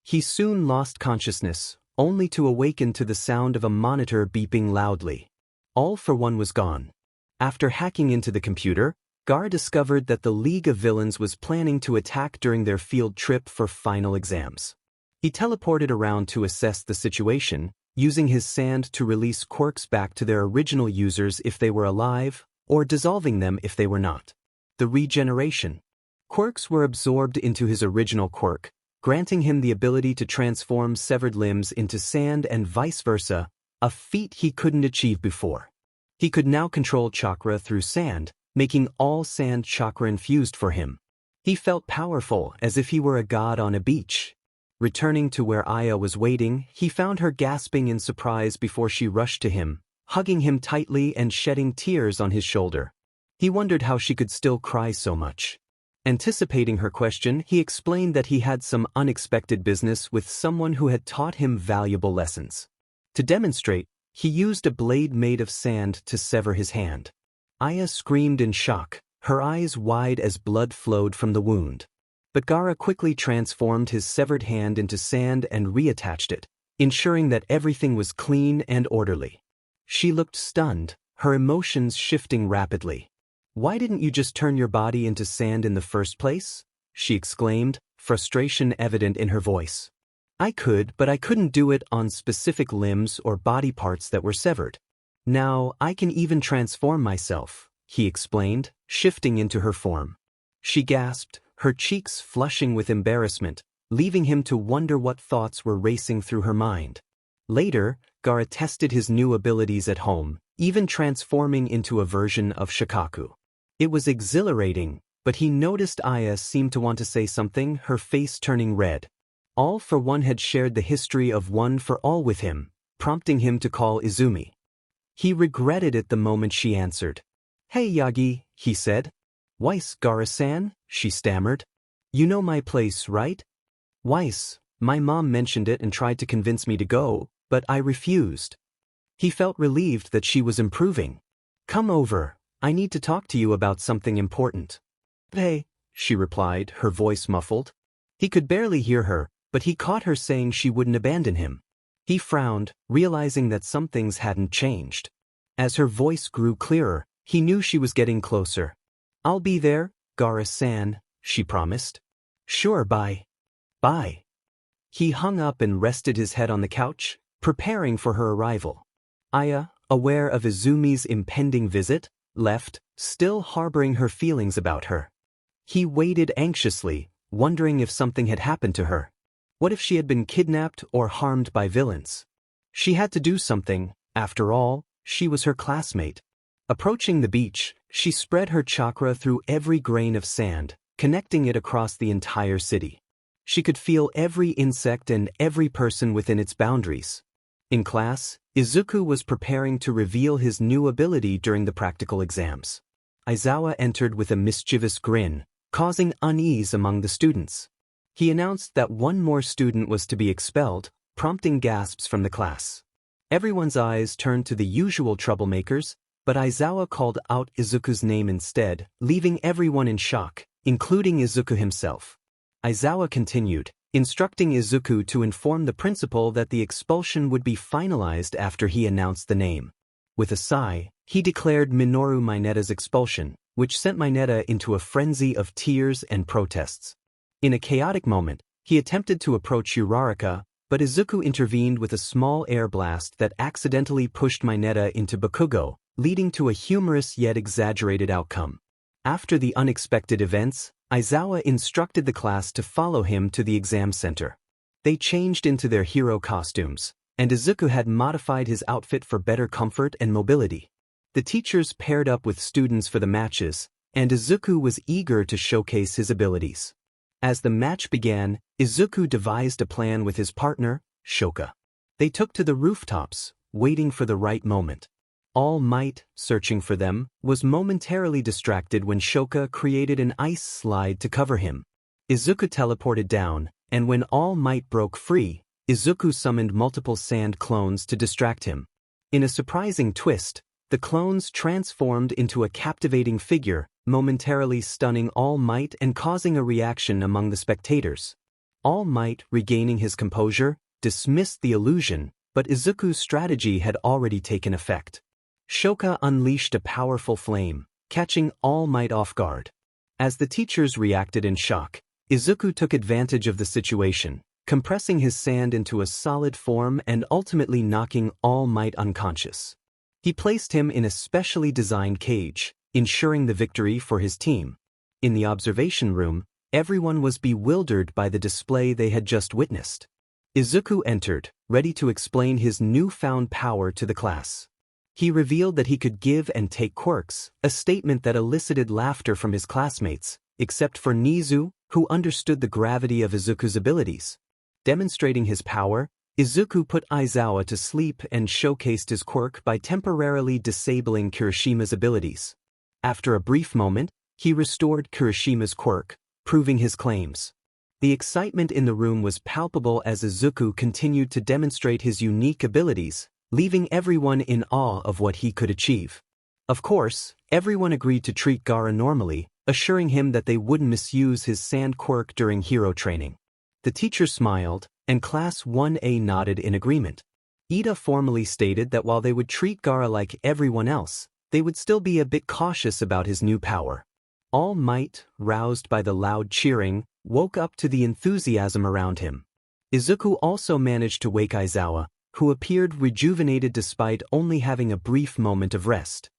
He soon lost consciousness, only to awaken to the sound of a monitor beeping loudly. All for One was gone. After hacking into the computer, Gaara discovered that the League of Villains was planning to attack during their field trip for final exams. He teleported around to assess the situation, using his sand to release quirks back to their original users if they were alive, or dissolving them if they were not. The regeneration. Quirks were absorbed into his original quirk, granting him the ability to transform severed limbs into sand and vice versa, a feat he couldn't achieve before. He could now control chakra through sand, making all sand chakra infused for him. He felt powerful, as if he were a god on a beach. Returning to where Aayaka was waiting, he found her gasping in surprise before she rushed to him, hugging him tightly and shedding tears on his shoulder. He wondered how she could still cry so much. Anticipating her question, he explained that he had some unexpected business with someone who had taught him valuable lessons. To demonstrate, he used a blade made of sand to sever his hand. Aayaka screamed in shock, her eyes wide as blood flowed from the wound. But Gaara quickly transformed his severed hand into sand and reattached it, ensuring that everything was clean and orderly. She looked stunned, her emotions shifting rapidly. "Why didn't you just turn your body into sand in the first place?" she exclaimed, frustration evident in her voice. "I could, but I couldn't do it on specific limbs or body parts that were severed. Now, I can even transform myself," he explained, shifting into her form. She gasped, her cheeks flushing with embarrassment, leaving him to wonder what thoughts were racing through her mind. Later, Gaara tested his new abilities at home, even transforming into a version of Shikaku. It was exhilarating, but he noticed Aayaka seemed to want to say something, her face turning red. All for One had shared the history of One for All with him, prompting him to call Izumi. He regretted it the moment she answered. "Hey Yagi," he said. "Weiss, Gaara-san," she stammered. "You know my place, right?" "Weiss, my mom mentioned it and tried to convince me to go, but I refused." He felt relieved that she was improving. "Come over, I need to talk to you about something important. Hey, she replied, her voice muffled. He could barely hear her, but he caught her saying she wouldn't abandon him. He frowned, realizing that some things hadn't changed. As her voice grew clearer, he knew she was getting closer. I'll be there, Gaara-san, she promised. Sure, bye. Bye. He hung up and rested his head on the couch, preparing for her arrival. Aya, aware of Izumi's impending visit, left, still harboring her feelings about her. He waited anxiously, wondering if something had happened to her. What if she had been kidnapped or harmed by villains? She had to do something, after all, she was her classmate. Approaching the beach, she spread her chakra through every grain of sand, connecting it across the entire city. She could feel every insect and every person within its boundaries. In class, Izuku was preparing to reveal his new ability during the practical exams. Aizawa entered with a mischievous grin, causing unease among the students. He announced that one more student was to be expelled, prompting gasps from the class. Everyone's eyes turned to the usual troublemakers, but Aizawa called out Izuku's name instead, leaving everyone in shock, including Izuku himself. Aizawa continued, instructing Izuku to inform the principal that the expulsion would be finalized after he announced the name. With a sigh, he declared Minoru Mineta's expulsion, which sent Mineta into a frenzy of tears and protests. In a chaotic moment, he attempted to approach Uraraka, but Izuku intervened with a small air blast that accidentally pushed Mineta into Bakugo, leading to a humorous yet exaggerated outcome. After the unexpected events, Aizawa instructed the class to follow him to the exam center. They changed into their hero costumes, and Izuku had modified his outfit for better comfort and mobility. The teachers paired up with students for the matches, and Izuku was eager to showcase his abilities. As the match began, Izuku devised a plan with his partner, Shoka. They took to the rooftops, waiting for the right moment. All Might, searching for them, was momentarily distracted when Shoka created an ice slide to cover him. Izuku teleported down, and when All Might broke free, Izuku summoned multiple sand clones to distract him. In a surprising twist, the clones transformed into a captivating figure, momentarily stunning All Might and causing a reaction among the spectators. All Might, regaining his composure, dismissed the illusion, but Izuku's strategy had already taken effect. Shoka unleashed a powerful flame, catching All Might off guard. As the teachers reacted in shock, Izuku took advantage of the situation, compressing his sand into a solid form and ultimately knocking All Might unconscious. He placed him in a specially designed cage, ensuring the victory for his team. In the observation room, everyone was bewildered by the display they had just witnessed. Izuku entered, ready to explain his newfound power to the class. He revealed that he could give and take quirks, a statement that elicited laughter from his classmates, except for Nizu, who understood the gravity of Izuku's abilities. Demonstrating his power, Izuku put Aizawa to sleep and showcased his quirk by temporarily disabling Kirishima's abilities. After a brief moment, he restored Kirishima's quirk, proving his claims. The excitement in the room was palpable as Izuku continued to demonstrate his unique abilities, leaving everyone in awe of what he could achieve. Of course, everyone agreed to treat Gaara normally, assuring him that they wouldn't misuse his sand quirk during hero training. The teacher smiled, and Class 1A nodded in agreement. Ida formally stated that while they would treat Gaara like everyone else, they would still be a bit cautious about his new power. All Might, roused by the loud cheering, woke up to the enthusiasm around him. Izuku also managed to wake Aizawa, who appeared rejuvenated despite only having a brief moment of rest.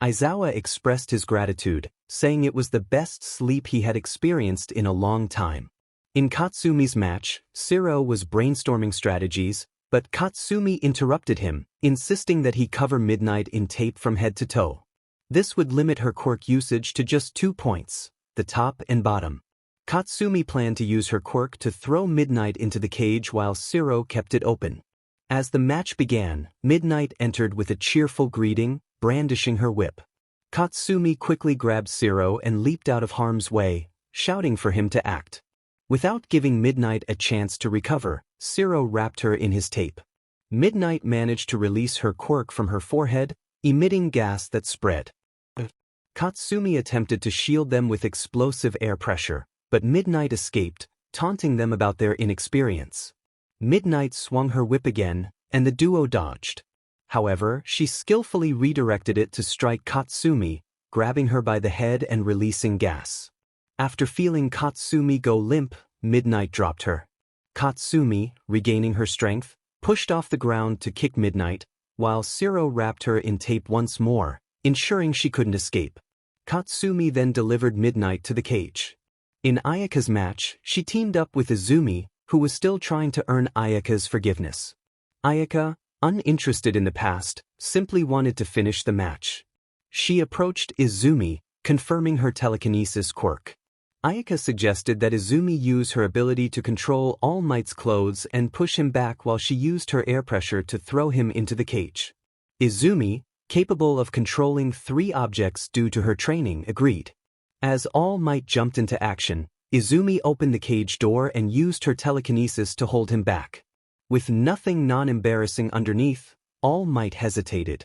Aizawa expressed his gratitude, saying it was the best sleep he had experienced in a long time. In Katsumi's match, Shiro was brainstorming strategies, but Katsumi interrupted him, insisting that he cover Midnight in tape from head to toe. This would limit her quirk usage to just 2 points, the top and bottom. Katsumi planned to use her quirk to throw Midnight into the cage while Shiro kept it open. As the match began, Midnight entered with a cheerful greeting, brandishing her whip. Katsumi quickly grabbed Shiro and leaped out of harm's way, shouting for him to act. Without giving Midnight a chance to recover, Shiro wrapped her in his tape. Midnight managed to release her quirk from her forehead, emitting gas that spread. Katsumi attempted to shield them with explosive air pressure, but Midnight escaped, taunting them about their inexperience. Midnight swung her whip again, and the duo dodged. However, she skillfully redirected it to strike Katsumi, grabbing her by the head and releasing gas. After feeling Katsumi go limp, Midnight dropped her. Katsumi, regaining her strength, pushed off the ground to kick Midnight, while Shiro wrapped her in tape once more, ensuring she couldn't escape. Katsumi then delivered Midnight to the cage. In Ayaka's match, she teamed up with Izumi, who was still trying to earn Ayaka's forgiveness. Aayaka, uninterested in the past, simply wanted to finish the match. She approached Izumi, confirming her telekinesis quirk. Aayaka suggested that Izumi use her ability to control All Might's clothes and push him back while she used her air pressure to throw him into the cage. Izumi, capable of controlling 3 objects due to her training, agreed. As All Might jumped into action, Izumi opened the cage door and used her telekinesis to hold him back. With nothing non-embarrassing underneath, All Might hesitated.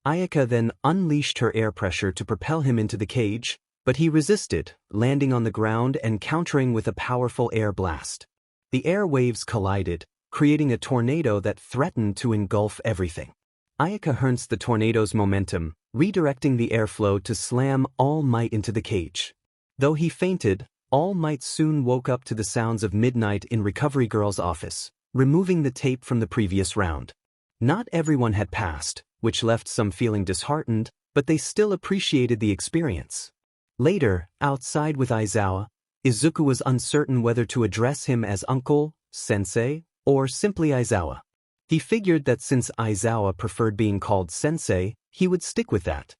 Aayaka then unleashed her air pressure to propel him into the cage, but he resisted, landing on the ground and countering with a powerful air blast. The air waves collided, creating a tornado that threatened to engulf everything. Aayaka harnessed the tornado's momentum, redirecting the airflow to slam All Might into the cage. Though he fainted, All Might soon woke up to the sounds of Midnight in Recovery Girl's office, removing the tape from the previous round. Not everyone had passed, which left some feeling disheartened, but they still appreciated the experience. Later, outside with Aizawa, Izuku was uncertain whether to address him as uncle, sensei, or simply Aizawa. He figured that since Aizawa preferred being called sensei, he would stick with that.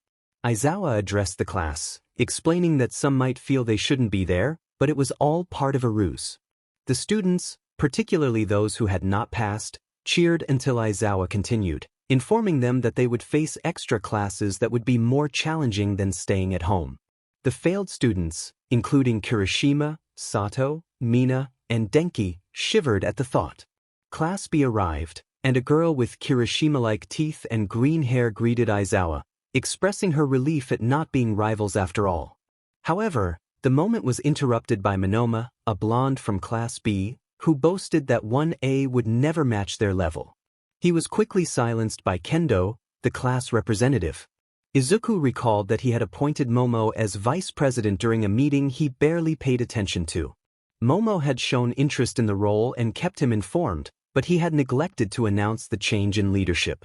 Aizawa addressed the class, explaining that some might feel they shouldn't be there, but it was all part of a ruse. The students, particularly those who had not passed, cheered until Aizawa continued, informing them that they would face extra classes that would be more challenging than staying at home. The failed students, including Kirishima, Sato, Mina, and Denki, shivered at the thought. Class B arrived, and a girl with Kirishima-like teeth and green hair greeted Aizawa, expressing her relief at not being rivals after all. However, the moment was interrupted by Monoma, a blonde from Class B, who boasted that 1A would never match their level. He was quickly silenced by Kendo, the class representative. Izuku recalled that he had appointed Momo as vice president during a meeting he barely paid attention to. Momo had shown interest in the role and kept him informed, but he had neglected to announce the change in leadership.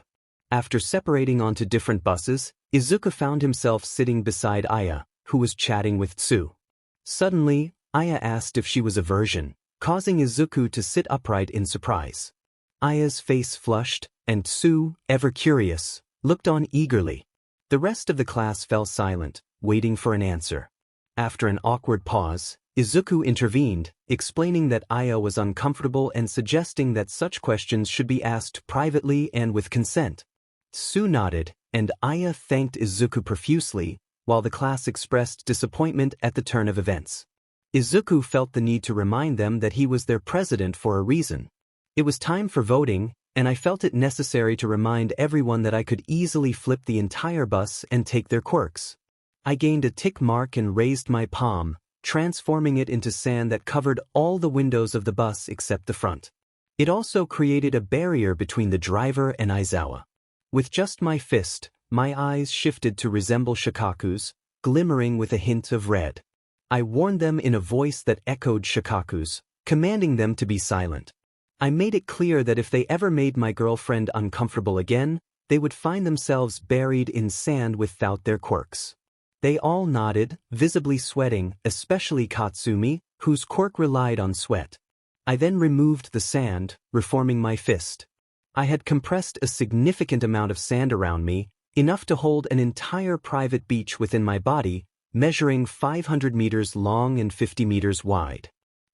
After separating onto different buses, Izuku found himself sitting beside Aya, who was chatting with Tsu. Suddenly, Aya asked if she was a virgin, causing Izuku to sit upright in surprise. Aya's face flushed, and Tsu, ever curious, looked on eagerly. The rest of the class fell silent, waiting for an answer. After an awkward pause, Izuku intervened, explaining that Aya was uncomfortable and suggesting that such questions should be asked privately and with consent. Tsu nodded, and Aya thanked Izuku profusely, while the class expressed disappointment at the turn of events. Izuku felt the need to remind them that he was their president for a reason. It was time for voting, and I felt it necessary to remind everyone that I could easily flip the entire bus and take their quirks. I gained a tick mark and raised my palm, transforming it into sand that covered all the windows of the bus except the front. It also created a barrier between the driver and Aizawa. With just my fist, my eyes shifted to resemble Shikaku's, glimmering with a hint of red. I warned them in a voice that echoed Shikaku's, commanding them to be silent. I made it clear that if they ever made my girlfriend uncomfortable again, they would find themselves buried in sand without their quirks. They all nodded, visibly sweating, especially Katsumi, whose quirk relied on sweat. I then removed the sand, reforming my fist. I had compressed a significant amount of sand around me, enough to hold an entire private beach within my body, measuring 500 meters long and 50 meters wide.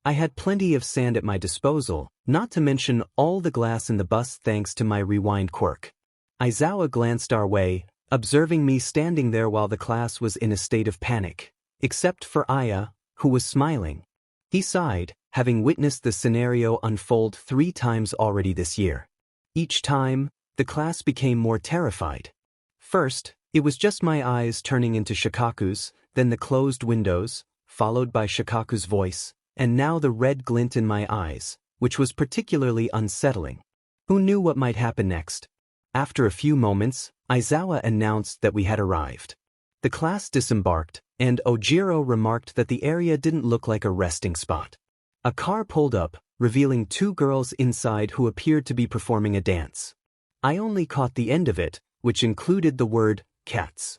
I had plenty of sand at my disposal, not to mention all the glass in the bus thanks to my rewind quirk. Aizawa glanced our way, observing me standing there while the class was in a state of panic, except for Aya, who was smiling. He sighed, having witnessed the scenario unfold 3 times already this year. Each time, the class became more terrified. First, It was just my eyes turning into Shikaku's, then the closed windows, followed by Shikaku's voice, and now the red glint in my eyes, which was particularly unsettling. Who knew what might happen next? After a few moments, Aizawa announced that we had arrived. The class disembarked, and Ojiro remarked that the area didn't look like a resting spot. A car pulled up, revealing two girls inside who appeared to be performing a dance. I only caught the end of it, which included the word, cats.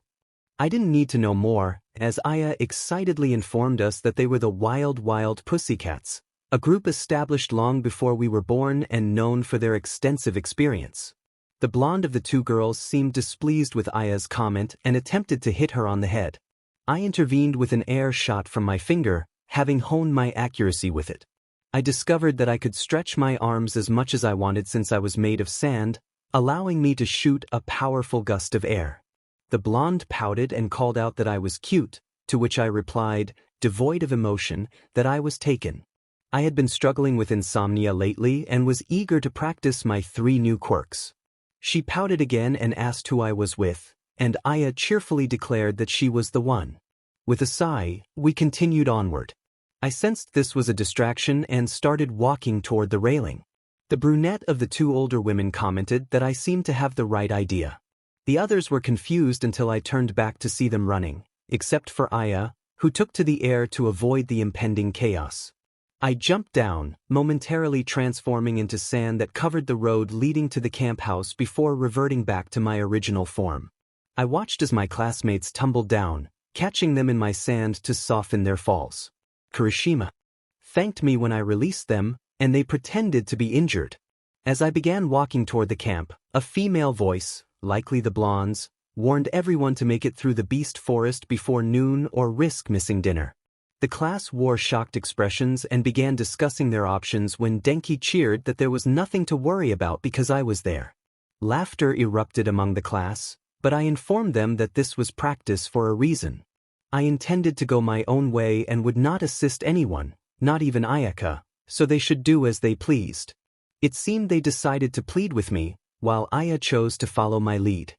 I didn't need to know more, as Aya excitedly informed us that they were the Wild Wild Pussycats, a group established long before we were born and known for their extensive experience. The blonde of the two girls seemed displeased with Aya's comment and attempted to hit her on the head. I intervened with an air shot from my finger, having honed my accuracy with it. I discovered that I could stretch my arms as much as I wanted since I was made of sand, allowing me to shoot a powerful gust of air. The blonde pouted and called out that I was cute, to which I replied, devoid of emotion, that I was taken. I had been struggling with insomnia lately and was eager to practice my 3 new quirks. She pouted again and asked who I was with, and Aya cheerfully declared that she was the one. With a sigh, we continued onward. I sensed this was a distraction and started walking toward the railing. The brunette of the 2 older women commented that I seemed to have the right idea. The others were confused until I turned back to see them running, except for Aya, who took to the air to avoid the impending chaos. I jumped down, momentarily transforming into sand that covered the road leading to the camp house before reverting back to my original form. I watched as my classmates tumbled down, catching them in my sand to soften their falls. Kirishima thanked me when I released them, and they pretended to be injured. As I began walking toward the camp, a female voice, likely the blondes, warned everyone to make it through the beast forest before noon or risk missing dinner. The class wore shocked expressions and began discussing their options when Denki cheered that there was nothing to worry about because I was there. Laughter erupted among the class, but I informed them that this was practice for a reason. I intended to go my own way and would not assist anyone, not even Aayaka, so they should do as they pleased. It seemed they decided to plead with me, while Aya chose to follow my lead.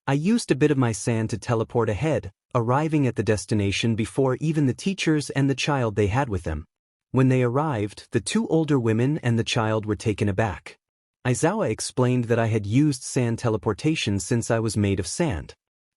I used a bit of my sand to teleport ahead, arriving at the destination before even the teachers and the child they had with them. When they arrived, the 2 older women and the child were taken aback. Aizawa explained that I had used sand teleportation since I was made of sand.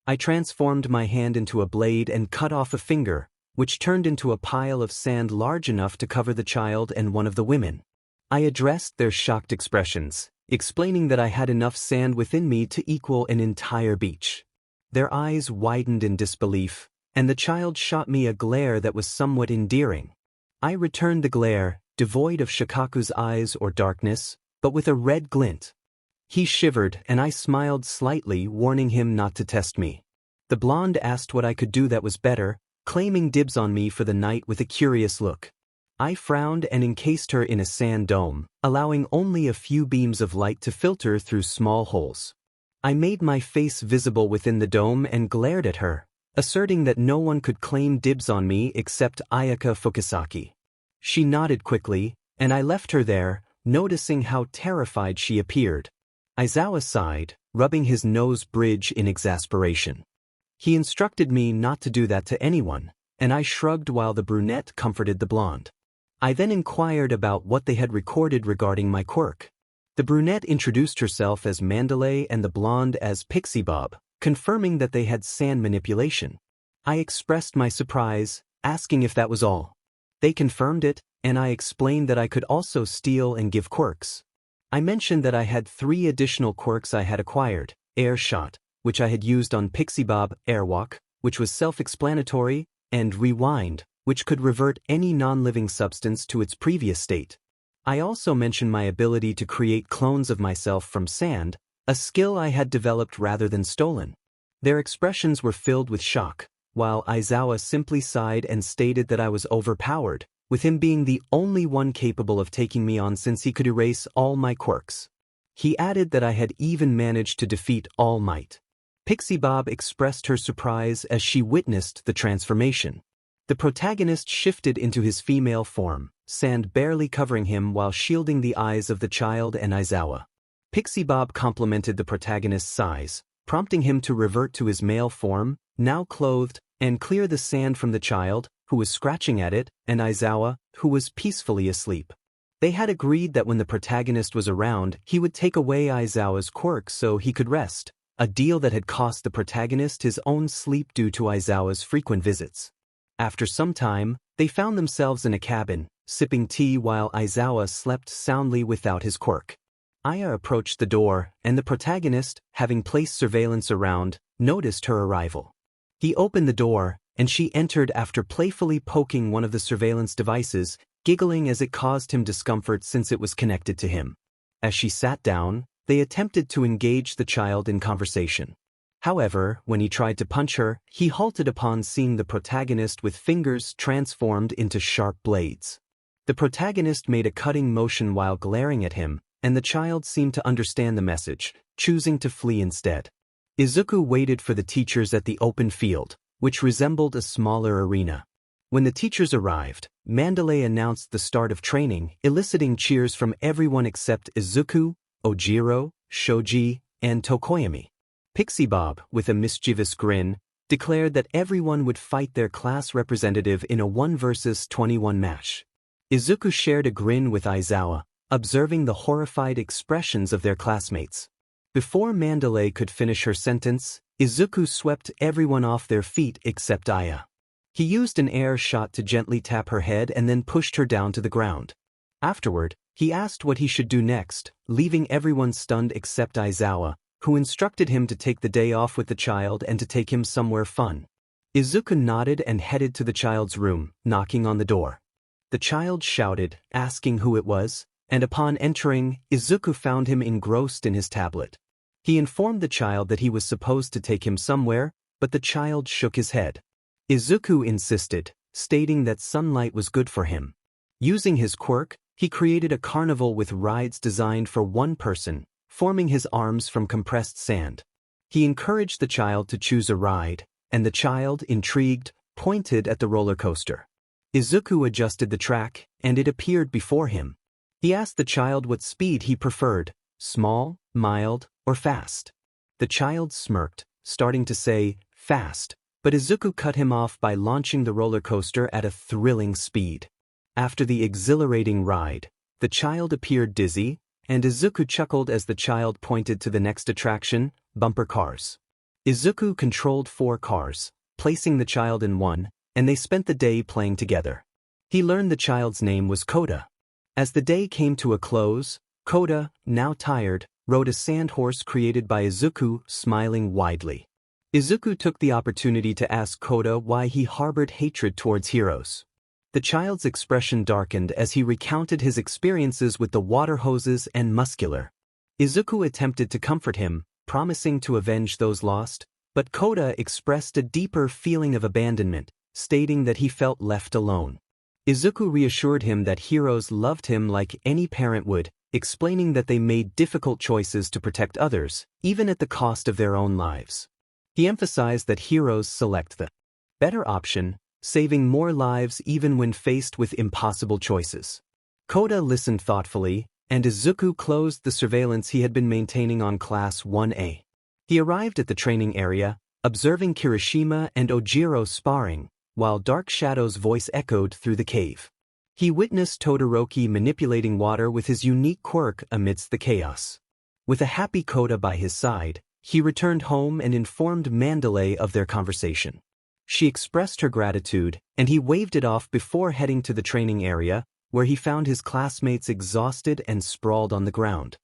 I transformed my hand into a blade and cut off a finger, which turned into a pile of sand large enough to cover the child and one of the women. I addressed their shocked expressions, explaining that I had enough sand within me to equal an entire beach. Their eyes widened in disbelief, and the child shot me a glare that was somewhat endearing. I returned the glare, devoid of Shikaku's eyes or darkness, but with a red glint. He shivered and I smiled slightly, warning him not to test me. The blonde asked what I could do that was better, claiming dibs on me for the night with a curious look. I frowned and encased her in a sand dome, allowing only a few beams of light to filter through small holes. I made my face visible within the dome and glared at her, asserting that no one could claim dibs on me except Aayaka Fukasaki. She nodded quickly, and I left her there, noticing how terrified she appeared. Aizawa sighed, rubbing his nose bridge in exasperation. He instructed me not to do that to anyone, and I shrugged while the brunette comforted the blonde. I then inquired about what they had recorded regarding my quirk. The brunette introduced herself as Mandalay and the blonde as Pixie Bob, confirming that they had sand manipulation. I expressed my surprise, asking if that was all. They confirmed it, and I explained that I could also steal and give quirks. I mentioned that I had 3 additional quirks I had acquired: Air Shot, which I had used on Pixie Bob; Airwalk, which was self-explanatory; and Rewind, which could revert any non-living substance to its previous state. I also mentioned my ability to create clones of myself from sand, a skill I had developed rather than stolen. Their expressions were filled with shock, while Aizawa simply sighed and stated that I was overpowered, with him being the only one capable of taking me on since he could erase all my quirks. He added that I had even managed to defeat All Might. Pixie Bob expressed her surprise as she witnessed the transformation. The protagonist shifted into his female form, sand barely covering him while shielding the eyes of the child and Aizawa. Pixie Bob complimented the protagonist's size, prompting him to revert to his male form, now clothed, and clear the sand from the child, who was scratching at it, and Aizawa, who was peacefully asleep. They had agreed that when the protagonist was around, he would take away Aizawa's quirk so he could rest, a deal that had cost the protagonist his own sleep due to Aizawa's frequent visits. After some time, they found themselves in a cabin, sipping tea while Aizawa slept soundly without his quirk. Aya approached the door, and the protagonist, having placed surveillance around, noticed her arrival. He opened the door, and she entered after playfully poking one of the surveillance devices, giggling as it caused him discomfort since it was connected to him. As she sat down, they attempted to engage the child in conversation. However, when he tried to punch her, he halted upon seeing the protagonist with fingers transformed into sharp blades. The protagonist made a cutting motion while glaring at him, and the child seemed to understand the message, choosing to flee instead. Izuku waited for the teachers at the open field, which resembled a smaller arena. When the teachers arrived, Mandalay announced the start of training, eliciting cheers from everyone except Izuku, Ojiro, Shoji, and Tokoyami. Pixie Bob, with a mischievous grin, declared that everyone would fight their class representative in a 1 versus 21 match. Izuku shared a grin with Aizawa, observing the horrified expressions of their classmates. Before Mandalay could finish her sentence, Izuku swept everyone off their feet except Aya. He used an air shot to gently tap her head and then pushed her down to the ground. Afterward, he asked what he should do next, leaving everyone stunned except Aizawa, who instructed him to take the day off with the child and to take him somewhere fun. Izuku nodded and headed to the child's room, knocking on the door. The child shouted, asking who it was, and upon entering, Izuku found him engrossed in his tablet. He informed the child that he was supposed to take him somewhere, but the child shook his head. Izuku insisted, stating that sunlight was good for him. Using his quirk, he created a carnival with rides designed for one person, forming his arms from compressed sand. He encouraged the child to choose a ride, and the child, intrigued, pointed at the roller coaster. Izuku adjusted the track, and it appeared before him. He asked the child what speed he preferred, small, mild, or fast. The child smirked, starting to say, fast, but Izuku cut him off by launching the roller coaster at a thrilling speed. After the exhilarating ride, the child appeared dizzy, and Izuku chuckled as the child pointed to the next attraction, bumper cars. Izuku controlled 4 cars, placing the child in one, and they spent the day playing together. He learned the child's name was Koda. As the day came to a close, Koda, now tired, rode a sand horse created by Izuku, smiling widely. Izuku took the opportunity to ask Koda why he harbored hatred towards heroes. The child's expression darkened as he recounted his experiences with the water hoses and muscular. Izuku attempted to comfort him, promising to avenge those lost, but Koda expressed a deeper feeling of abandonment, stating that he felt left alone. Izuku reassured him that heroes loved him like any parent would, explaining that they made difficult choices to protect others, even at the cost of their own lives. He emphasized that heroes select the better option, saving more lives even when faced with impossible choices. Koda listened thoughtfully, and Izuku closed the surveillance he had been maintaining on Class 1A. He arrived at the training area, observing Kirishima and Ojiro sparring, while Dark Shadow's voice echoed through the cave. He witnessed Todoroki manipulating water with his unique quirk amidst the chaos. With a happy Koda by his side, he returned home and informed Mandalay of their conversation. She expressed her gratitude, and he waved it off before heading to the training area, where he found his classmates exhausted and sprawled on the ground.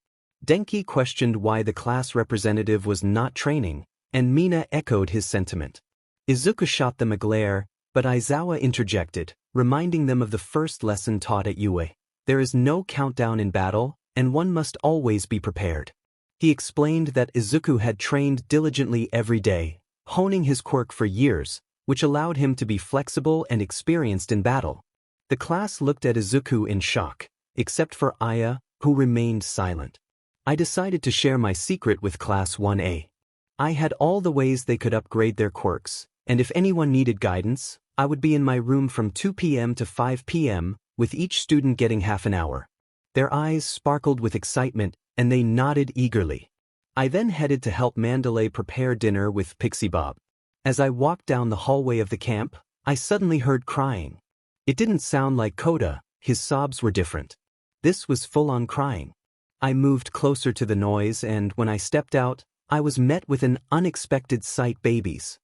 Denki questioned why the class representative was not training, and Mina echoed his sentiment. Izuku shot them a glare, but Aizawa interjected, reminding them of the first lesson taught at UA. There is no countdown in battle, and one must always be prepared. He explained that Izuku had trained diligently every day, honing his quirk for years, which allowed him to be flexible and experienced in battle. The class looked at Izuku in shock, except for Aya, who remained silent. I decided to share my secret with Class 1A. I had all the ways they could upgrade their quirks, and if anyone needed guidance, I would be in my room from 2 p.m. to 5 p.m., with each student getting half an hour. Their eyes sparkled with excitement, and they nodded eagerly. I then headed to help Mandalay prepare dinner with Pixie Bob. As I walked down the hallway of the camp, I suddenly heard crying. It didn't sound like Koda, his sobs were different. This was full-on crying. I moved closer to the noise and when I stepped out, I was met with an unexpected sight: babies.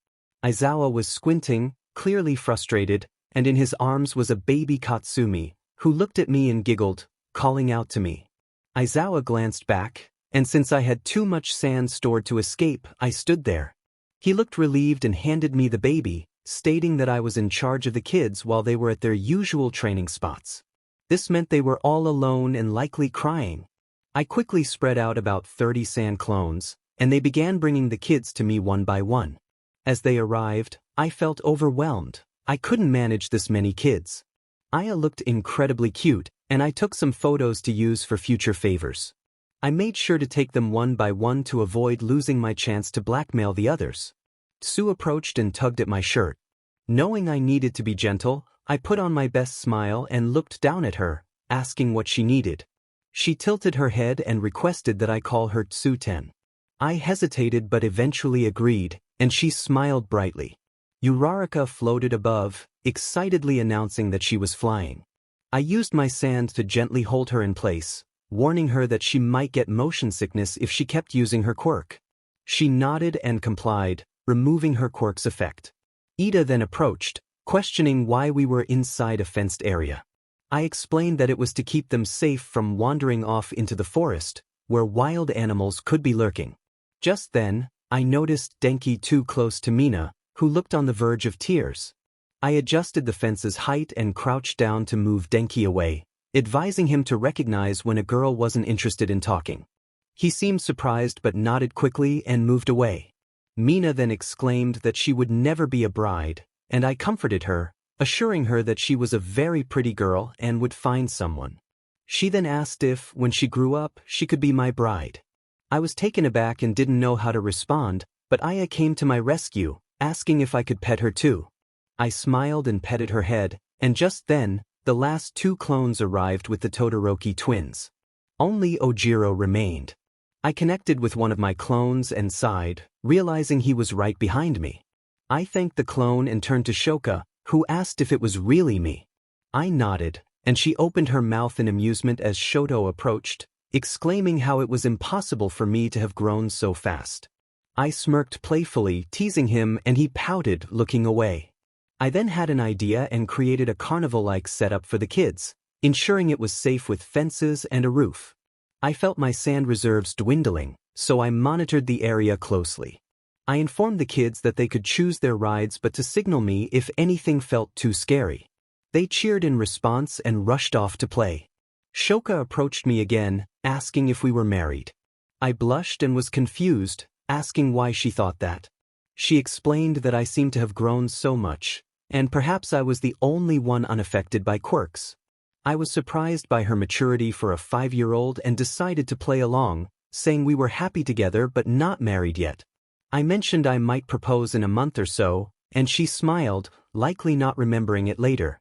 Aizawa was squinting, clearly frustrated, and in his arms was a baby Katsumi, who looked at me and giggled, calling out to me. Aizawa glanced back, and since I had too much sand stored to escape, I stood there. He looked relieved and handed me the baby, stating that I was in charge of the kids while they were at their usual training spots. This meant they were all alone and likely crying. I quickly spread out about 30 sand clones, and they began bringing the kids to me one by one. As they arrived, I felt overwhelmed. I couldn't manage this many kids. Aya looked incredibly cute, and I took some photos to use for future favors. I made sure to take them one by one to avoid losing my chance to blackmail the others. Sue approached and tugged at my shirt. Knowing I needed to be gentle, I put on my best smile and looked down at her, asking what she needed. She tilted her head and requested that I call her Tsuten. I hesitated but eventually agreed, and she smiled brightly. Uraraka floated above, excitedly announcing that she was flying. I used my sand to gently hold her in place, warning her that she might get motion sickness if she kept using her quirk. She nodded and complied, removing her quirk's effect. Ida then approached, questioning why we were inside a fenced area. I explained that it was to keep them safe from wandering off into the forest, where wild animals could be lurking. Just then, I noticed Denki too close to Mina, who looked on the verge of tears. I adjusted the fence's height and crouched down to move Denki away, advising him to recognize when a girl wasn't interested in talking. He seemed surprised but nodded quickly and moved away. Mina then exclaimed that she would never be a bride, and I comforted her, assuring her that she was a very pretty girl and would find someone. She then asked if, when she grew up, she could be my bride. I was taken aback and didn't know how to respond, but Aya came to my rescue, asking if I could pet her too. I smiled and petted her head, and just then, the last 2 clones arrived with the Todoroki twins. Only Ojiro remained. I connected with one of my clones and sighed, realizing he was right behind me. I thanked the clone and turned to Shoka, who asked if it was really me. I nodded, and she opened her mouth in amusement as Shoto approached, exclaiming how it was impossible for me to have grown so fast. I smirked playfully, teasing him, and he pouted, looking away. I then had an idea and created a carnival-like setup for the kids, ensuring it was safe with fences and a roof. I felt my sand reserves dwindling, so I monitored the area closely. I informed the kids that they could choose their rides but to signal me if anything felt too scary. They cheered in response and rushed off to play. Shoka approached me again, asking if we were married. I blushed and was confused, asking why she thought that. She explained that I seemed to have grown so much, and perhaps I was the only one unaffected by quirks. I was surprised by her maturity for a 5-year-old and decided to play along, saying we were happy together but not married yet. I mentioned I might propose in a month or so, and she smiled, likely not remembering it later.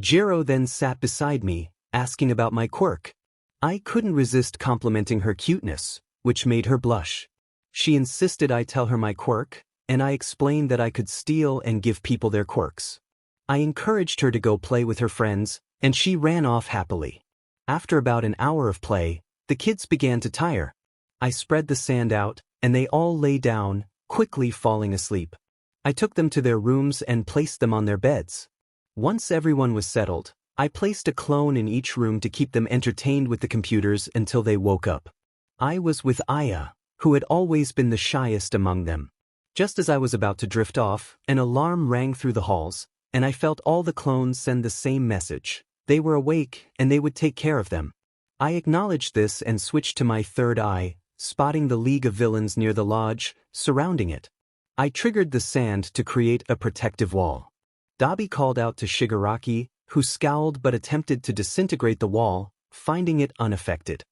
Jiro then sat beside me, asking about my quirk. I couldn't resist complimenting her cuteness, which made her blush. She insisted I tell her my quirk, and I explained that I could steal and give people their quirks. I encouraged her to go play with her friends, and she ran off happily. After about an hour of play, the kids began to tire. I spread the sand out, and they all lay down, quickly falling asleep. I took them to their rooms and placed them on their beds. Once everyone was settled, I placed a clone in each room to keep them entertained with the computers until they woke up. I was with Aya, who had always been the shyest among them. Just as I was about to drift off, an alarm rang through the halls, and I felt all the clones send the same message. They were awake, and they would take care of them. I acknowledged this and switched to my third eye, spotting the League of Villains near the lodge, surrounding it. I triggered the sand to create a protective wall. Dabi called out to Shigaraki, who scowled but attempted to disintegrate the wall, finding it unaffected.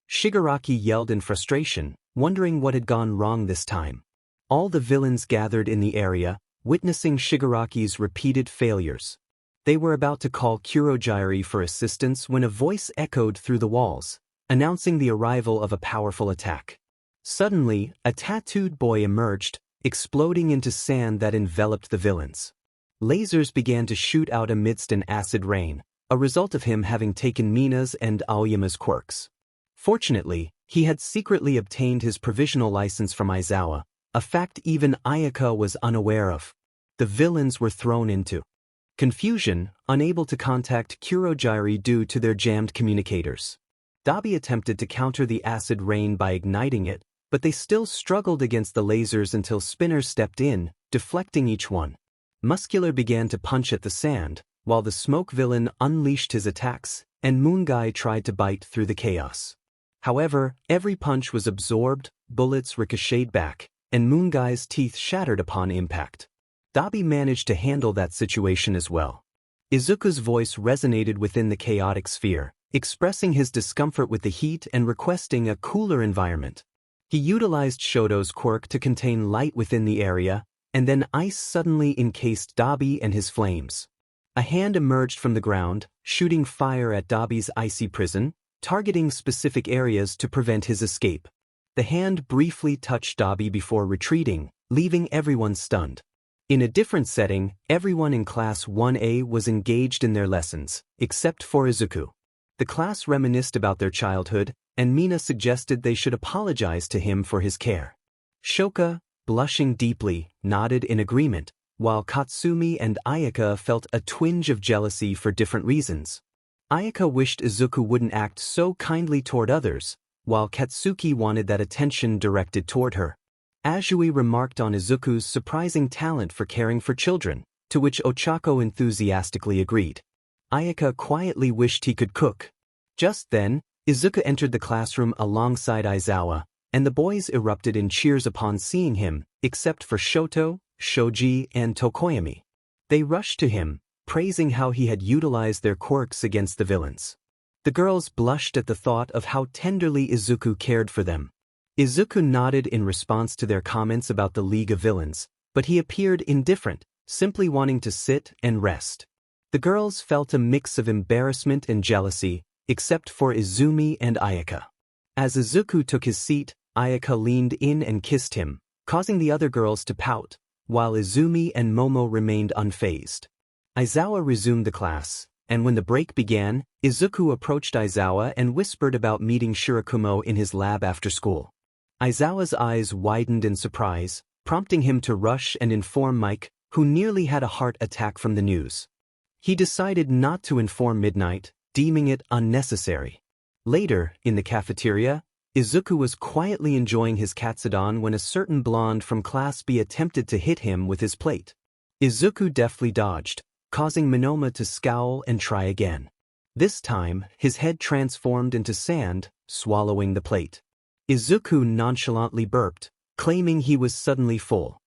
Shigaraki yelled in frustration, wondering what had gone wrong this time. All the villains gathered in the area, witnessing Shigaraki's repeated failures. They were about to call Kurogiri for assistance when a voice echoed through the walls, announcing the arrival of a powerful attack. Suddenly, a tattooed boy emerged, exploding into sand that enveloped the villains. Lasers began to shoot out amidst an acid rain, a result of him having taken Mina's and Aoyama's quirks. Fortunately, he had secretly obtained his provisional license from Aizawa, a fact even Aayaka was unaware of. The villains were thrown into confusion, unable to contact Kurogyri due to their jammed communicators. Dabi attempted to counter the acid rain by igniting it, but they still struggled against the lasers until Spinner stepped in, deflecting each one. Muscular began to punch at the sand, while the smoke villain unleashed his attacks, and Moonguy tried to bite through the chaos. However, every punch was absorbed, bullets ricocheted back, and Moonguy's teeth shattered upon impact. Dabi managed to handle that situation as well. Izuku's voice resonated within the chaotic sphere, expressing his discomfort with the heat and requesting a cooler environment. He utilized Shoto's quirk to contain light within the area, and then ice suddenly encased Dabi and his flames. A hand emerged from the ground, shooting fire at Dabi's icy prison, targeting specific areas to prevent his escape. The hand briefly touched Dabi before retreating, leaving everyone stunned. In a different setting, everyone in Class 1A was engaged in their lessons, except for Izuku. The class reminisced about their childhood, and Mina suggested they should apologize to him for his care. Shoka, blushing deeply, nodded in agreement, while Katsumi and Aayaka felt a twinge of jealousy for different reasons. Aayaka wished Izuku wouldn't act so kindly toward others, while Katsuki wanted that attention directed toward her. Azui remarked on Izuku's surprising talent for caring for children, to which Ochako enthusiastically agreed. Aayaka quietly wished he could cook. Just then, Izuku entered the classroom alongside Aizawa, and the boys erupted in cheers upon seeing him, except for Shoto, Shoji, and Tokoyami. They rushed to him, praising how he had utilized their quirks against the villains. The girls blushed at the thought of how tenderly Izuku cared for them. Izuku nodded in response to their comments about the League of Villains, but he appeared indifferent, simply wanting to sit and rest. The girls felt a mix of embarrassment and jealousy, except for Izumi and Aayaka. As Izuku took his seat, Aayaka leaned in and kissed him, causing the other girls to pout, while Izumi and Momo remained unfazed. Aizawa resumed the class, and when the break began, Izuku approached Aizawa and whispered about meeting Shirakumo in his lab after school. Aizawa's eyes widened in surprise, prompting him to rush and inform Mike, who nearly had a heart attack from the news. He decided not to inform Midnight, deeming it unnecessary. Later, in the cafeteria, Izuku was quietly enjoying his katsudon when a certain blonde from Class B attempted to hit him with his plate. Izuku deftly dodged, causing Minoma to scowl and try again. This time, his head transformed into sand, swallowing the plate. Izuku nonchalantly burped, claiming he was suddenly full.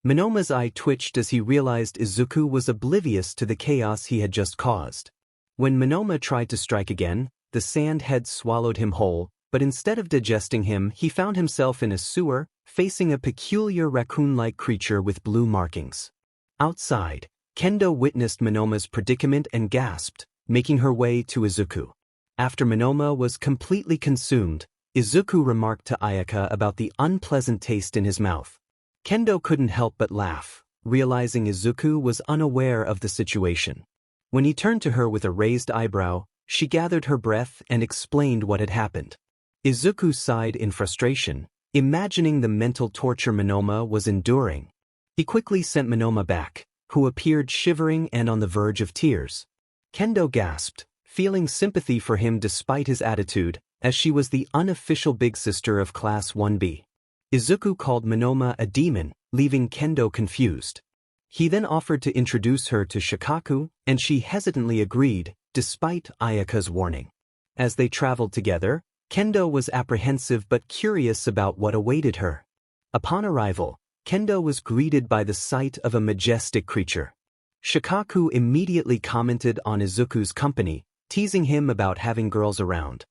Minoma's eye twitched as he realized Izuku was oblivious to the chaos he had just caused. When Minoma tried to strike again, the sand head swallowed him whole, but instead of digesting him, he found himself in a sewer, facing a peculiar raccoon-like creature with blue markings. Outside, Kendo witnessed Minoma's predicament and gasped, making her way to Izuku. After Minoma was completely consumed, Izuku remarked to Aayaka about the unpleasant taste in his mouth. Kendo couldn't help but laugh, realizing Izuku was unaware of the situation. When he turned to her with a raised eyebrow, she gathered her breath and explained what had happened. Izuku sighed in frustration, imagining the mental torture Minoma was enduring. He quickly sent Minoma back, who appeared shivering and on the verge of tears. Kendo gasped, feeling sympathy for him despite his attitude, as she was the unofficial big sister of Class 1B. Izuku called Minoma a demon, leaving Kendo confused. He then offered to introduce her to Shikaku, and she hesitantly agreed, despite Ayaka's warning. As they traveled together, Kendo was apprehensive but curious about what awaited her. Upon arrival, Kendo was greeted by the sight of a majestic creature. Shikaku immediately commented on Izuku's company, teasing him about having girls around.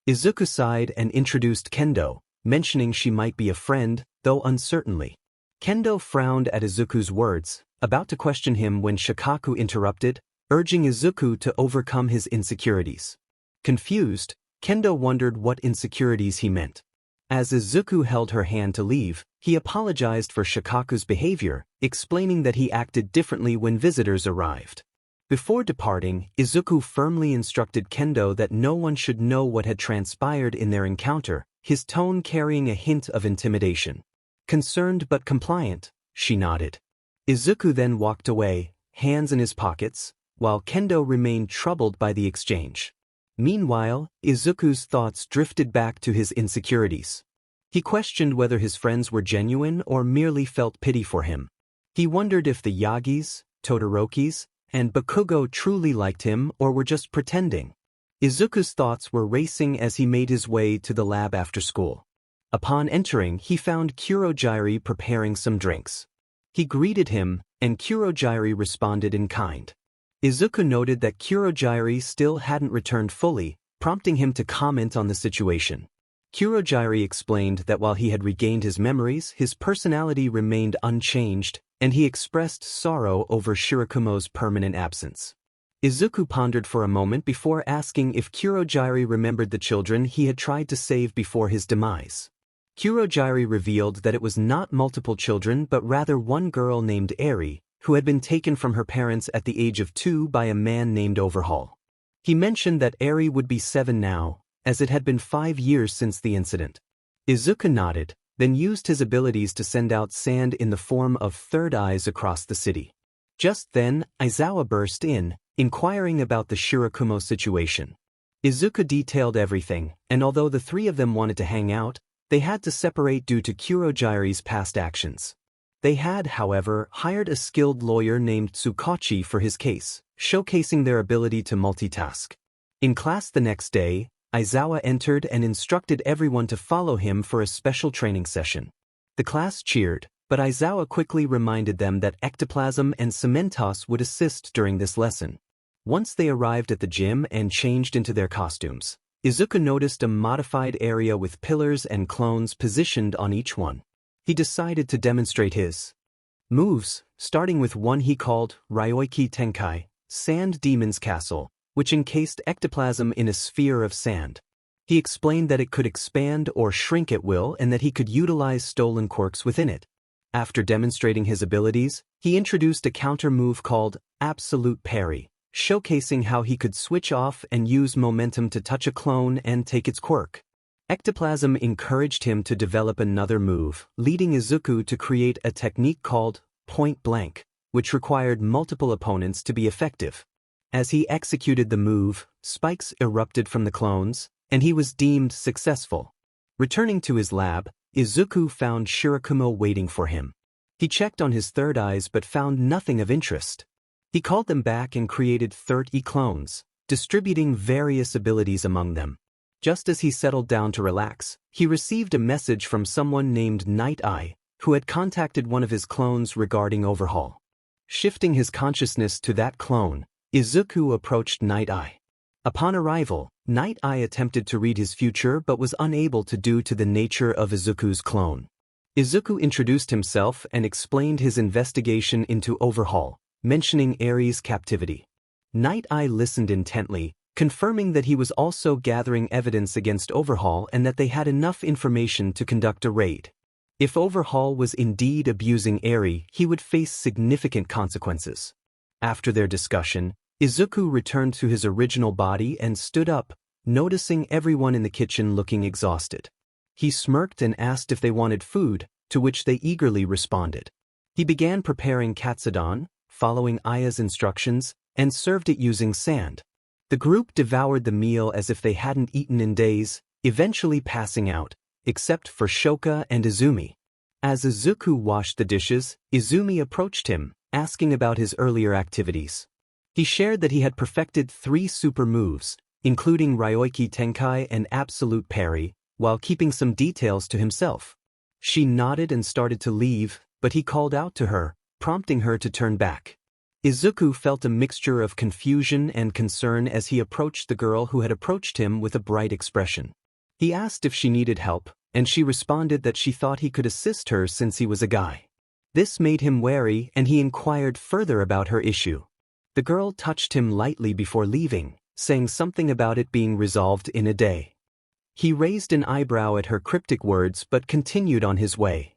Izuku sighed and introduced Kendo, mentioning she might be a friend, though uncertainly. Kendo frowned at Izuku's words, about to question him when Shikaku interrupted, urging Izuku to overcome his insecurities. Confused, Kendo wondered what insecurities he meant. As Izuku held her hand to leave, he apologized for Shikaku's behavior, explaining that he acted differently when visitors arrived. Before departing, Izuku firmly instructed Kendo that no one should know what had transpired in their encounter, his tone carrying a hint of intimidation. Concerned but compliant, she nodded. Izuku then walked away, hands in his pockets, while Kendo remained troubled by the exchange. Meanwhile, Izuku's thoughts drifted back to his insecurities. He questioned whether his friends were genuine or merely felt pity for him. He wondered if the Yagis, Todorokis, and Bakugo truly liked him or were just pretending. Izuku's thoughts were racing as he made his way to the lab after school. Upon entering, he found Kurogyari preparing some drinks. He greeted him, and Kurogyari responded in kind. Izuku noted that Kurogyari still hadn't returned fully, prompting him to comment on the situation. Kurogyari explained that while he had regained his memories, his personality remained unchanged, and he expressed sorrow over Shirakumo's permanent absence. Izuku pondered for a moment before asking if Kurogyari remembered the children he had tried to save before his demise. Kurogyari revealed that it was not multiple children but rather one girl named Eri, who had been taken from her parents at the age of 2 by a man named Overhaul. He mentioned that Eri would be 7 now, as it had been 5 years since the incident. Izuku nodded, then used his abilities to send out sand in the form of third eyes across the city. Just then, Aizawa burst in, inquiring about the Shirakumo situation. Izuku detailed everything, and although the three of them wanted to hang out, they had to separate due to Kurogyari's past actions. They had, however, hired a skilled lawyer named Tsukachi for his case, showcasing their ability to multitask. In class the next day, Aizawa entered and instructed everyone to follow him for a special training session. The class cheered, but Aizawa quickly reminded them that ectoplasm and Cementosss would assist during this lesson. Once they arrived at the gym and changed into their costumes, Izuku noticed a modified area with pillars and clones positioned on each one. He decided to demonstrate his moves, starting with one he called Ryoiki Tenkai, Sand Demon's Castle, which encased ectoplasm in a sphere of sand. He explained that it could expand or shrink at will and that he could utilize stolen quirks within it. After demonstrating his abilities, he introduced a counter move called Absolute Parry, showcasing how he could switch off and use momentum to touch a clone and take its quirk. Ectoplasm encouraged him to develop another move, leading Izuku to create a technique called Point Blank, which required multiple opponents to be effective. As he executed the move, spikes erupted from the clones, and he was deemed successful. Returning to his lab, Izuku found Shirakumo waiting for him. He checked on his third eyes but found nothing of interest. He called them back and created 30 clones, distributing various abilities among them. Just as he settled down to relax, he received a message from someone named Night Eye, who had contacted one of his clones regarding Overhaul. Shifting his consciousness to that clone, Izuku approached Night Eye. Upon arrival, Night Eye attempted to read his future but was unable to due to the nature of Izuku's clone. Izuku introduced himself and explained his investigation into Overhaul, mentioning Eri's captivity. Night Eye listened intently, confirming that he was also gathering evidence against Overhaul and that they had enough information to conduct a raid. If Overhaul was indeed abusing Eri, he would face significant consequences. After their discussion, Izuku returned to his original body and stood up, noticing everyone in the kitchen looking exhausted. He smirked and asked if they wanted food, to which they eagerly responded. He began preparing katsudon, following Aya's instructions, and served it using sand. The group devoured the meal as if they hadn't eaten in days, eventually passing out, except for Shoka and Izumi. As Izuku washed the dishes, Izumi approached him, asking about his earlier activities. He shared that he had perfected 3 super moves, including Ryoiki Tenkai and Absolute Parry, while keeping some details to himself. She nodded and started to leave, but he called out to her, prompting her to turn back. Izuku felt a mixture of confusion and concern as he approached the girl who had approached him with a bright expression. He asked if she needed help, and she responded that she thought he could assist her since he was a guy. This made him wary and he inquired further about her issue. The girl touched him lightly before leaving, saying something about it being resolved in a day. He raised an eyebrow at her cryptic words but continued on his way.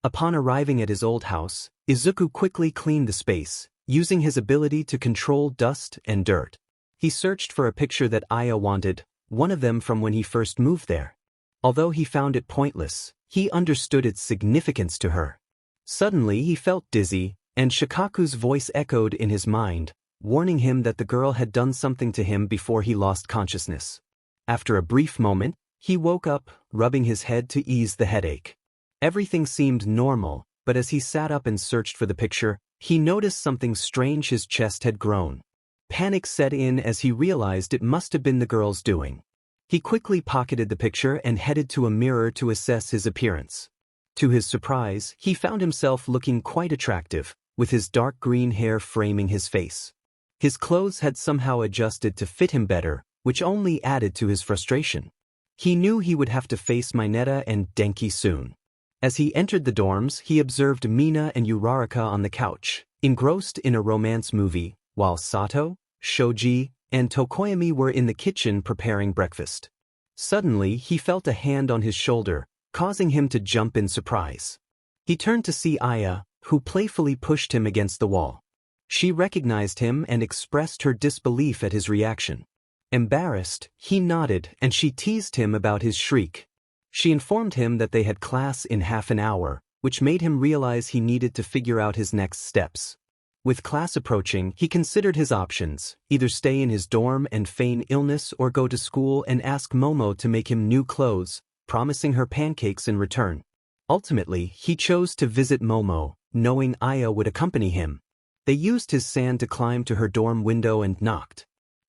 Upon arriving at his old house, Izuku quickly cleaned the space, using his ability to control dust and dirt. He searched for a picture that Aya wanted, one of them from when he first moved there. Although he found it pointless, he understood its significance to her. Suddenly he felt dizzy, and Shikaku's voice echoed in his mind, warning him that the girl had done something to him before he lost consciousness. After a brief moment, he woke up, rubbing his head to ease the headache. Everything seemed normal, but as he sat up and searched for the picture, he noticed something strange. His chest had grown. Panic set in as he realized it must have been the girl's doing. He quickly pocketed the picture and headed to a mirror to assess his appearance. To his surprise, he found himself looking quite attractive, with his dark green hair framing his face. His clothes had somehow adjusted to fit him better, which only added to his frustration. He knew he would have to face Mineta and Denki soon. As he entered the dorms, he observed Mina and Uraraka on the couch, engrossed in a romance movie, while Sato, Shoji, and Tokoyami were in the kitchen preparing breakfast. Suddenly, he felt a hand on his shoulder, causing him to jump in surprise. He turned to see Aya, who playfully pushed him against the wall. She recognized him and expressed her disbelief at his reaction. Embarrassed, he nodded and she teased him about his shriek. She informed him that they had class in half an hour, which made him realize he needed to figure out his next steps. With class approaching, he considered his options, either stay in his dorm and feign illness or go to school and ask Momo to make him new clothes, promising her pancakes in return. Ultimately, he chose to visit Momo, knowing Aya would accompany him. They used his sand to climb to her dorm window and knocked.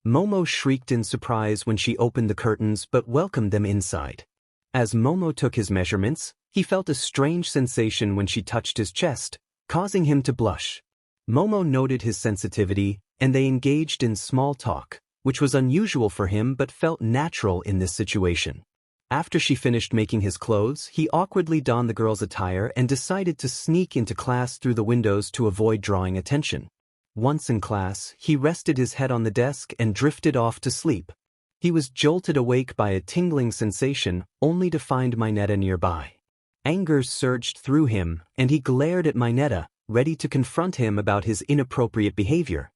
Momo shrieked in surprise when she opened the curtains but welcomed them inside. As Momo took his measurements, he felt a strange sensation when she touched his chest, causing him to blush. Momo noted his sensitivity, and they engaged in small talk, which was unusual for him but felt natural in this situation. After she finished making his clothes, he awkwardly donned the girl's attire and decided to sneak into class through the windows to avoid drawing attention. Once in class, he rested his head on the desk and drifted off to sleep. He was jolted awake by a tingling sensation, only to find Mineta nearby. Anger surged through him, and he glared at Mineta, ready to confront him about his inappropriate behavior.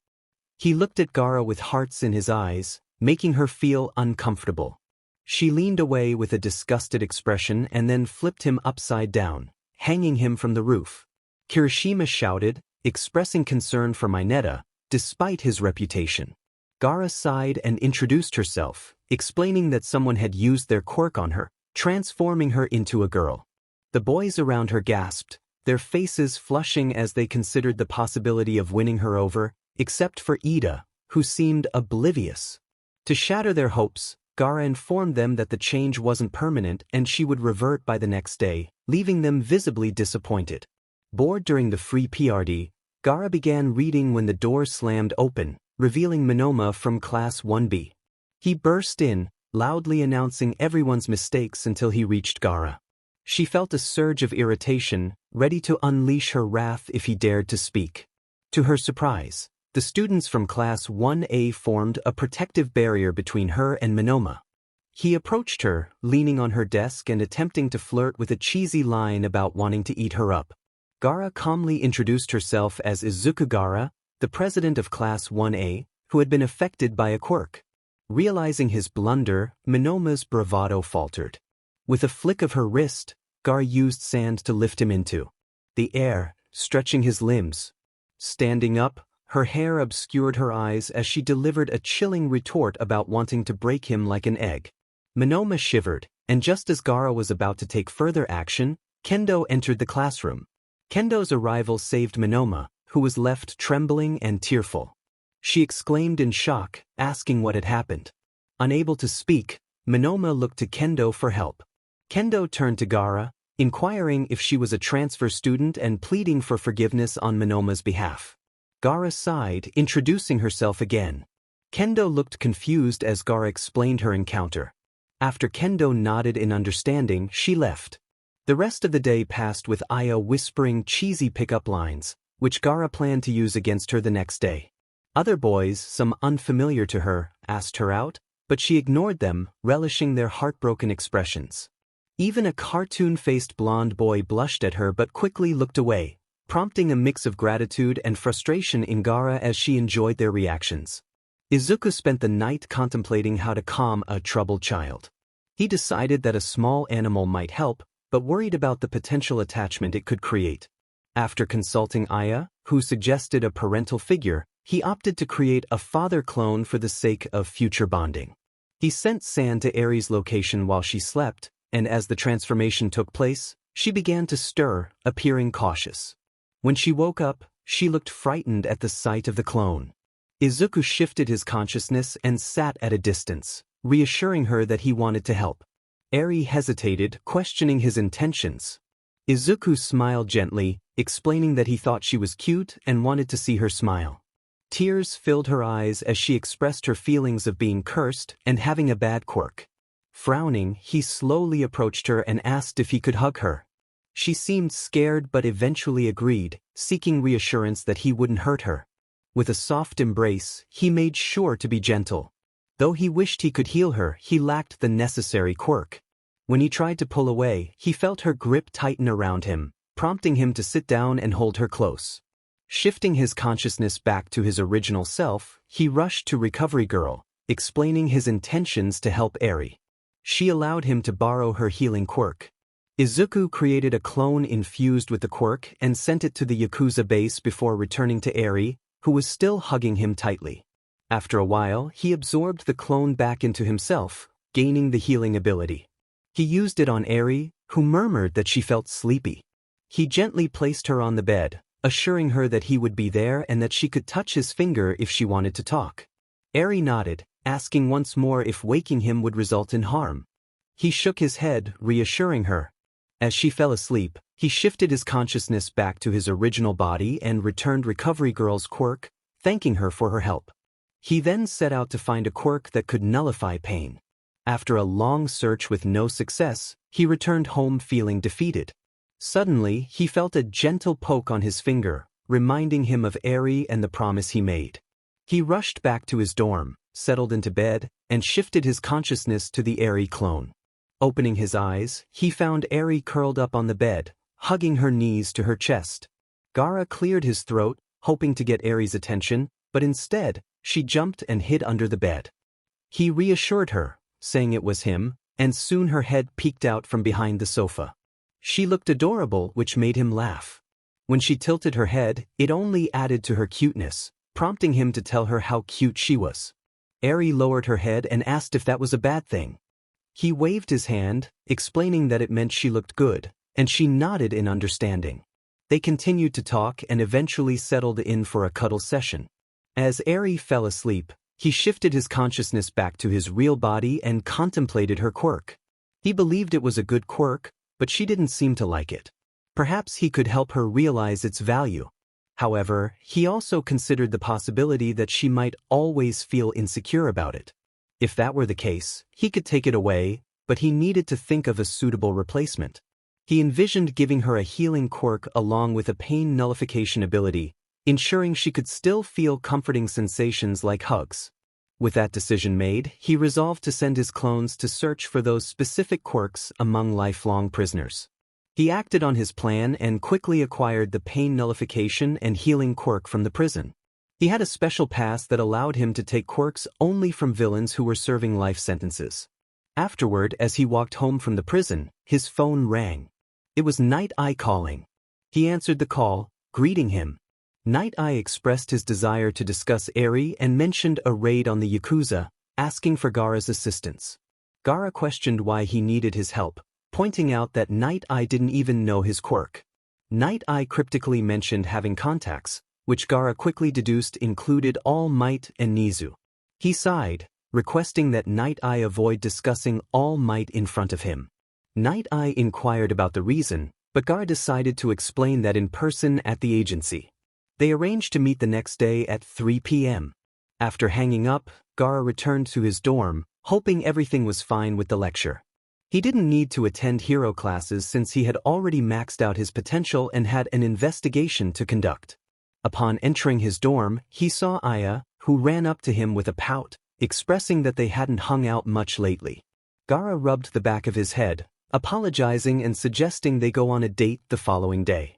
He looked at Gaara with hearts in his eyes, making her feel uncomfortable. She leaned away with a disgusted expression and then flipped him upside down, hanging him from the roof. Kirishima shouted, expressing concern for Mineta, despite his reputation. Gaara sighed and introduced herself, explaining that someone had used their quirk on her, transforming her into a girl. The boys around her gasped, their faces flushing as they considered the possibility of winning her over, except for Ida, who seemed oblivious. To shatter their hopes, Gaara informed them that the change wasn't permanent and she would revert by the next day, leaving them visibly disappointed. Bored during the free PRD, Gaara began reading when the door slammed open, revealing Monoma from Class 1B. He burst in, loudly announcing everyone's mistakes until he reached Gaara. She felt a surge of irritation, ready to unleash her wrath if he dared to speak. To her surprise, the students from Class 1A formed a protective barrier between her and Monoma. He approached her, leaning on her desk and attempting to flirt with a cheesy line about wanting to eat her up. Gaara calmly introduced herself as Izuku Gaara, the president of Class 1A, who had been affected by a quirk. Realizing his blunder, Monoma's bravado faltered. With a flick of her wrist, Gaara used sand to lift him into the air, stretching his limbs. Standing up, her hair obscured her eyes as she delivered a chilling retort about wanting to break him like an egg. Monoma shivered, and just as Gaara was about to take further action, Kendo entered the classroom. Kendo's arrival saved Monoma, who was left trembling and tearful. She exclaimed in shock, asking what had happened. Unable to speak, Monoma looked to Kendo for help. Kendo turned to Gaara, inquiring if she was a transfer student and pleading for forgiveness on Monoma's behalf. Gaara sighed, introducing herself again. Kendo looked confused as Gaara explained her encounter. After Kendo nodded in understanding, she left. The rest of the day passed with Aya whispering cheesy pickup lines, which Gaara planned to use against her the next day. Other boys, some unfamiliar to her, asked her out, but she ignored them, relishing their heartbroken expressions. Even a cartoon-faced blonde boy blushed at her but quickly looked away, prompting a mix of gratitude and frustration in Gaara as she enjoyed their reactions. Izuku spent the night contemplating how to calm a troubled child. He decided that a small animal might help, but worried about the potential attachment it could create. After consulting Aya, who suggested a parental figure, he opted to create a father clone for the sake of future bonding. He sent sand to Eri's location while she slept, and as the transformation took place, she began to stir, appearing cautious. When she woke up, she looked frightened at the sight of the clone. Izuku shifted his consciousness and sat at a distance, reassuring her that he wanted to help. Eri hesitated, questioning his intentions. Izuku smiled gently, explaining that he thought she was cute and wanted to see her smile. Tears filled her eyes as she expressed her feelings of being cursed and having a bad quirk. Frowning, he slowly approached her and asked if he could hug her. She seemed scared but eventually agreed, seeking reassurance that he wouldn't hurt her. With a soft embrace, he made sure to be gentle. Though he wished he could heal her, he lacked the necessary quirk. When he tried to pull away, he felt her grip tighten around him, prompting him to sit down and hold her close. Shifting his consciousness back to his original self, he rushed to Recovery Girl, explaining his intentions to help Eri. She allowed him to borrow her healing quirk. Izuku created a clone infused with the quirk and sent it to the Yakuza base before returning to Eri, who was still hugging him tightly. After a while, he absorbed the clone back into himself, gaining the healing ability. He used it on Eri, who murmured that she felt sleepy. He gently placed her on the bed, assuring her that he would be there and that she could touch his finger if she wanted to talk. Eri nodded, asking once more if waking him would result in harm. He shook his head, reassuring her. As she fell asleep, he shifted his consciousness back to his original body and returned Recovery Girl's quirk, thanking her for her help. He then set out to find a quirk that could nullify pain. After a long search with no success, he returned home feeling defeated. Suddenly, he felt a gentle poke on his finger, reminding him of Eri and the promise he made. He rushed back to his dorm, settled into bed, and shifted his consciousness to the Eri clone. Opening his eyes, he found Eri curled up on the bed, hugging her knees to her chest. Gaara cleared his throat, hoping to get Eri's attention, but instead, she jumped and hid under the bed. He reassured her, saying it was him, and soon her head peeked out from behind the sofa. She looked adorable, which made him laugh. When she tilted her head, it only added to her cuteness, prompting him to tell her how cute she was. Eri lowered her head and asked if that was a bad thing. He waved his hand, explaining that it meant she looked good, and she nodded in understanding. They continued to talk and eventually settled in for a cuddle session. As Eri fell asleep, he shifted his consciousness back to his real body and contemplated her quirk. He believed it was a good quirk, but she didn't seem to like it. Perhaps he could help her realize its value. However, he also considered the possibility that she might always feel insecure about it. If that were the case, he could take it away, but he needed to think of a suitable replacement. He envisioned giving her a healing quirk along with a pain nullification ability, ensuring she could still feel comforting sensations like hugs. With that decision made, he resolved to send his clones to search for those specific quirks among lifelong prisoners. He acted on his plan and quickly acquired the pain nullification and healing quirk from the prison. He had a special pass that allowed him to take quirks only from villains who were serving life sentences. Afterward, as he walked home from the prison, his phone rang. It was Night Eye calling. He answered the call, greeting him. Night Eye expressed his desire to discuss Eri and mentioned a raid on the Yakuza, asking for Gaara's assistance. Gaara questioned why he needed his help, pointing out that Night Eye didn't even know his quirk. Night Eye cryptically mentioned having contacts, which Gaara quickly deduced included All Might and Nizu. He sighed, requesting that Night Eye avoid discussing All Might in front of him. Night Eye inquired about the reason, but Gaara decided to explain that in person at the agency. They arranged to meet the next day at 3 p.m. After hanging up, Gaara returned to his dorm, hoping everything was fine with the lecture. He didn't need to attend hero classes since he had already maxed out his potential and had an investigation to conduct. Upon entering his dorm, he saw Aya, who ran up to him with a pout, expressing that they hadn't hung out much lately. Gaara rubbed the back of his head, apologizing and suggesting they go on a date the following day.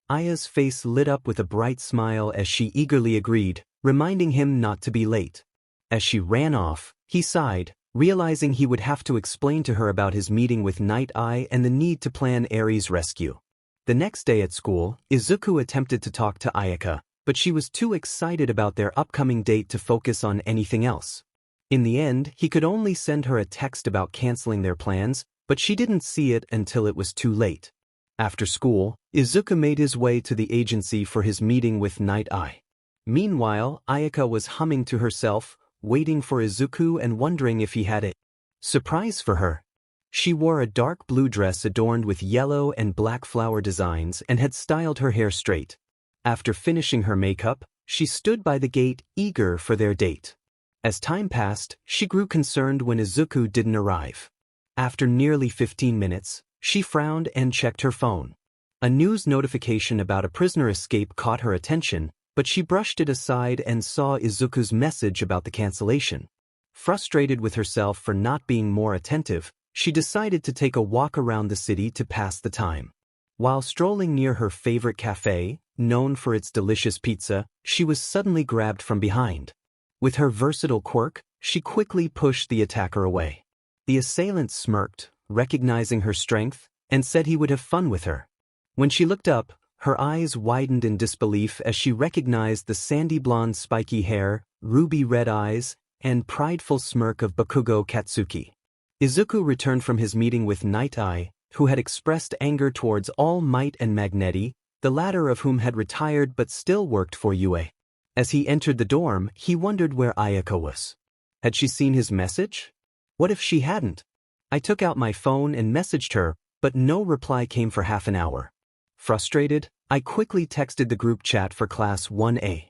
Aya's face lit up with a bright smile as she eagerly agreed, reminding him not to be late. As she ran off, he sighed, realizing he would have to explain to her about his meeting with Night Eye and the need to plan Eri's rescue. The next day at school, Izuku attempted to talk to Aayaka, but she was too excited about their upcoming date to focus on anything else. In the end, he could only send her a text about canceling their plans, but she didn't see it until it was too late. After school, Izuku made his way to the agency for his meeting with Night Eye. Meanwhile, Aayaka was humming to herself, waiting for Izuku and wondering if he had a surprise for her. She wore a dark blue dress adorned with yellow and black flower designs and had styled her hair straight. After finishing her makeup, she stood by the gate, eager for their date. As time passed, she grew concerned when Izuku didn't arrive. After nearly 15 minutes, she frowned and checked her phone. A news notification about a prisoner escape caught her attention, but she brushed it aside and saw Izuku's message about the cancellation. Frustrated with herself for not being more attentive, she decided to take a walk around the city to pass the time. While strolling near her favorite cafe, known for its delicious pizza, she was suddenly grabbed from behind. With her versatile quirk, she quickly pushed the attacker away. The assailant smirked, recognizing her strength, and said he would have fun with her. When she looked up, her eyes widened in disbelief as she recognized the sandy blonde spiky hair, ruby red eyes, and prideful smirk of Bakugo Katsuki. Izuku returned from his meeting with Night Eye, who had expressed anger towards All Might and Magnetti, the latter of whom had retired but still worked for UA. As he entered the dorm, he wondered where Aayaka was. Had she seen his message? What if she hadn't? I took out my phone and messaged her, but no reply came for half an hour. Frustrated, I quickly texted the group chat for Class 1A.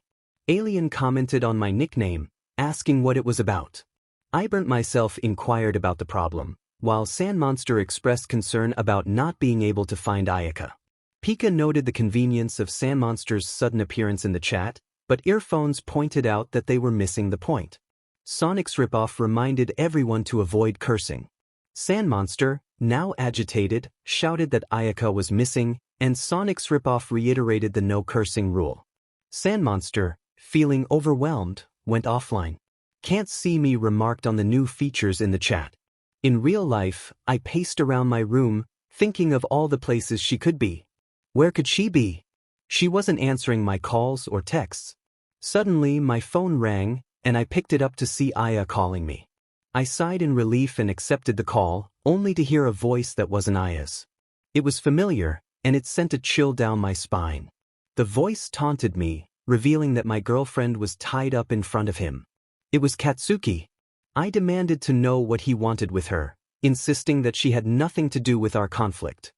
Alien commented on my nickname, asking what it was about. I burnt myself inquired about the problem, while Sandmonster expressed concern about not being able to find Aayaka. Pika noted the convenience of Sandmonster's sudden appearance in the chat, but Earphones pointed out that they were missing the point. Sonic's ripoff reminded everyone to avoid cursing. Sandmonster, now agitated, shouted that Aayaka was missing, and Sonic's ripoff reiterated the no cursing rule. Sandmonster, feeling overwhelmed, went offline. Can't see me remarked on the new features in the chat. In real life, I paced around my room, thinking of all the places she could be. Where could she be? She wasn't answering my calls or texts. Suddenly, my phone rang, and I picked it up to see Aya calling me. I sighed in relief and accepted the call, only to hear a voice that wasn't Aya's. It was familiar, and it sent a chill down my spine. The voice taunted me, revealing that my girlfriend was tied up in front of him. It was Katsuki. I demanded to know what he wanted with her, insisting that she had nothing to do with our conflict.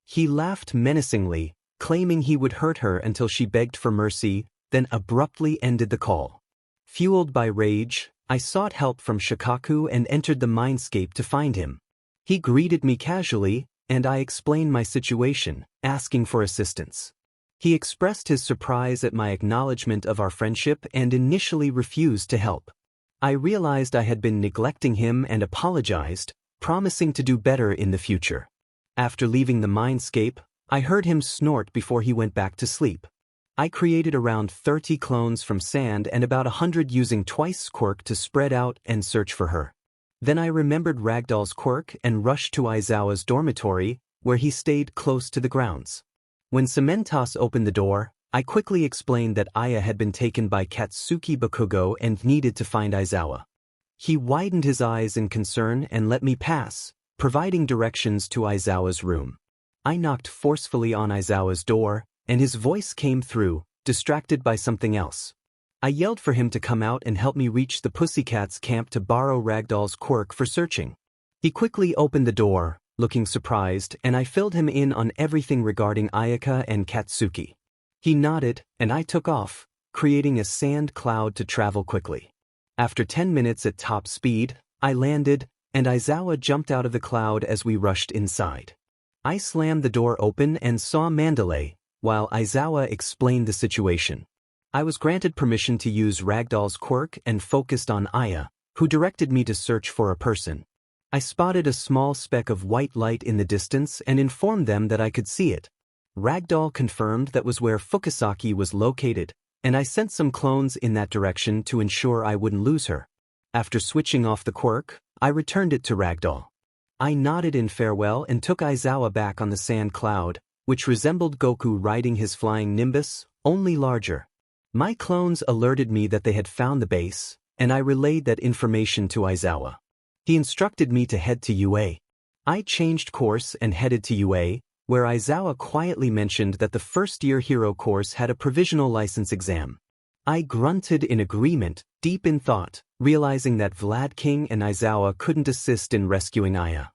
He laughed menacingly, claiming he would hurt her until she begged for mercy, then abruptly ended the call. Fueled by rage, I sought help from Shikaku and entered the Mindscape to find him. He greeted me casually, and I explained my situation, asking for assistance. He expressed his surprise at my acknowledgement of our friendship and initially refused to help. I realized I had been neglecting him and apologized, promising to do better in the future. After leaving the Mindscape, I heard him snort before he went back to sleep. I created around 30 clones from sand and about 100 using twice Quirk to spread out and search for her. Then I remembered Ragdoll's Quirk and rushed to Aizawa's dormitory, where he stayed close to the grounds. When Cementosss opened the door, I quickly explained that Aya had been taken by Katsuki Bakugo and needed to find Aizawa. He widened his eyes in concern and let me pass, providing directions to Aizawa's room. I knocked forcefully on Aizawa's door, and his voice came through, distracted by something else. I yelled for him to come out and help me reach the Pussycats' camp to borrow Ragdoll's Quirk for searching. He quickly opened the door, looking surprised, and I filled him in on everything regarding Aayaka and Katsuki. He nodded, and I took off, creating a sand cloud to travel quickly. After 10 minutes at top speed, I landed, and Aizawa jumped out of the cloud as we rushed inside. I slammed the door open and saw Mandalay, while Aizawa explained the situation. I was granted permission to use Ragdoll's Quirk and focused on Aya, who directed me to search for a person. I spotted a small speck of white light in the distance and informed them that I could see it. Ragdoll confirmed that was where Fukusaki was located, and I sent some clones in that direction to ensure I wouldn't lose her. After switching off the quirk, I returned it to Ragdoll. I nodded in farewell and took Aizawa back on the sand cloud, which resembled Goku riding his flying Nimbus, only larger. My clones alerted me that they had found the base, and I relayed that information to Aizawa. He instructed me to head to UA. I changed course and headed to UA, where Aizawa quietly mentioned that the first-year hero course had a provisional license exam. I grunted in agreement, deep in thought, realizing that Vlad King and Aizawa couldn't assist in rescuing Aya.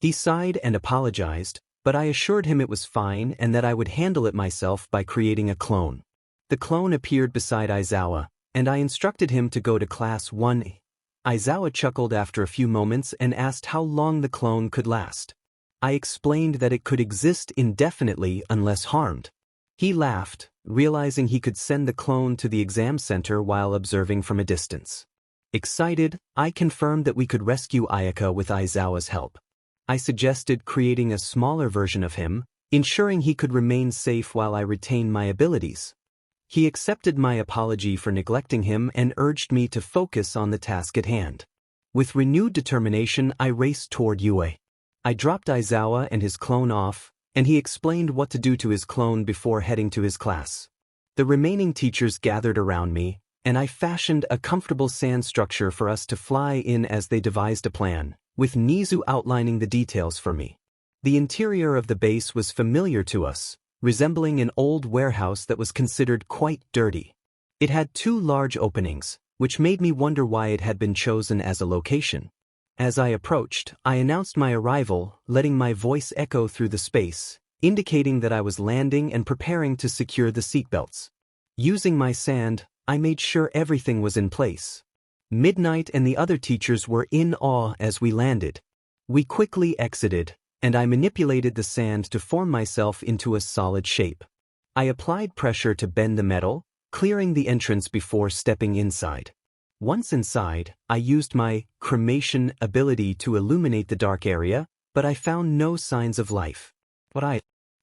He sighed and apologized, but I assured him it was fine and that I would handle it myself by creating a clone. The clone appeared beside Aizawa, and I instructed him to go to Class 1A. Aizawa chuckled after a few moments and asked how long the clone could last. I explained that it could exist indefinitely unless harmed. He laughed, realizing he could send the clone to the exam center while observing from a distance. Excited, I confirmed that we could rescue Aayaka with Aizawa's help. I suggested creating a smaller version of him, ensuring he could remain safe while I retained my abilities. He accepted my apology for neglecting him and urged me to focus on the task at hand. With renewed determination, I raced toward UA. I dropped Aizawa and his clone off, and he explained what to do to his clone before heading to his class. The remaining teachers gathered around me, and I fashioned a comfortable sand structure for us to fly in as they devised a plan, with Nizu outlining the details for me. The interior of the base was familiar to us, resembling an old warehouse that was considered quite dirty. It had 2 large openings, which made me wonder why it had been chosen as a location. As I approached, I announced my arrival, letting my voice echo through the space, indicating that I was landing and preparing to secure the seatbelts. Using my sand, I made sure everything was in place. Midnight and the other teachers were in awe as we landed. We quickly exited, and I manipulated the sand to form myself into a solid shape. I applied pressure to bend the metal, clearing the entrance before stepping inside. Once inside, I used my cremation ability to illuminate the dark area, but I found no signs of life. What I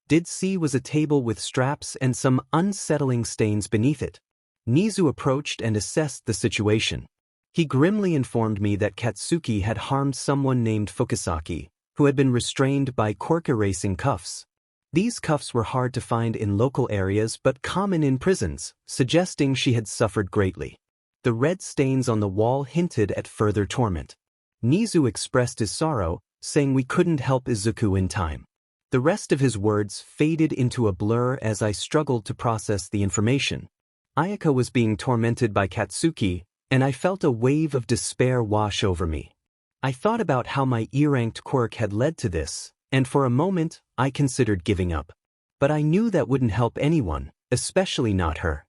did see was a table with straps and some unsettling stains beneath it. Nizu approached and assessed the situation. He grimly informed me that Katsuki had harmed someone named Fukusaki, who had been restrained by Quirk erasing cuffs. These cuffs were hard to find in local areas but common in prisons, suggesting she had suffered greatly. The red stains on the wall hinted at further torment. Nizu expressed his sorrow, saying we couldn't help Izuku in time. The rest of his words faded into a blur as I struggled to process the information. Aayaka was being tormented by Katsuki, and I felt a wave of despair wash over me. I thought about how my E-ranked quirk had led to this, and for a moment, I considered giving up. But I knew that wouldn't help anyone, especially not her.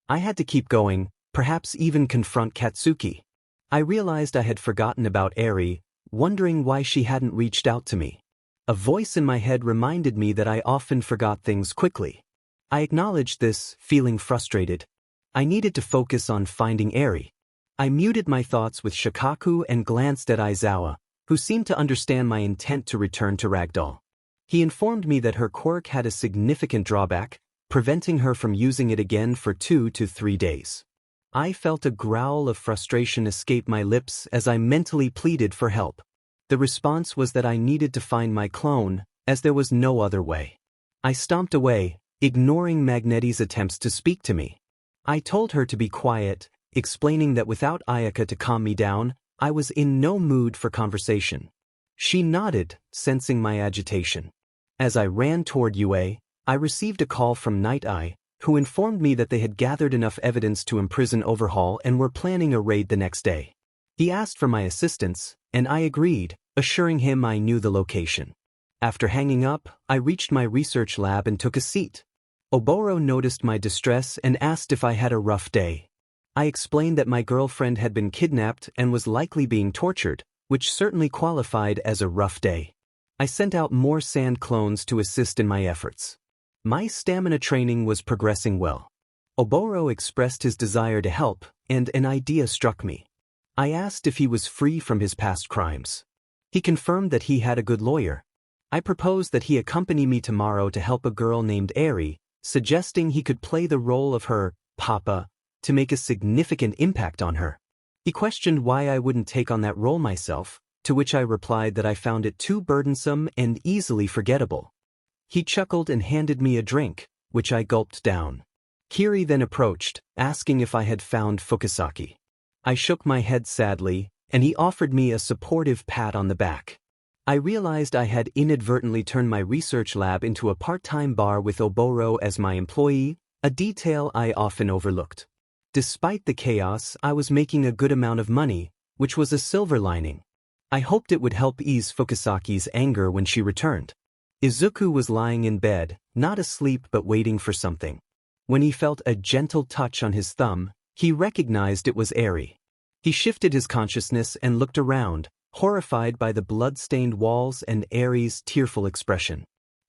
I had to keep going, perhaps even confront Katsuki. I realized I had forgotten about Eri, wondering why she hadn't reached out to me. A voice in my head reminded me that I often forgot things quickly. I acknowledged this, feeling frustrated. I needed to focus on finding Eri. I muted my thoughts with Shikaku and glanced at Aizawa, who seemed to understand my intent to return to Ragdoll. He informed me that her quirk had a significant drawback, preventing her from using it again for 2 to 3 days. I felt a growl of frustration escape my lips as I mentally pleaded for help. The response was that I needed to find my clone, as there was no other way. I stomped away, ignoring Magnetti's attempts to speak to me. I told her to be quiet, explaining that without Aayaka to calm me down, I was in no mood for conversation. She nodded, sensing my agitation. As I ran toward UA, I received a call from Night Eye, who informed me that they had gathered enough evidence to imprison Overhaul and were planning a raid the next day. He asked for my assistance, and I agreed, assuring him I knew the location. After hanging up, I reached my research lab and took a seat. Oboro noticed my distress and asked if I had a rough day. I explained that my girlfriend had been kidnapped and was likely being tortured, which certainly qualified as a rough day. I sent out more sand clones to assist in my efforts. My stamina training was progressing well. Oboro expressed his desire to help, and an idea struck me. I asked if he was free from his past crimes. He confirmed that he had a good lawyer. I proposed that he accompany me tomorrow to help a girl named Eri, suggesting he could play the role of her papa to make a significant impact on her. He questioned why I wouldn't take on that role myself, to which I replied that I found it too burdensome and easily forgettable. He chuckled and handed me a drink, which I gulped down. Kiri then approached, asking if I had found Fukusaki. I shook my head sadly, and he offered me a supportive pat on the back. I realized I had inadvertently turned my research lab into a part-time bar with Oboro as my employee, a detail I often overlooked. Despite the chaos, I was making a good amount of money, which was a silver lining. I hoped it would help ease Fukusaki's anger when she returned. Izuku was lying in bed, not asleep but waiting for something. When he felt a gentle touch on his thumb, he recognized it was Eri. He shifted his consciousness and looked around, horrified by the blood-stained walls and Eri's tearful expression.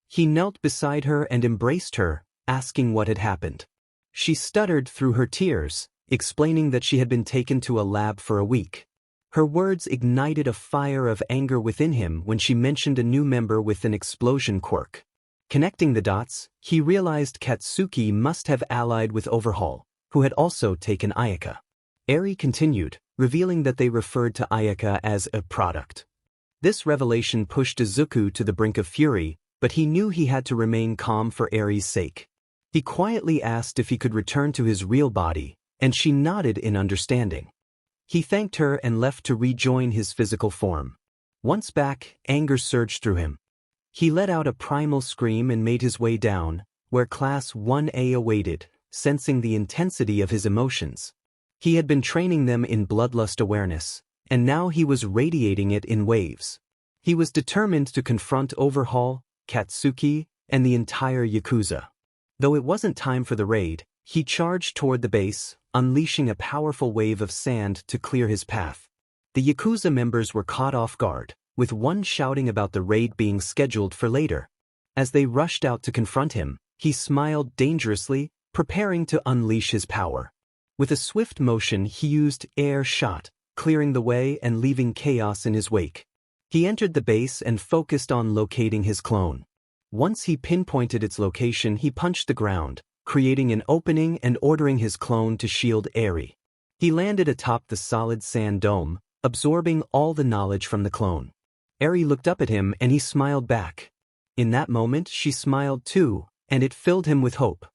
He knelt beside her and embraced her, asking what had happened. She stuttered through her tears, explaining that she had been taken to a lab for a week. Her words ignited a fire of anger within him when she mentioned a new member with an explosion quirk. Connecting the dots, he realized Katsuki must have allied with Overhaul, who had also taken Aayaka. Eri continued, revealing that they referred to Aayaka as a product. This revelation pushed Izuku to the brink of fury, but he knew he had to remain calm for Eri's sake. He quietly asked if he could return to his real body, and she nodded in understanding. He thanked her and left to rejoin his physical form. Once back, anger surged through him. He let out a primal scream and made his way down, where Class 1A awaited, sensing the intensity of his emotions. He had been training them in bloodlust awareness, and now he was radiating it in waves. He was determined to confront Overhaul, Katsuki, and the entire Yakuza. Though it wasn't time for the raid, he charged toward the base, unleashing a powerful wave of sand to clear his path. The Yakuza members were caught off guard, with one shouting about the raid being scheduled for later. As they rushed out to confront him, he smiled dangerously, preparing to unleash his power. With a swift motion, he used air shot, clearing the way and leaving chaos in his wake. He entered the base and focused on locating his clone. Once he pinpointed its location, he punched the ground, creating an opening and ordering his clone to shield Eri. He landed atop the solid sand dome, absorbing all the knowledge from the clone. Eri looked up at him and he smiled back. In that moment, she smiled too, and it filled him with hope.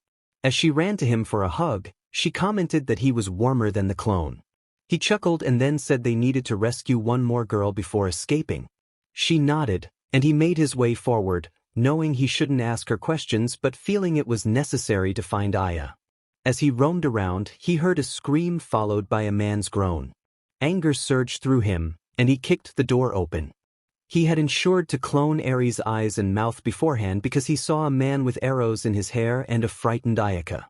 As she ran to him for a hug, she commented that he was warmer than the clone. He chuckled and then said they needed to rescue one more girl before escaping. She nodded, and he made his way forward, knowing he shouldn't ask her questions but feeling it was necessary to find Aya. As he roamed around, he heard a scream followed by a man's groan. Anger surged through him, and he kicked the door open. He had ensured to clone Eri's eyes and mouth beforehand because he saw a man with arrows in his hair and a frightened Aayaka.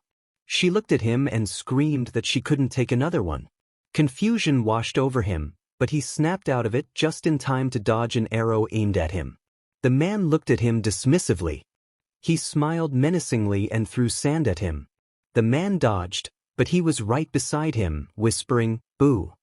She looked at him and screamed that she couldn't take another one. Confusion washed over him, but he snapped out of it just in time to dodge an arrow aimed at him. The man looked at him dismissively. He smiled menacingly and threw sand at him. The man dodged, but he was right beside him, whispering, "Boo."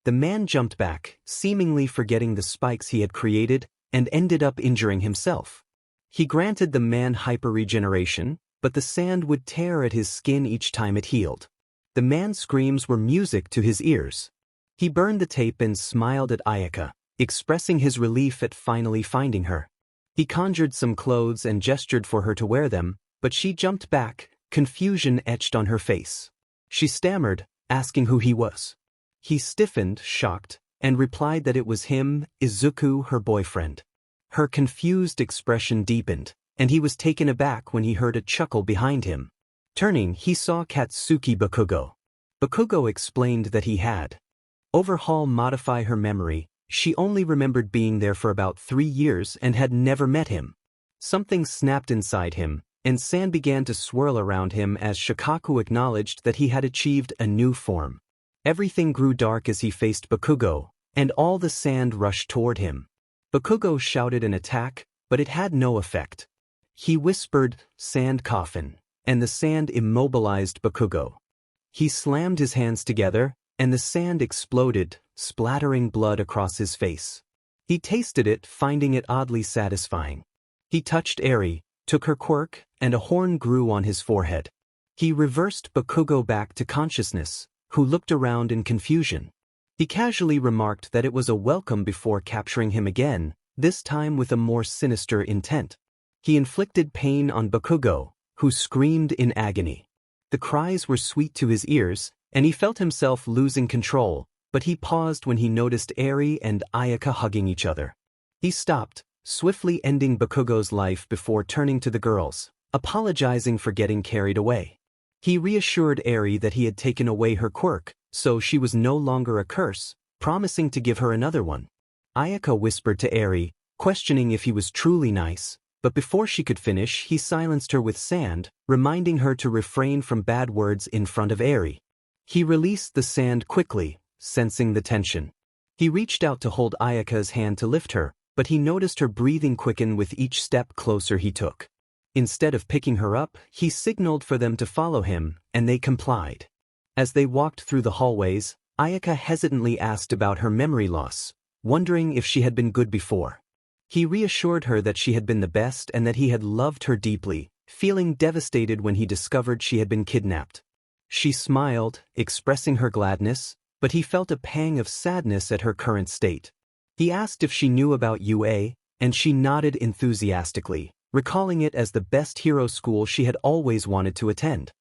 The man jumped back, seemingly forgetting the spikes he had created, and ended up injuring himself. He granted the man hyper-regeneration, but the sand would tear at his skin each time it healed. The man's screams were music to his ears. He burned the tape and smiled at Aayaka, expressing his relief at finally finding her. He conjured some clothes and gestured for her to wear them, but she jumped back, confusion etched on her face. She stammered, asking who he was. He stiffened, shocked, and replied that it was him, Izuku, her boyfriend. Her confused expression deepened, and he was taken aback when he heard a chuckle behind him. Turning, he saw Katsuki Bakugo. Bakugo explained that he had Overhaul modify her memory. She only remembered being there for about 3 years and had never met him. Something snapped inside him, and sand began to swirl around him as Shikaku acknowledged that he had achieved a new form. Everything grew dark as he faced Bakugo, and all the sand rushed toward him. Bakugo shouted an attack, but it had no effect. He whispered, "Sand coffin," and the sand immobilized Bakugo. He slammed his hands together, and the sand exploded, splattering blood across his face. He tasted it, finding it oddly satisfying. He touched Eri, took her quirk, and a horn grew on his forehead. He reversed Bakugo back to consciousness, who looked around in confusion. He casually remarked that it was a welcome before capturing him again, this time with a more sinister intent. He inflicted pain on Bakugo, who screamed in agony. The cries were sweet to his ears, and he felt himself losing control, but he paused when he noticed Eri and Aayaka hugging each other. He stopped, swiftly ending Bakugo's life before turning to the girls, apologizing for getting carried away. He reassured Eri that he had taken away her quirk, so she was no longer a curse, promising to give her another one. Aayaka whispered to Eri, questioning if he was truly nice, but before she could finish he silenced her with sand, reminding her to refrain from bad words in front of Eri. He released the sand quickly, sensing the tension. He reached out to hold Ayaka's hand to lift her, but he noticed her breathing quicken with each step closer he took. Instead of picking her up, he signaled for them to follow him, and they complied. As they walked through the hallways, Aayaka hesitantly asked about her memory loss, wondering if she had been good before. He reassured her that she had been the best and that he had loved her deeply, feeling devastated when he discovered she had been kidnapped. She smiled, expressing her gladness, but he felt a pang of sadness at her current state. He asked if she knew about UA, and she nodded enthusiastically, recalling it as the best hero school she had always wanted to attend.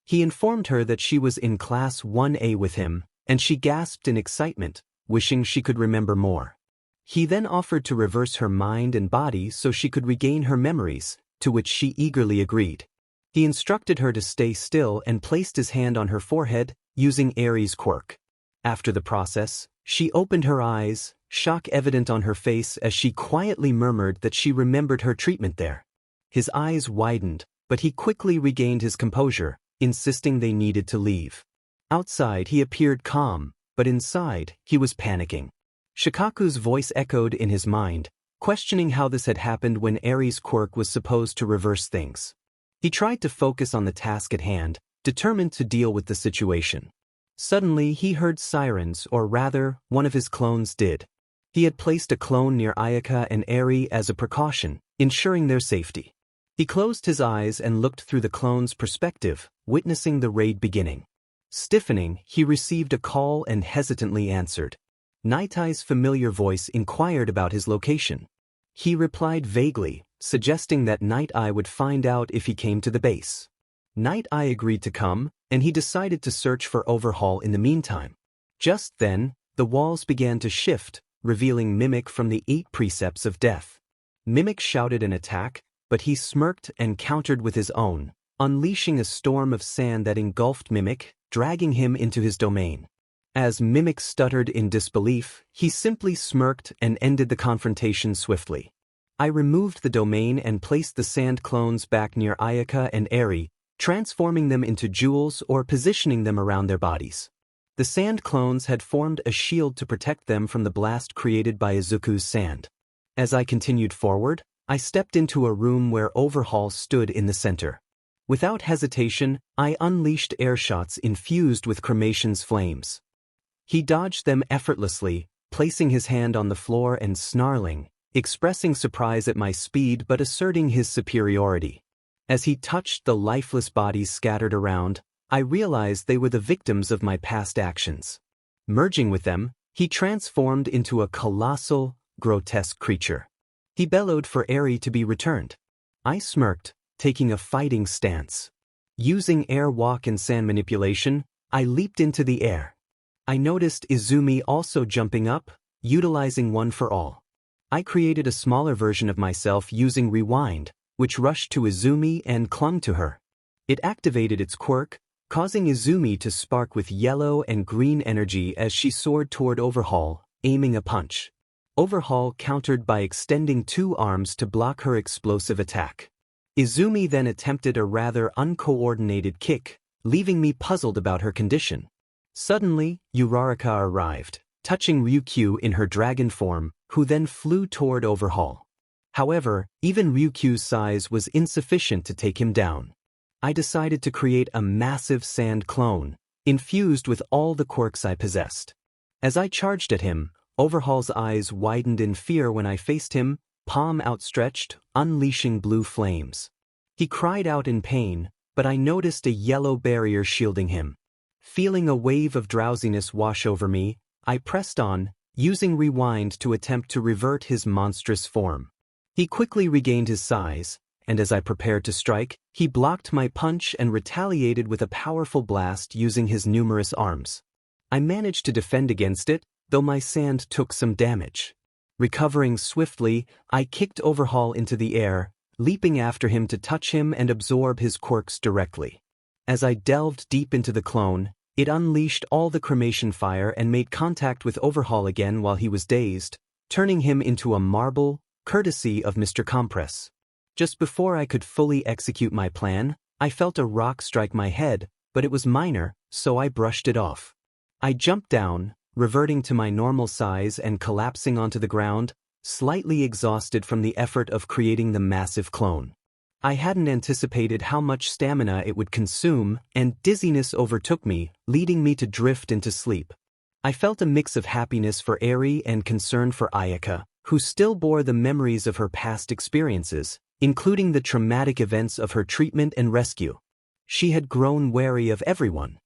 He informed her that she was in Class 1A with him, and she gasped in excitement, wishing she could remember more. He then offered to reverse her mind and body so she could regain her memories, to which she eagerly agreed. He instructed her to stay still and placed his hand on her forehead, using Eri's quirk. After the process, she opened her eyes, shock evident on her face as she quietly murmured that she remembered her treatment there. His eyes widened, but he quickly regained his composure, insisting they needed to leave. Outside he appeared calm, but inside he was panicking. Shikaku's voice echoed in his mind, questioning how this had happened when Eri's quirk was supposed to reverse things. He tried to focus on the task at hand, determined to deal with the situation. Suddenly he heard sirens, or rather, one of his clones did. He had placed a clone near Aayaka and Eri as a precaution, ensuring their safety. He closed his eyes and looked through the clone's perspective, witnessing the raid beginning. Stiffening, he received a call and hesitantly answered. Night Eye's familiar voice inquired about his location. He replied vaguely, suggesting that Night Eye would find out if he came to the base. Night Eye agreed to come, and he decided to search for Overhaul in the meantime. Just then, the walls began to shift, revealing Mimic from the 8 Precepts of Death. Mimic shouted an attack, but he smirked and countered with his own, unleashing a storm of sand that engulfed Mimic, dragging him into his domain. As Mimic stuttered in disbelief, he simply smirked and ended the confrontation swiftly. I removed the domain and placed the sand clones back near Aayaka and Eri, transforming them into jewels or positioning them around their bodies. The sand clones had formed a shield to protect them from the blast created by Izuku's sand. As I continued forward, I stepped into a room where Overhaul stood in the center. Without hesitation, I unleashed air shots infused with cremation's flames. He dodged them effortlessly, placing his hand on the floor and snarling, expressing surprise at my speed but asserting his superiority. As he touched the lifeless bodies scattered around, I realized they were the victims of my past actions. Merging with them, he transformed into a colossal, grotesque creature. He bellowed for Eri to be returned. I smirked, taking a fighting stance. Using air walk and sand manipulation, I leaped into the air. I noticed Izumi also jumping up, utilizing one for all. I created a smaller version of myself using Rewind, which rushed to Izumi and clung to her. It activated its quirk, causing Izumi to spark with yellow and green energy as she soared toward Overhaul, aiming a punch. Overhaul countered by extending 2 arms to block her explosive attack. Izumi then attempted a rather uncoordinated kick, leaving me puzzled about her condition. Suddenly, Uraraka arrived, touching Ryukyu in her dragon form, who then flew toward Overhaul. However, even Ryukyu's size was insufficient to take him down. I decided to create a massive sand clone, infused with all the quirks I possessed. As I charged at him, Overhaul's eyes widened in fear when I faced him, palm outstretched, unleashing blue flames. He cried out in pain, but I noticed a yellow barrier shielding him. Feeling a wave of drowsiness wash over me, I pressed on, using rewind to attempt to revert his monstrous form. He quickly regained his size, and as I prepared to strike, he blocked my punch and retaliated with a powerful blast using his numerous arms. I managed to defend against it, though my sand took some damage. Recovering swiftly, I kicked Overhaul into the air, leaping after him to touch him and absorb his quirks directly. As I delved deep into the clone, it unleashed all the cremation fire and made contact with Overhaul again while he was dazed, turning him into a marble, courtesy of Mr. Compress. Just before I could fully execute my plan, I felt a rock strike my head, but it was minor, so I brushed it off. I jumped down, reverting to my normal size and collapsing onto the ground, slightly exhausted from the effort of creating the massive clone. I hadn't anticipated how much stamina it would consume, and dizziness overtook me, leading me to drift into sleep. I felt a mix of happiness for Eri and concern for Aayaka, who still bore the memories of her past experiences, including the traumatic events of her treatment and rescue. She had grown wary of everyone,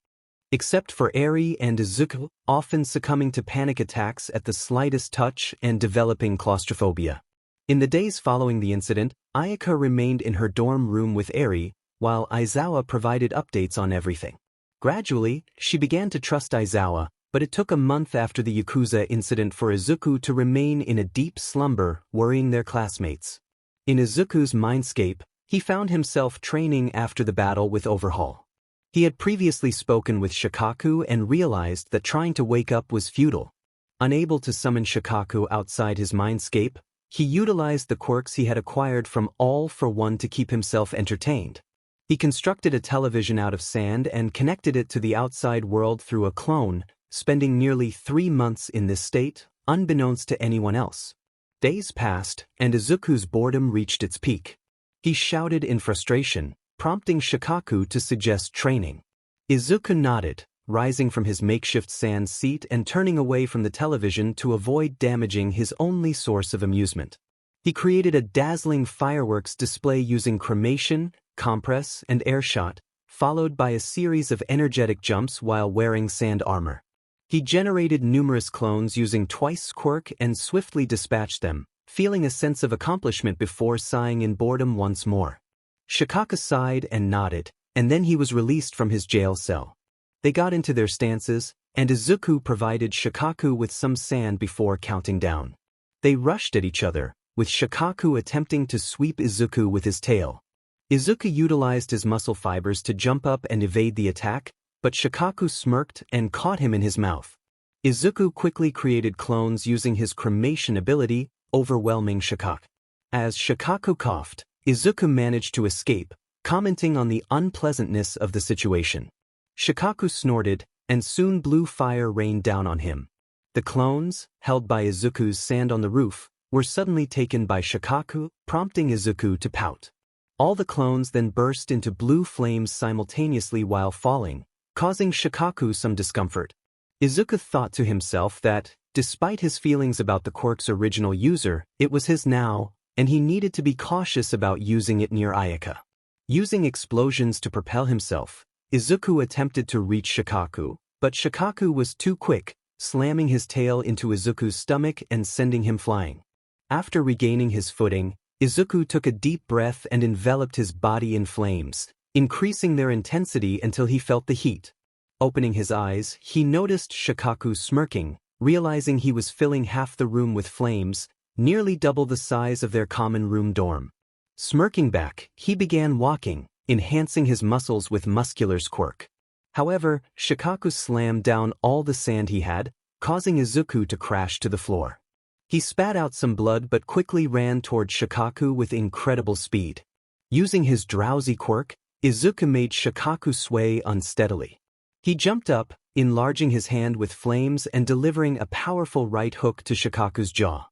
except for Eri and Izuku, often succumbing to panic attacks at the slightest touch and developing claustrophobia. In the days following the incident, Aayaka remained in her dorm room with Eri, while Aizawa provided updates on everything. Gradually, she began to trust Aizawa, but it took a month after the Yakuza incident for Izuku to remain in a deep slumber, worrying their classmates. In Izuku's Mindscape, he found himself training after the battle with Overhaul. He had previously spoken with Shikaku and realized that trying to wake up was futile. Unable to summon Shikaku outside his Mindscape, he utilized the quirks he had acquired from All for One to keep himself entertained. He constructed a television out of sand and connected it to the outside world through a clone, spending nearly 3 months in this state, unbeknownst to anyone else. Days passed, and Izuku's boredom reached its peak. He shouted in frustration, prompting Shikaku to suggest training. Izuku nodded, rising from his makeshift sand seat and turning away from the television to avoid damaging his only source of amusement. He created a dazzling fireworks display using cremation, compress, and airshot, followed by a series of energetic jumps while wearing sand armor. He generated numerous clones using twice Quirk and swiftly dispatched them, feeling a sense of accomplishment before sighing in boredom once more. Shikaku sighed and nodded, and then he was released from his jail cell. They got into their stances, and Izuku provided Shikaku with some sand before counting down. They rushed at each other, with Shikaku attempting to sweep Izuku with his tail. Izuku utilized his muscle fibers to jump up and evade the attack, but Shikaku smirked and caught him in his mouth. Izuku quickly created clones using his cremation ability, overwhelming Shikaku. As Shikaku coughed, Izuku managed to escape, commenting on the unpleasantness of the situation. Shikaku snorted, and soon blue fire rained down on him. The clones, held by Izuku's sand on the roof, were suddenly taken by Shikaku, prompting Izuku to pout. All the clones then burst into blue flames simultaneously while falling, causing Shikaku some discomfort. Izuku thought to himself that, despite his feelings about the quirk's original user, it was his now, and he needed to be cautious about using it near Aayaka. Using explosions to propel himself, Izuku attempted to reach Shikaku, but Shikaku was too quick, slamming his tail into Izuku's stomach and sending him flying. After regaining his footing, Izuku took a deep breath and enveloped his body in flames, increasing their intensity until he felt the heat. Opening his eyes, he noticed Shikaku smirking, realizing he was filling half the room with flames, nearly double the size of their common room dorm. Smirking back, he began walking, enhancing his muscles with muscular quirk. However, Shikaku slammed down all the sand he had, causing Izuku to crash to the floor. He spat out some blood but quickly ran toward Shikaku with incredible speed. Using his drowsy quirk, Izuku made Shikaku sway unsteadily. He jumped up, enlarging his hand with flames and delivering a powerful right hook to Shikaku's jaw.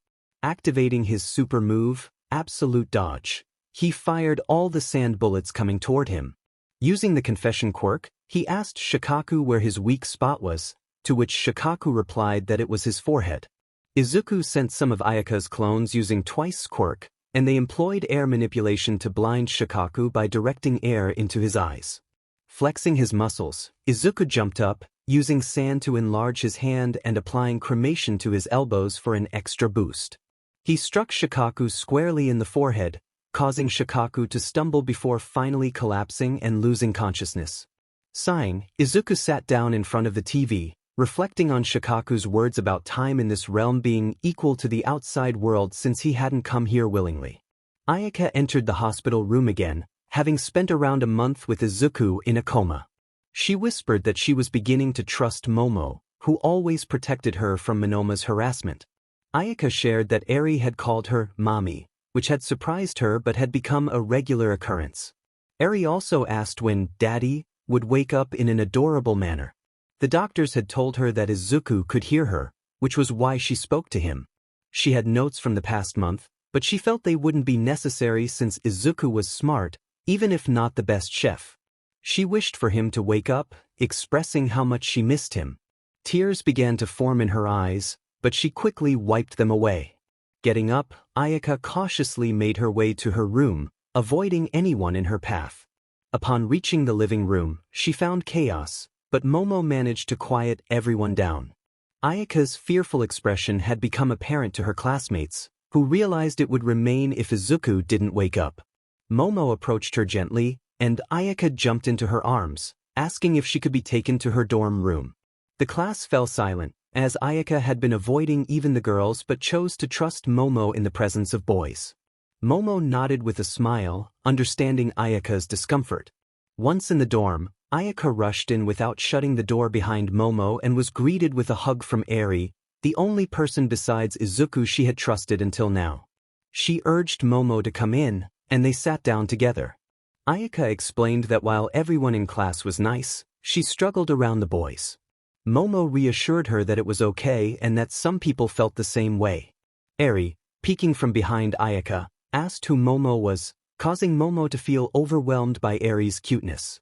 Activating his super move, Absolute Dodge, he fired all the sand bullets coming toward him. Using the confession quirk, he asked Shikaku where his weak spot was, to which Shikaku replied that it was his forehead. Izuku sent some of Ayaka's clones using twice Quirk, and they employed air manipulation to blind Shikaku by directing air into his eyes. Flexing his muscles, Izuku jumped up, using sand to enlarge his hand and applying cremation to his elbows for an extra boost. He struck Shikaku squarely in the forehead, causing Shikaku to stumble before finally collapsing and losing consciousness. Sighing, Izuku sat down in front of the TV, reflecting on Shikaku's words about time in this realm being equal to the outside world since he hadn't come here willingly. Aayaka entered the hospital room again, having spent around a month with Izuku in a coma. She whispered that she was beginning to trust Momo, who always protected her from Monoma's harassment. Aayaka shared that Eri had called her Mommy, which had surprised her but had become a regular occurrence. Eri also asked when Daddy would wake up in an adorable manner. The doctors had told her that Izuku could hear her, which was why she spoke to him. She had notes from the past month, but she felt they wouldn't be necessary since Izuku was smart, even if not the best chef. She wished for him to wake up, expressing how much she missed him. Tears began to form in her eyes, but she quickly wiped them away. Getting up, Aayaka cautiously made her way to her room, avoiding anyone in her path. Upon reaching the living room, she found chaos, but Momo managed to quiet everyone down. Ayaka's fearful expression had become apparent to her classmates, who realized it would remain if Izuku didn't wake up. Momo approached her gently, and Aayaka jumped into her arms, asking if she could be taken to her dorm room. The class fell silent, as Aayaka had been avoiding even the girls but chose to trust Momo in the presence of boys. Momo nodded with a smile, understanding Ayaka's discomfort. Once in the dorm, Aayaka rushed in without shutting the door behind Momo and was greeted with a hug from Eri, the only person besides Izuku she had trusted until now. She urged Momo to come in, and they sat down together. Aayaka explained that while everyone in class was nice, she struggled around the boys. Momo reassured her that it was okay and that some people felt the same way. Eri, peeking from behind Aayaka, asked who Momo was, causing Momo to feel overwhelmed by Eri's cuteness.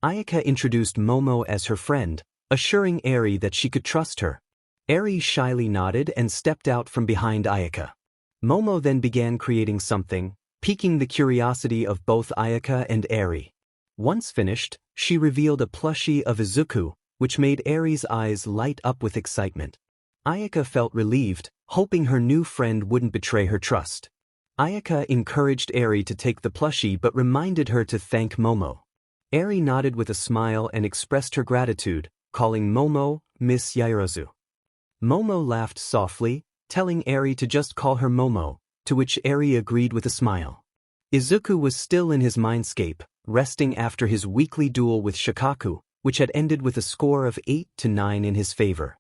Aayaka introduced Momo as her friend, assuring Eri that she could trust her. Eri shyly nodded and stepped out from behind Aayaka. Momo then began creating something, piquing the curiosity of both Aayaka and Eri. Once finished, she revealed a plushie of Izuku, which made Eri's eyes light up with excitement. Aayaka felt relieved, hoping her new friend wouldn't betray her trust. Aayaka encouraged Eri to take the plushie but reminded her to thank Momo. Eri nodded with a smile and expressed her gratitude, calling Momo Miss Yaoyorozu. Momo laughed softly, telling Eri to just call her Momo, to which Eri agreed with a smile. Izuku was still in his Mindscape, resting after his weekly duel with Shikaku, which had ended with a score of 8-9 in his favor.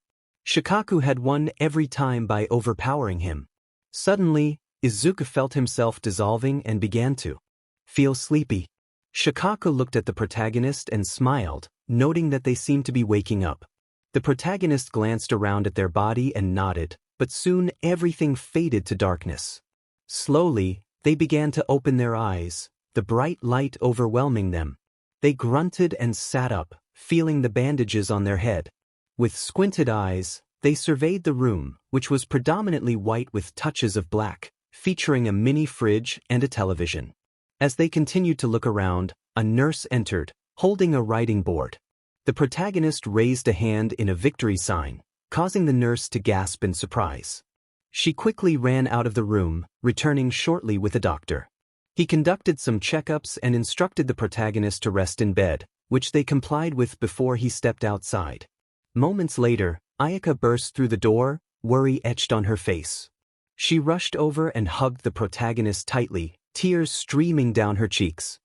Shikaku had won every time by overpowering him. Suddenly, Izuku felt himself dissolving and began to feel sleepy. Shikaku looked at the protagonist and smiled, noting that they seemed to be waking up. The protagonist glanced around at their body and nodded, but soon everything faded to darkness. Slowly, they began to open their eyes, the bright light overwhelming them. They grunted and sat up, feeling the bandages on their head. With squinted eyes, they surveyed the room, which was predominantly white with touches of black, featuring a mini fridge and a television. As they continued to look around, a nurse entered, holding a writing board. The protagonist raised a hand in a victory sign, causing the nurse to gasp in surprise. She quickly ran out of the room, returning shortly with a doctor. He conducted some checkups and instructed the protagonist to rest in bed, which they complied with before he stepped outside. Moments later, Aayaka burst through the door, worry etched on her face. She rushed over and hugged the protagonist tightly, tears streaming down her cheeks.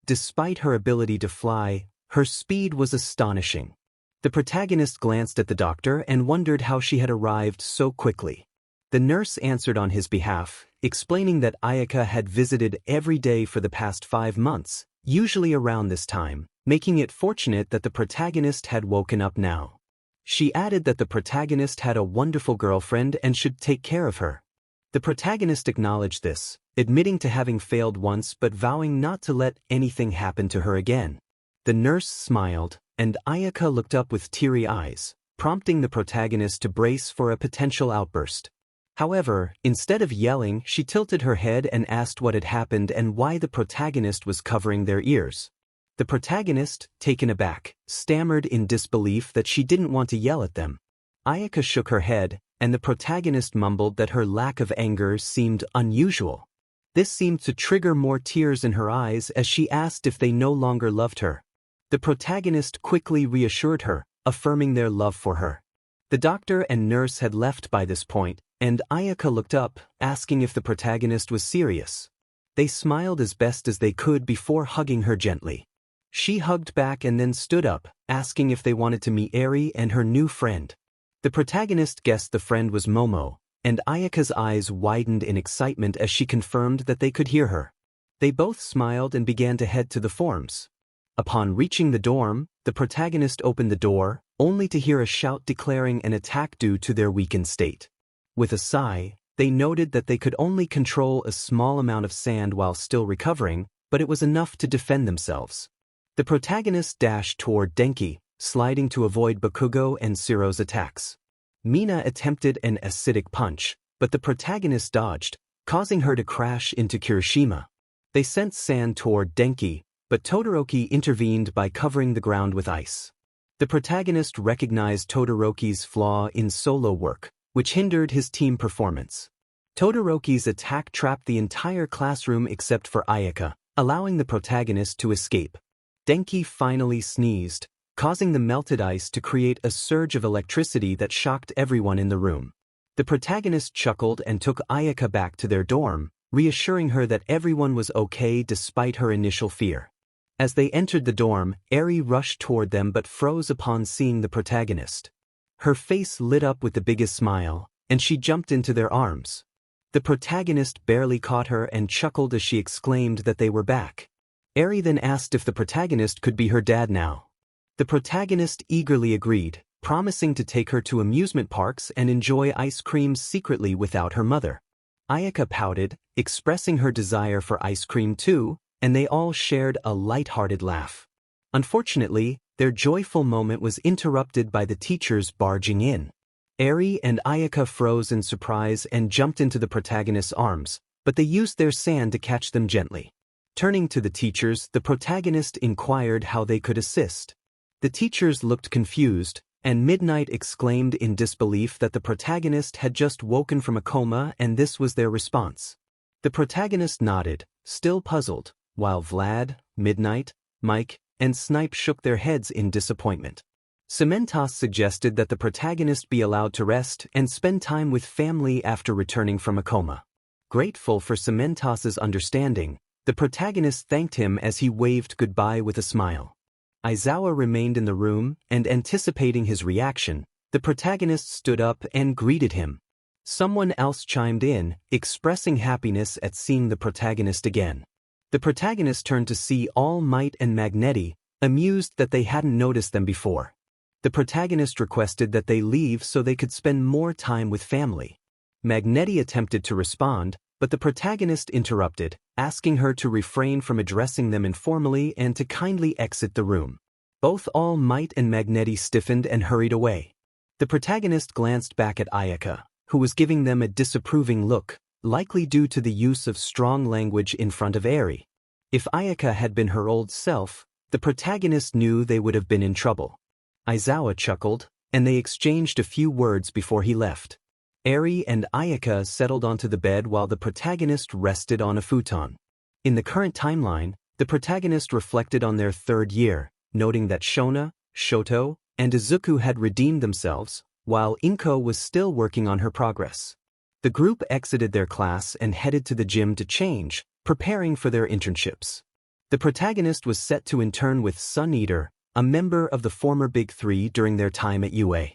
Despite her ability to fly, her speed was astonishing. The protagonist glanced at the doctor and wondered how she had arrived so quickly. The nurse answered on his behalf, explaining that Aayaka had visited every day for the past 5 months, usually around this time, making it fortunate that the protagonist had woken up now. She added that the protagonist had a wonderful girlfriend and should take care of her. The protagonist acknowledged this, admitting to having failed once but vowing not to let anything happen to her again. The nurse smiled, and Aayaka looked up with teary eyes, prompting the protagonist to brace for a potential outburst. However, instead of yelling, she tilted her head and asked what had happened and why the protagonist was covering their ears. The protagonist, taken aback, stammered in disbelief that she didn't want to yell at them. Aayaka shook her head, and the protagonist mumbled that her lack of anger seemed unusual. This seemed to trigger more tears in her eyes as she asked if they no longer loved her. The protagonist quickly reassured her, affirming their love for her. The doctor and nurse had left by this point, and Aayaka looked up, asking if the protagonist was serious. They smiled as best as they could before hugging her gently. She hugged back and then stood up, asking if they wanted to meet Eri and her new friend. The protagonist guessed the friend was Momo, and Ayaka's eyes widened in excitement as she confirmed that they could hear her. They both smiled and began to head to the forms. Upon reaching the dorm, the protagonist opened the door, only to hear a shout declaring an attack due to their weakened state. With a sigh, they noted that they could only control a small amount of sand while still recovering, but it was enough to defend themselves. The protagonist dashed toward Denki, sliding to avoid Bakugo and Siro's attacks. Mina attempted an acidic punch, but the protagonist dodged, causing her to crash into Kirishima. They sent sand toward Denki, but Todoroki intervened by covering the ground with ice. The protagonist recognized Todoroki's flaw in solo work, which hindered his team performance. Todoroki's attack trapped the entire classroom except for Aayaka, allowing the protagonist to escape. Denki finally sneezed, causing the melted ice to create a surge of electricity that shocked everyone in the room. The protagonist chuckled and took Aayaka back to their dorm, reassuring her that everyone was okay despite her initial fear. As they entered the dorm, Eri rushed toward them but froze upon seeing the protagonist. Her face lit up with the biggest smile, and she jumped into their arms. The protagonist barely caught her and chuckled as she exclaimed that they were back. Eri then asked if the protagonist could be her dad now. The protagonist eagerly agreed, promising to take her to amusement parks and enjoy ice cream secretly without her mother. Aayaka pouted, expressing her desire for ice cream too, and they all shared a light-hearted laugh. Unfortunately, their joyful moment was interrupted by the teachers barging in. Eri and Aayaka froze in surprise and jumped into the protagonist's arms, but they used their sand to catch them gently. Turning to the teachers, the protagonist inquired how they could assist. The teachers looked confused, and Midnight exclaimed in disbelief that the protagonist had just woken from a coma and this was their response. The protagonist nodded, still puzzled, while Vlad, Midnight, Mike, and Snipe shook their heads in disappointment. Cementosss suggested that the protagonist be allowed to rest and spend time with family after returning from a coma. Grateful for Cementoss's understanding, the protagonist thanked him as he waved goodbye with a smile. Aizawa remained in the room, and anticipating his reaction, the protagonist stood up and greeted him. Someone else chimed in, expressing happiness at seeing the protagonist again. The protagonist turned to see All Might and Magnetti, amused that they hadn't noticed them before. The protagonist requested that they leave so they could spend more time with family. Magnetti attempted to respond, but the protagonist interrupted, asking her to refrain from addressing them informally and to kindly exit the room. Both All Might and Magnetti stiffened and hurried away. The protagonist glanced back at Aayaka, who was giving them a disapproving look, likely due to the use of strong language in front of Eri. If Aayaka had been her old self, the protagonist knew they would have been in trouble. Aizawa chuckled, and they exchanged a few words before he left. Eri and Aayaka settled onto the bed while the protagonist rested on a futon. In the current timeline, the protagonist reflected on their third year, noting that Shona, Shoto, and Izuku had redeemed themselves, while Inko was still working on her progress. The group exited their class and headed to the gym to change, preparing for their internships. The protagonist was set to intern with Sun Eater, a member of the former Big Three during their time at UA.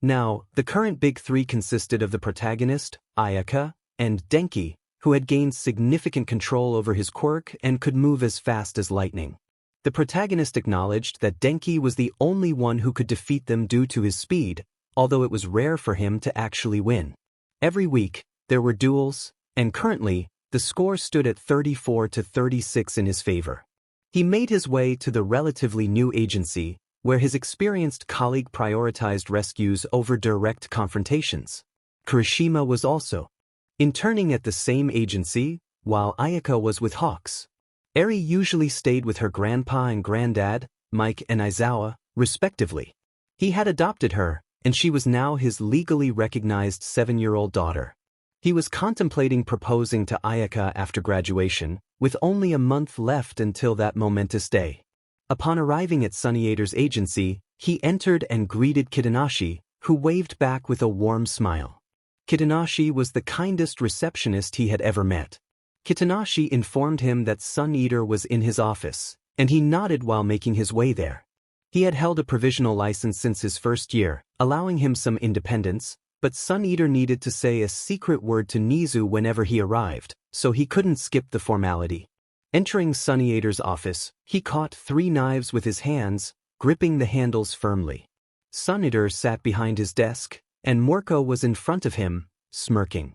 Now, the current Big Three consisted of the protagonist, Aayaka, and Denki, who had gained significant control over his quirk and could move as fast as lightning. The protagonist acknowledged that Denki was the only one who could defeat them due to his speed, although it was rare for him to actually win. Every week, there were duels, and currently, the score stood at 34-36 in his favor. He made his way to the relatively new agency, where his experienced colleague prioritized rescues over direct confrontations. Kirishima was also interning at the same agency, while Aayaka was with Hawks. Eri usually stayed with her grandpa and granddad, Mike and Aizawa, respectively. He had adopted her, and she was now his legally recognized 7-year-old daughter. He was contemplating proposing to Aayaka after graduation, with only a month left until that momentous day. Upon arriving at Sunniator's agency, he entered and greeted Kitanashi, who waved back with a warm smile. Kitanashi was the kindest receptionist he had ever met. Kitanashi informed him that Sun Eater was in his office, and he nodded while making his way there. He had held a provisional license since his first year, allowing him some independence, but Sun Eater needed to say a secret word to Nizu whenever he arrived, so he couldn't skip the formality. Entering Sun Eater's office, he caught 3 knives with his hands, gripping the handles firmly. Sun Eater sat behind his desk, and Morko was in front of him, smirking.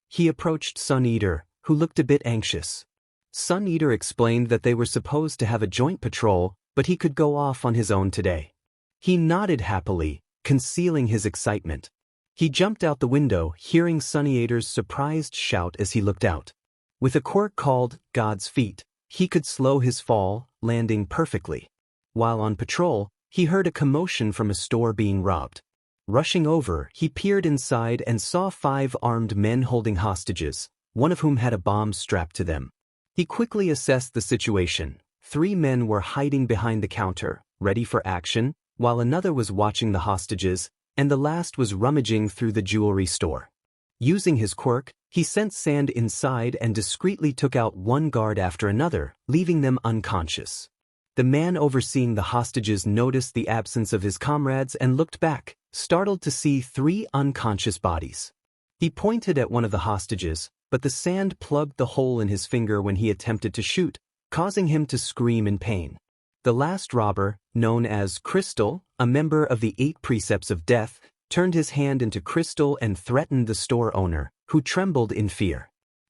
He approached Sun Eater, who looked a bit anxious. Sun Eater explained that they were supposed to have a joint patrol, but he could go off on his own today. He nodded happily, concealing his excitement. He jumped out the window, hearing Sun Eater's surprised shout as he looked out. With a quirk called God's Feet, he could slow his fall, landing perfectly. While on patrol, he heard a commotion from a store being robbed. Rushing over, he peered inside and saw 5 armed men holding hostages, one of whom had a bomb strapped to them. He quickly assessed the situation. 3 men were hiding behind the counter, ready for action, while another was watching the hostages, and the last was rummaging through the jewelry store. Using his quirk, he sent sand inside and discreetly took out 1 guard after another, leaving them unconscious. The man overseeing the hostages noticed the absence of his comrades and looked back, startled to see 3 unconscious bodies. He pointed at one of the hostages, but the sand plugged the hole in his finger when he attempted to shoot, causing him to scream in pain. The last robber, known as Crystal, a member of the 8 Precepts of Death, turned his hand into crystal and threatened the store owner, who trembled in fear.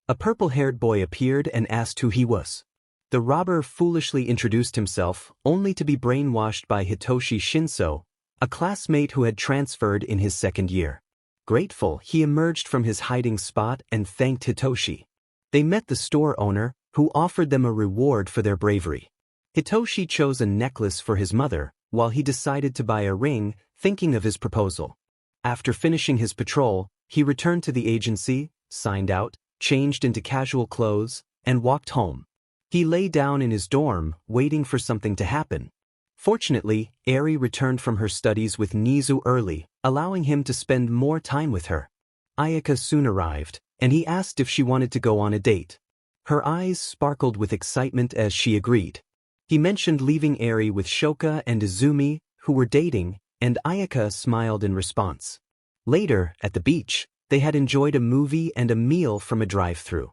A purple-haired boy appeared and asked who he was. The robber foolishly introduced himself, only to be brainwashed by Hitoshi Shinso, a classmate who had transferred in his 2nd year. Grateful, he emerged from his hiding spot and thanked Hitoshi. They met the store owner, who offered them a reward for their bravery. Hitoshi chose a necklace for his mother, while he decided to buy a ring, thinking of his proposal. After finishing his patrol, he returned to the agency, signed out, changed into casual clothes, and walked home. He lay down in his dorm, waiting for something to happen. Fortunately, Eri returned from her studies with Nizu early, allowing him to spend more time with her. Aayaka soon arrived, and he asked if she wanted to go on a date. Her eyes sparkled with excitement as she agreed. He mentioned leaving Eri with Shoka and Izumi, who were dating, and Aayaka smiled in response. Later, at the beach, they had enjoyed a movie and a meal from a drive-thru.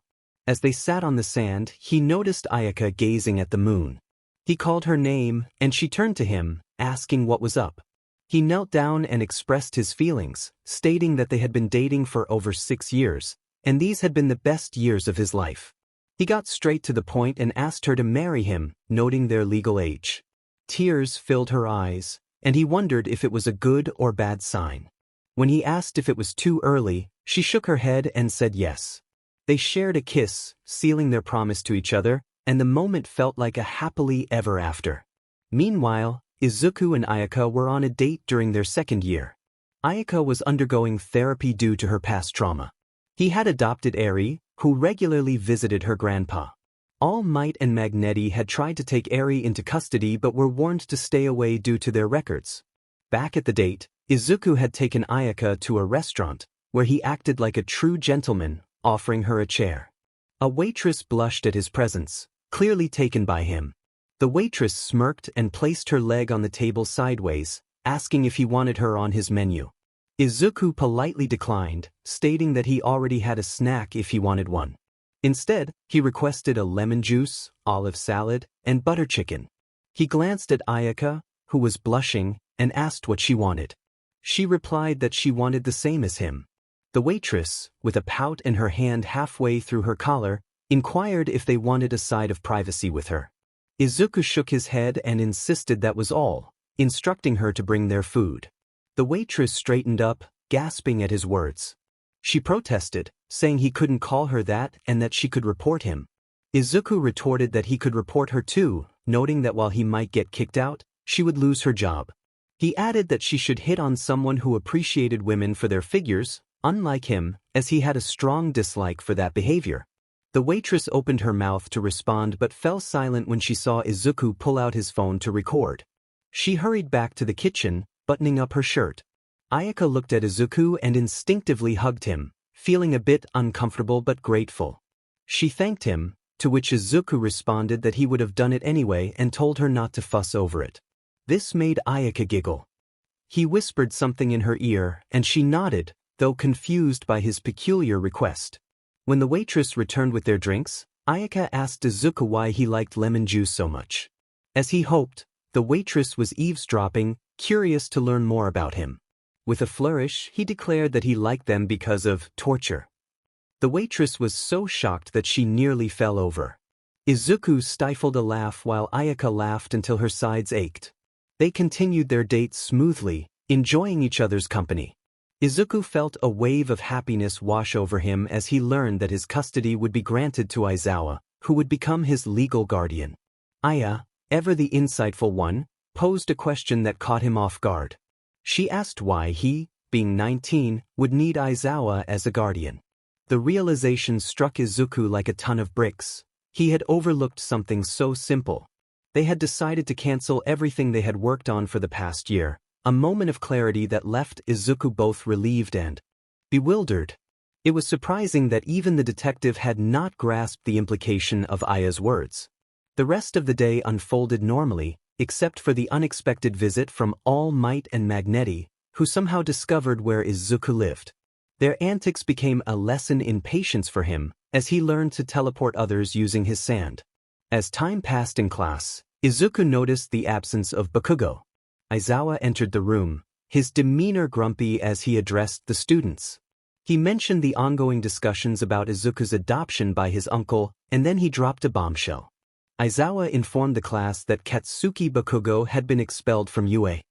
As they sat on the sand, he noticed Aayaka gazing at the moon. He called her name, and she turned to him, asking what was up. He knelt down and expressed his feelings, stating that they had been dating for over 6 years, and these had been the best years of his life. He got straight to the point and asked her to marry him, noting their legal age. Tears filled her eyes, and he wondered if it was a good or bad sign. When he asked if it was too early, she shook her head and said yes. They shared a kiss, sealing their promise to each other, and the moment felt like a happily ever after. Meanwhile, Izuku and Aayaka were on a date during their 2nd year. Aayaka was undergoing therapy due to her past trauma. He had adopted Eri, who regularly visited her grandpa. All Might and Magnetti had tried to take Eri into custody but were warned to stay away due to their records. Back at the date, Izuku had taken Aayaka to a restaurant, where he acted like a true gentleman, offering her a chair. A waitress blushed at his presence, clearly taken by him. The waitress smirked and placed her leg on the table sideways, asking if he wanted her on his menu. Izuku politely declined, stating that he already had a snack if he wanted one. Instead, he requested a lemon juice, olive salad, and butter chicken. He glanced at Aayaka, who was blushing, and asked what she wanted. She replied that she wanted the same as him. The waitress, with a pout and her hand halfway through her collar, inquired if they wanted a side of privacy with her. Izuku shook his head and insisted that was all. instructing her to bring their food. The waitress straightened up, gasping at his words. She protested, saying he couldn't call her that and that she could report him. Izuku retorted that he could report her too, noting that while he might get kicked out, she would lose her job. He added that she should hit on someone who appreciated women for their figures, unlike him, as he had a strong dislike for that behavior. The waitress opened her mouth to respond but fell silent when she saw Izuku pull out his phone to record. She hurried back to the kitchen, buttoning up her shirt. Aayaka looked at Izuku and instinctively hugged him, feeling a bit uncomfortable but grateful. She thanked him, to which Izuku responded that he would have done it anyway and told her not to fuss over it. This made Aayaka giggle. He whispered something in her ear, and she nodded, though confused by his peculiar request. When the waitress returned with their drinks, Aayaka asked Izuku why he liked lemon juice so much. As he hoped, the waitress was eavesdropping, curious to learn more about him. With a flourish, he declared that he liked them because of torture. The waitress was so shocked that she nearly fell over. Izuku stifled a laugh while Aayaka laughed until her sides ached. They continued their date smoothly, enjoying each other's company. Izuku felt a wave of happiness wash over him as he learned that his custody would be granted to Aizawa, who would become his legal guardian. Aya, ever the insightful one, posed a question that caught him off guard. She asked why he, being 19, would need Aizawa as a guardian. The realization struck Izuku like a ton of bricks. He had overlooked something so simple. They had decided to cancel everything they had worked on for the past year, a moment of clarity that left Izuku both relieved and bewildered. It was surprising that even the detective had not grasped the implication of Aya's words. The rest of the day unfolded normally, except for the unexpected visit from All Might and Magnetti, who somehow discovered where Izuku lived. Their antics became a lesson in patience for him, as he learned to teleport others using his sand. As time passed in class, Izuku noticed the absence of Bakugo. Aizawa entered the room, his demeanor grumpy as he addressed the students. He mentioned the ongoing discussions about Izuku's adoption by his uncle, and then he dropped a bombshell. Aizawa informed the class that Katsuki Bakugo had been expelled from UA.